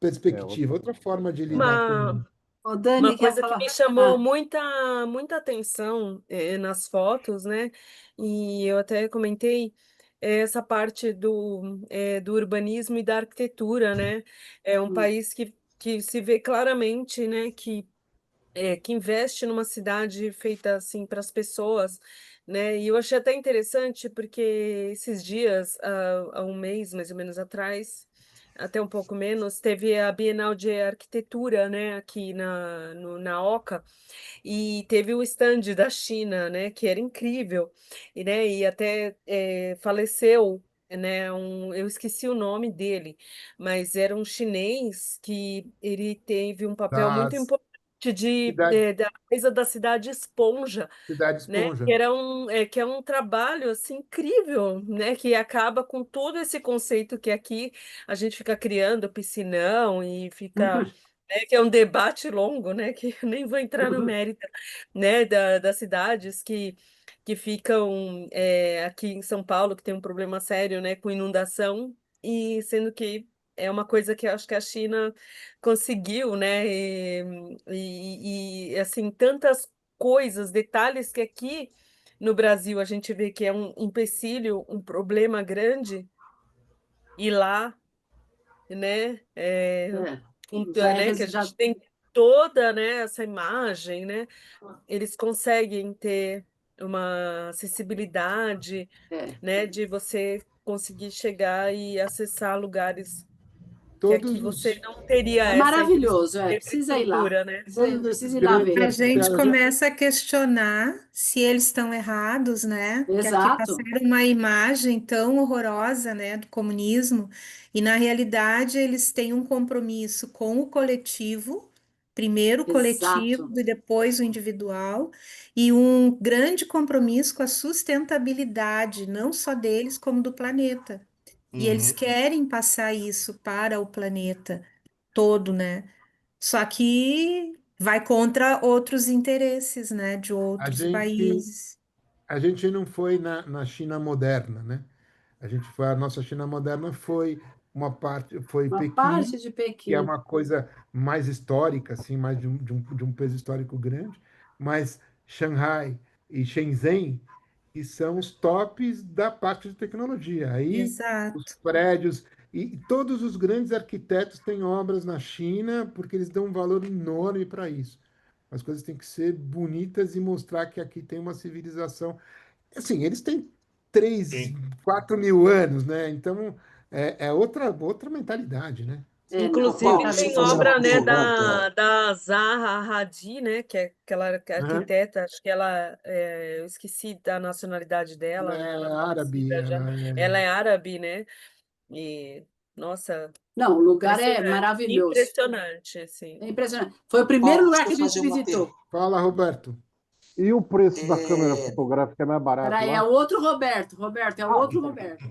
Speaker 3: perspectiva,
Speaker 7: outra
Speaker 3: outra
Speaker 7: coisa.
Speaker 3: forma de lidar com o
Speaker 4: Uma,
Speaker 3: mundo.
Speaker 2: o
Speaker 4: uma
Speaker 2: Dani quer
Speaker 4: coisa que me
Speaker 2: falar.
Speaker 4: chamou
Speaker 2: Ah,
Speaker 4: muita atenção nas fotos, né? E eu até comentei essa parte do urbanismo e da arquitetura, né? É um
Speaker 2: hum,
Speaker 4: país que se vê claramente, né? Que investe numa cidade feita assim para as pessoas, né? E eu achei até interessante porque esses dias, há um mês mais ou menos atrás, até um pouco menos, teve a Bienal de Arquitetura, né, aqui na Oca, e teve o stand da China, né, que era incrível, e, né, e até faleceu. Né, eu esqueci o nome dele, mas era um chinês que ele teve um papel muito
Speaker 3: Das
Speaker 4: importante
Speaker 3: cidade,
Speaker 4: da coisa da cidade esponja,
Speaker 3: cidade
Speaker 4: né? Que
Speaker 3: esponja.
Speaker 4: era que é um trabalho assim incrível, né? Que acaba com todo esse conceito que aqui a gente fica criando piscinão e fica, né, que é um debate longo, né? Que eu nem vou entrar no mérito, né? Das cidades que ficam aqui em São Paulo, que tem um problema sério, né? Com inundação e sendo que é uma coisa que eu acho que a China conseguiu, né? Assim, tantas coisas, detalhes que aqui no Brasil a gente vê que é um empecilho, um problema grande, e lá, né,
Speaker 2: é, já é,
Speaker 4: né, que a gente tem toda, né, essa imagem, né, eles conseguem ter uma acessibilidade,
Speaker 2: é.
Speaker 4: né, de você conseguir chegar e acessar lugares que aqui
Speaker 3: Todos
Speaker 4: você
Speaker 3: os,
Speaker 4: não teria
Speaker 2: É
Speaker 4: essa
Speaker 2: maravilhoso, precisa ir lá.
Speaker 4: infraestrutura, né?
Speaker 3: esses
Speaker 2: Precisa ir lá
Speaker 3: grandes
Speaker 2: ver.
Speaker 5: A gente
Speaker 3: arquitetos,
Speaker 5: começa a questionar se eles estão errados, né? Que aqui
Speaker 2: Exato,
Speaker 5: passaram uma imagem tão horrorosa, né, do comunismo, e na realidade eles têm um compromisso com o coletivo, primeiro o coletivo
Speaker 2: exato.
Speaker 5: e depois o individual, e um grande compromisso com a sustentabilidade, não só deles, como do planeta. E eles
Speaker 1: Uhum.
Speaker 5: querem passar isso para o planeta todo, né? Só que vai contra outros interesses, né, de
Speaker 3: a
Speaker 5: outros
Speaker 3: gente,
Speaker 5: países.
Speaker 3: a gente não foi na China moderna, né? A nossa China moderna foi uma parte, foi
Speaker 2: Uma
Speaker 3: Pequim,
Speaker 2: parte de
Speaker 3: que é
Speaker 2: Pequim.
Speaker 3: uma coisa mais histórica, assim, mais de um peso histórico grande, mas Shanghai e Shenzhen, que são os tops da parte de tecnologia. Aí os
Speaker 5: Exato.
Speaker 3: prédios e todos os grandes arquitetos têm obras na China porque eles dão um valor enorme para isso. As coisas têm que ser bonitas e mostrar que aqui tem uma civilização. Assim, eles têm 3,
Speaker 1: Sim.
Speaker 3: 4 mil anos, né? Então é outra mentalidade, né?
Speaker 2: É,
Speaker 8: Ô,
Speaker 2: não,
Speaker 4: Inclusive,
Speaker 8: Paulo, deixa eu
Speaker 4: tem
Speaker 8: fazer
Speaker 2: exatamente.
Speaker 8: uma
Speaker 4: obra, né,
Speaker 8: pergunta.
Speaker 4: da Zaha Hadid, né, que é aquela
Speaker 3: Aham.
Speaker 4: arquiteta, acho que ela, eu esqueci da nacionalidade
Speaker 3: Ela
Speaker 4: dela, né, ela é
Speaker 3: é árabe,
Speaker 4: falecida já.
Speaker 3: ela
Speaker 4: Ela
Speaker 3: é...
Speaker 4: é árabe, né, e, nossa,
Speaker 2: Não, o lugar é
Speaker 4: impressionante,
Speaker 2: maravilhoso.
Speaker 4: impressionante, assim.
Speaker 2: É impressionante. Foi o primeiro
Speaker 8: Paulo,
Speaker 2: lugar
Speaker 8: deixa
Speaker 2: que
Speaker 8: eu
Speaker 2: a gente
Speaker 8: fazer uma
Speaker 2: visitou.
Speaker 8: pergunta.
Speaker 3: Fala, Roberto.
Speaker 7: E o preço da câmera
Speaker 8: É,
Speaker 7: fotográfica é mais barato
Speaker 2: Peraí, é
Speaker 7: lá?
Speaker 2: o outro Roberto. Roberto, é o
Speaker 7: Ah,
Speaker 2: outro Roberto.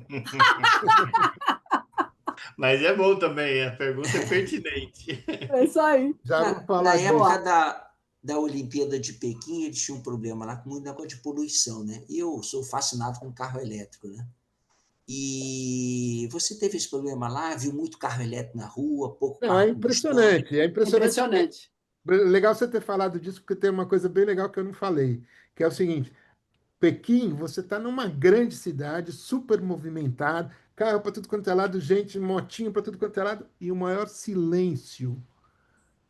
Speaker 1: Mas é bom também, a pergunta é pertinente.
Speaker 2: É isso aí.
Speaker 3: Já vou
Speaker 8: na
Speaker 3: falar
Speaker 8: época
Speaker 3: disso.
Speaker 2: Boa.
Speaker 8: da Olimpíada de Pequim, eles tinham um problema lá com muito negócio de poluição, né? E eu sou fascinado com carro elétrico, né? E você teve esse problema lá, viu muito carro elétrico na rua, pouco
Speaker 3: Não, é
Speaker 8: carro combustão.
Speaker 3: impressionante. É
Speaker 2: É
Speaker 3: impressionante.
Speaker 2: impressionante.
Speaker 3: Legal você ter falado disso, porque tem uma coisa bem legal que eu não falei, que é o seguinte: Pequim, você está numa grande cidade, super movimentada, carro para tudo quanto é lado, gente, motinho para tudo quanto é lado, e o maior silêncio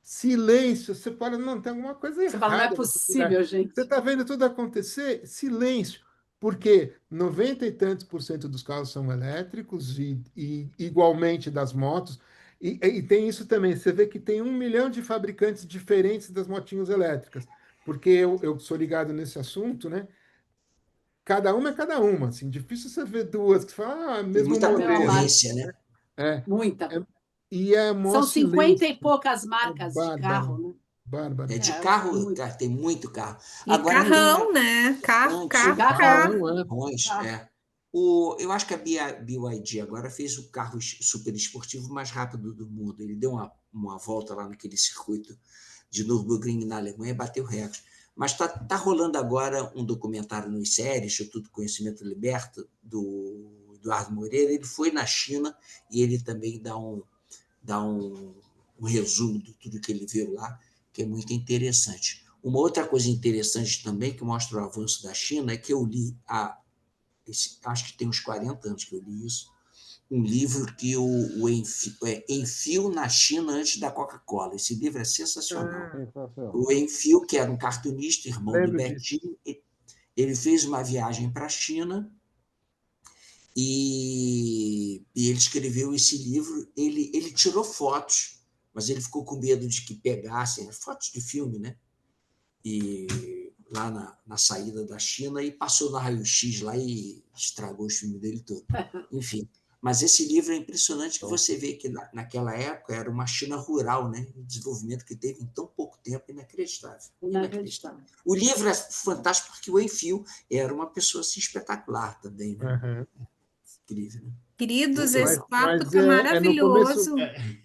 Speaker 3: silêncio. Você fala, não, tem alguma coisa
Speaker 2: Você fala, não é
Speaker 3: errada nesse lugar.
Speaker 2: possível, gente.
Speaker 3: Você está vendo tudo acontecer? Silêncio. Porque 90 e tantos por cento dos carros são elétricos e igualmente das motos. E tem isso também. Você vê que tem 1 milhão de fabricantes diferentes das motinhas elétricas. Porque eu sou ligado nesse assunto, né? Cada uma é cada uma. Assim, difícil você ver duas que falam,
Speaker 8: Tem
Speaker 3: mesmo
Speaker 8: muita
Speaker 2: Não,
Speaker 3: modelo.
Speaker 8: concorrência, né?
Speaker 3: É,
Speaker 2: muita.
Speaker 3: e é mó
Speaker 2: São 50 e
Speaker 3: silêncio.
Speaker 2: poucas
Speaker 3: É
Speaker 2: marcas de carro,
Speaker 3: bárbaro.
Speaker 2: né?
Speaker 3: Bárbaro.
Speaker 8: É de
Speaker 2: É
Speaker 8: carro,
Speaker 2: muito.
Speaker 8: cara, tem muito carro.
Speaker 5: E
Speaker 8: Agora tem uma
Speaker 5: carrão, né? Carro,
Speaker 8: bastante
Speaker 5: carro,
Speaker 2: Carrão.
Speaker 5: carro.
Speaker 8: carrões,
Speaker 2: Carro.
Speaker 8: Eu acho que a BYD agora fez o carro super esportivo mais rápido do mundo. Ele deu uma volta lá naquele circuito de Nürburgring na Alemanha e bateu recorde. Mas tá rolando agora um documentário nos séries, Instituto Conhecimento Liberto, do Eduardo Moreira. Ele foi na China e ele também dá um resumo de tudo que ele viu lá, que é muito interessante. Uma outra coisa interessante também, que mostra o avanço da China, é que eu li, acho que tem uns 40 anos que eu li isso, um livro que Enfio na China antes da Coca-Cola. Esse livro é sensacional.
Speaker 7: Sensacional.
Speaker 8: O Enfio, que era um cartunista, irmão do
Speaker 3: Lembro disso.
Speaker 8: Betinho, ele fez uma viagem para a China e ele escreveu esse livro. Ele tirou fotos, mas ele ficou com medo de que pegassem fotos de filme, né? E lá na saída da China, e passou no raio-x lá e estragou os filmes dele todo. Enfim, mas esse livro é impressionante, que você vê que naquela época era uma China rural, né? O desenvolvimento que teve em tão pouco tempo, inacreditável.
Speaker 2: Inacreditável.
Speaker 8: O livro é fantástico porque o Enfio era uma pessoa assim, espetacular também, né?
Speaker 3: Aham.
Speaker 8: Incrível, né?
Speaker 5: Queridos,
Speaker 8: Muito
Speaker 5: esse
Speaker 8: legal.
Speaker 5: papo
Speaker 3: Mas
Speaker 5: tá
Speaker 3: no começo,
Speaker 5: maravilhoso,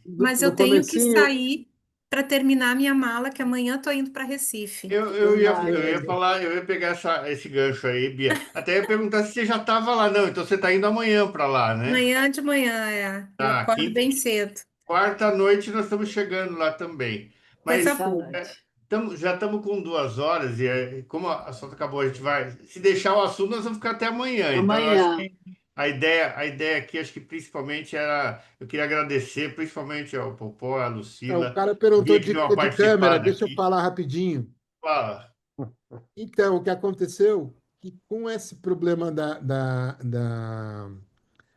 Speaker 5: mas eu
Speaker 3: no
Speaker 5: tenho que
Speaker 3: comecinho,
Speaker 5: sair para terminar minha mala, que amanhã estou indo para Recife.
Speaker 1: Eu ia,
Speaker 2: Verdade.
Speaker 1: eu ia falar, eu ia pegar esse gancho aí, Bia. Até ia perguntar se você já estava lá. Não, então você está indo amanhã para lá, né?
Speaker 5: Amanhã de manhã, é. Eu
Speaker 1: Tá,
Speaker 5: acordo bem cedo.
Speaker 1: quarta noite nós estamos chegando lá também.
Speaker 5: Coisa
Speaker 1: Mas
Speaker 2: Essa
Speaker 5: boa.
Speaker 2: noite.
Speaker 1: já estamos com 2 horas e como a assunto acabou, a gente vai. Se deixar o assunto, nós vamos ficar até amanhã. Então, eu acho
Speaker 2: Amanhã.
Speaker 1: que a ideia aqui, acho que principalmente era. Eu queria agradecer principalmente ao Popó, à
Speaker 3: o
Speaker 1: Lucila,
Speaker 3: cara
Speaker 1: a
Speaker 3: perguntou
Speaker 1: Bia que
Speaker 3: de,
Speaker 1: deu uma
Speaker 3: de câmera,
Speaker 1: participada
Speaker 3: deixa eu
Speaker 1: aqui.
Speaker 3: falar rapidinho.
Speaker 1: Fala.
Speaker 3: Então, o que aconteceu, que com esse problema da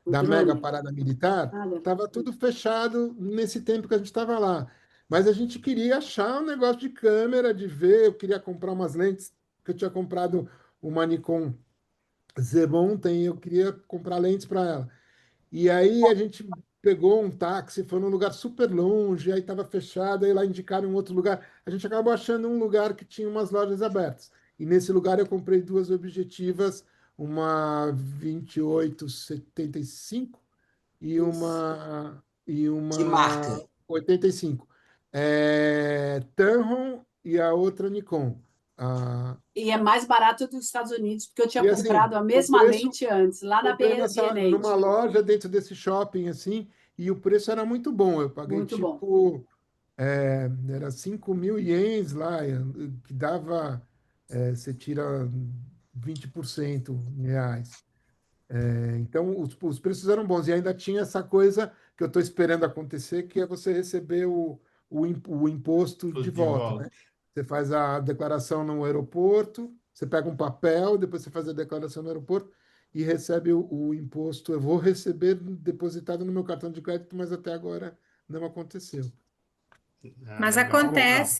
Speaker 3: mega
Speaker 2: Drone.
Speaker 3: parada militar,
Speaker 2: Nada.
Speaker 3: estava tudo fechado nesse tempo que a gente estava lá. Mas a gente queria achar um negócio de câmera, de ver, eu queria comprar umas lentes, que eu tinha comprado uma Nikon Z ontem, eu queria comprar lentes para ela. E aí a gente pegou um táxi, foi num lugar super longe, aí estava fechado, aí lá indicaram um outro lugar. A gente acabou achando um lugar que tinha umas lojas abertas. E nesse lugar eu comprei duas objetivas, uma 28-75 e
Speaker 2: Isso.
Speaker 8: Que
Speaker 3: uma
Speaker 8: marca?
Speaker 3: 85. Tamron e a outra Nikon. Ah,
Speaker 2: E é mais barato dos Estados Unidos, porque eu tinha
Speaker 3: e assim,
Speaker 2: comprado a
Speaker 3: o
Speaker 2: mesma
Speaker 3: preço
Speaker 2: lente antes, lá na
Speaker 3: comprei numa
Speaker 2: B&H.
Speaker 3: loja dentro desse shopping assim, e o preço era muito bom. Eu paguei
Speaker 2: Muito bom.
Speaker 3: tipo era 5.000 ienes lá, que dava você tira 20% em reais. Então os preços eram bons e ainda tinha essa coisa que eu estou esperando acontecer, que é você receber o imposto de
Speaker 1: Tudo de
Speaker 3: volta,
Speaker 1: volta.
Speaker 3: né? Você faz a declaração no aeroporto, você pega um papel, depois você faz a declaração no aeroporto e recebe o imposto. Eu vou receber depositado no meu cartão de crédito, mas até agora não aconteceu.
Speaker 5: Mas
Speaker 1: Legal.
Speaker 5: acontece,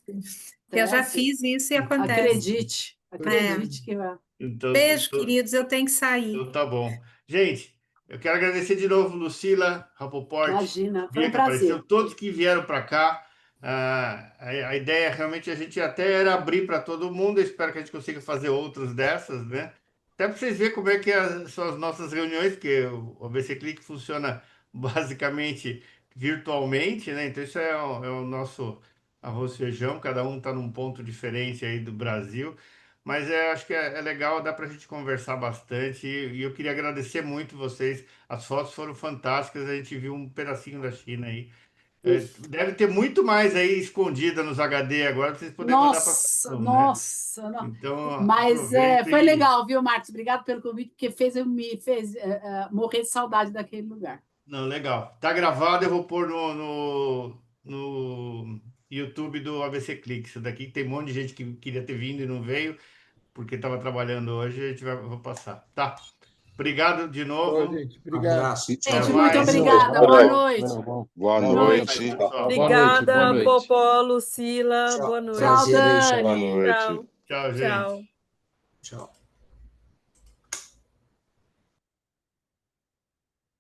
Speaker 5: que eu já fiz isso e acontece.
Speaker 2: Acredite.
Speaker 5: É.
Speaker 2: Acredite que vai.
Speaker 1: Então,
Speaker 5: Beijo, queridos, eu tenho que sair.
Speaker 1: então tá bom. Gente, eu quero agradecer de novo Lucila, Rapoport,
Speaker 2: Imagina, foi
Speaker 1: Bia
Speaker 2: um
Speaker 1: que apareceu,
Speaker 2: prazer.
Speaker 1: todos que vieram para cá. A ideia realmente a gente até era abrir para todo mundo. Eu espero que a gente consiga fazer outras dessas, né? Até para vocês verem como é que são as nossas reuniões, porque o ABC Click funciona basicamente virtualmente, né? Então isso é o nosso arroz e feijão, cada um está num ponto diferente aí do Brasil. Mas acho que é legal, dá para a gente conversar bastante. E eu queria agradecer muito vocês. As fotos foram fantásticas. A gente viu um pedacinho da China aí. Deve ter muito mais aí escondida nos HD agora para vocês poderem mandar para
Speaker 2: Nossa,
Speaker 1: todo mundo, né?
Speaker 2: nossa.
Speaker 1: Então
Speaker 2: Mas
Speaker 1: aproveita
Speaker 2: foi
Speaker 1: e.
Speaker 2: legal, viu, Marcos? Obrigado pelo convite, porque me fez morrer de saudade daquele lugar.
Speaker 1: Não, legal. Tá gravado, eu vou pôr no YouTube do ABC Clique. Isso daqui tem um monte de gente que queria ter vindo e não veio, porque estava trabalhando hoje. A gente vou passar. Tá. Obrigado de
Speaker 3: Bom,
Speaker 1: novo.
Speaker 3: gente,
Speaker 8: Um
Speaker 3: obrigado.
Speaker 8: abraço.
Speaker 1: Até
Speaker 2: Gente,
Speaker 8: Tchau.
Speaker 2: muito
Speaker 1: mais.
Speaker 2: obrigada. Boa noite.
Speaker 6: Boa
Speaker 7: Boa
Speaker 2: noite.
Speaker 6: noite.
Speaker 1: Pessoal.
Speaker 4: Obrigada,
Speaker 9: noite.
Speaker 4: Popó, Lucila.
Speaker 8: Tchau.
Speaker 4: Boa noite.
Speaker 2: Tchau,
Speaker 8: Prazer aí,
Speaker 2: Dani.
Speaker 6: Boa
Speaker 8: Dani.
Speaker 6: noite.
Speaker 4: Tchau.
Speaker 1: Tchau, gente.
Speaker 4: Tchau.
Speaker 8: Tchau.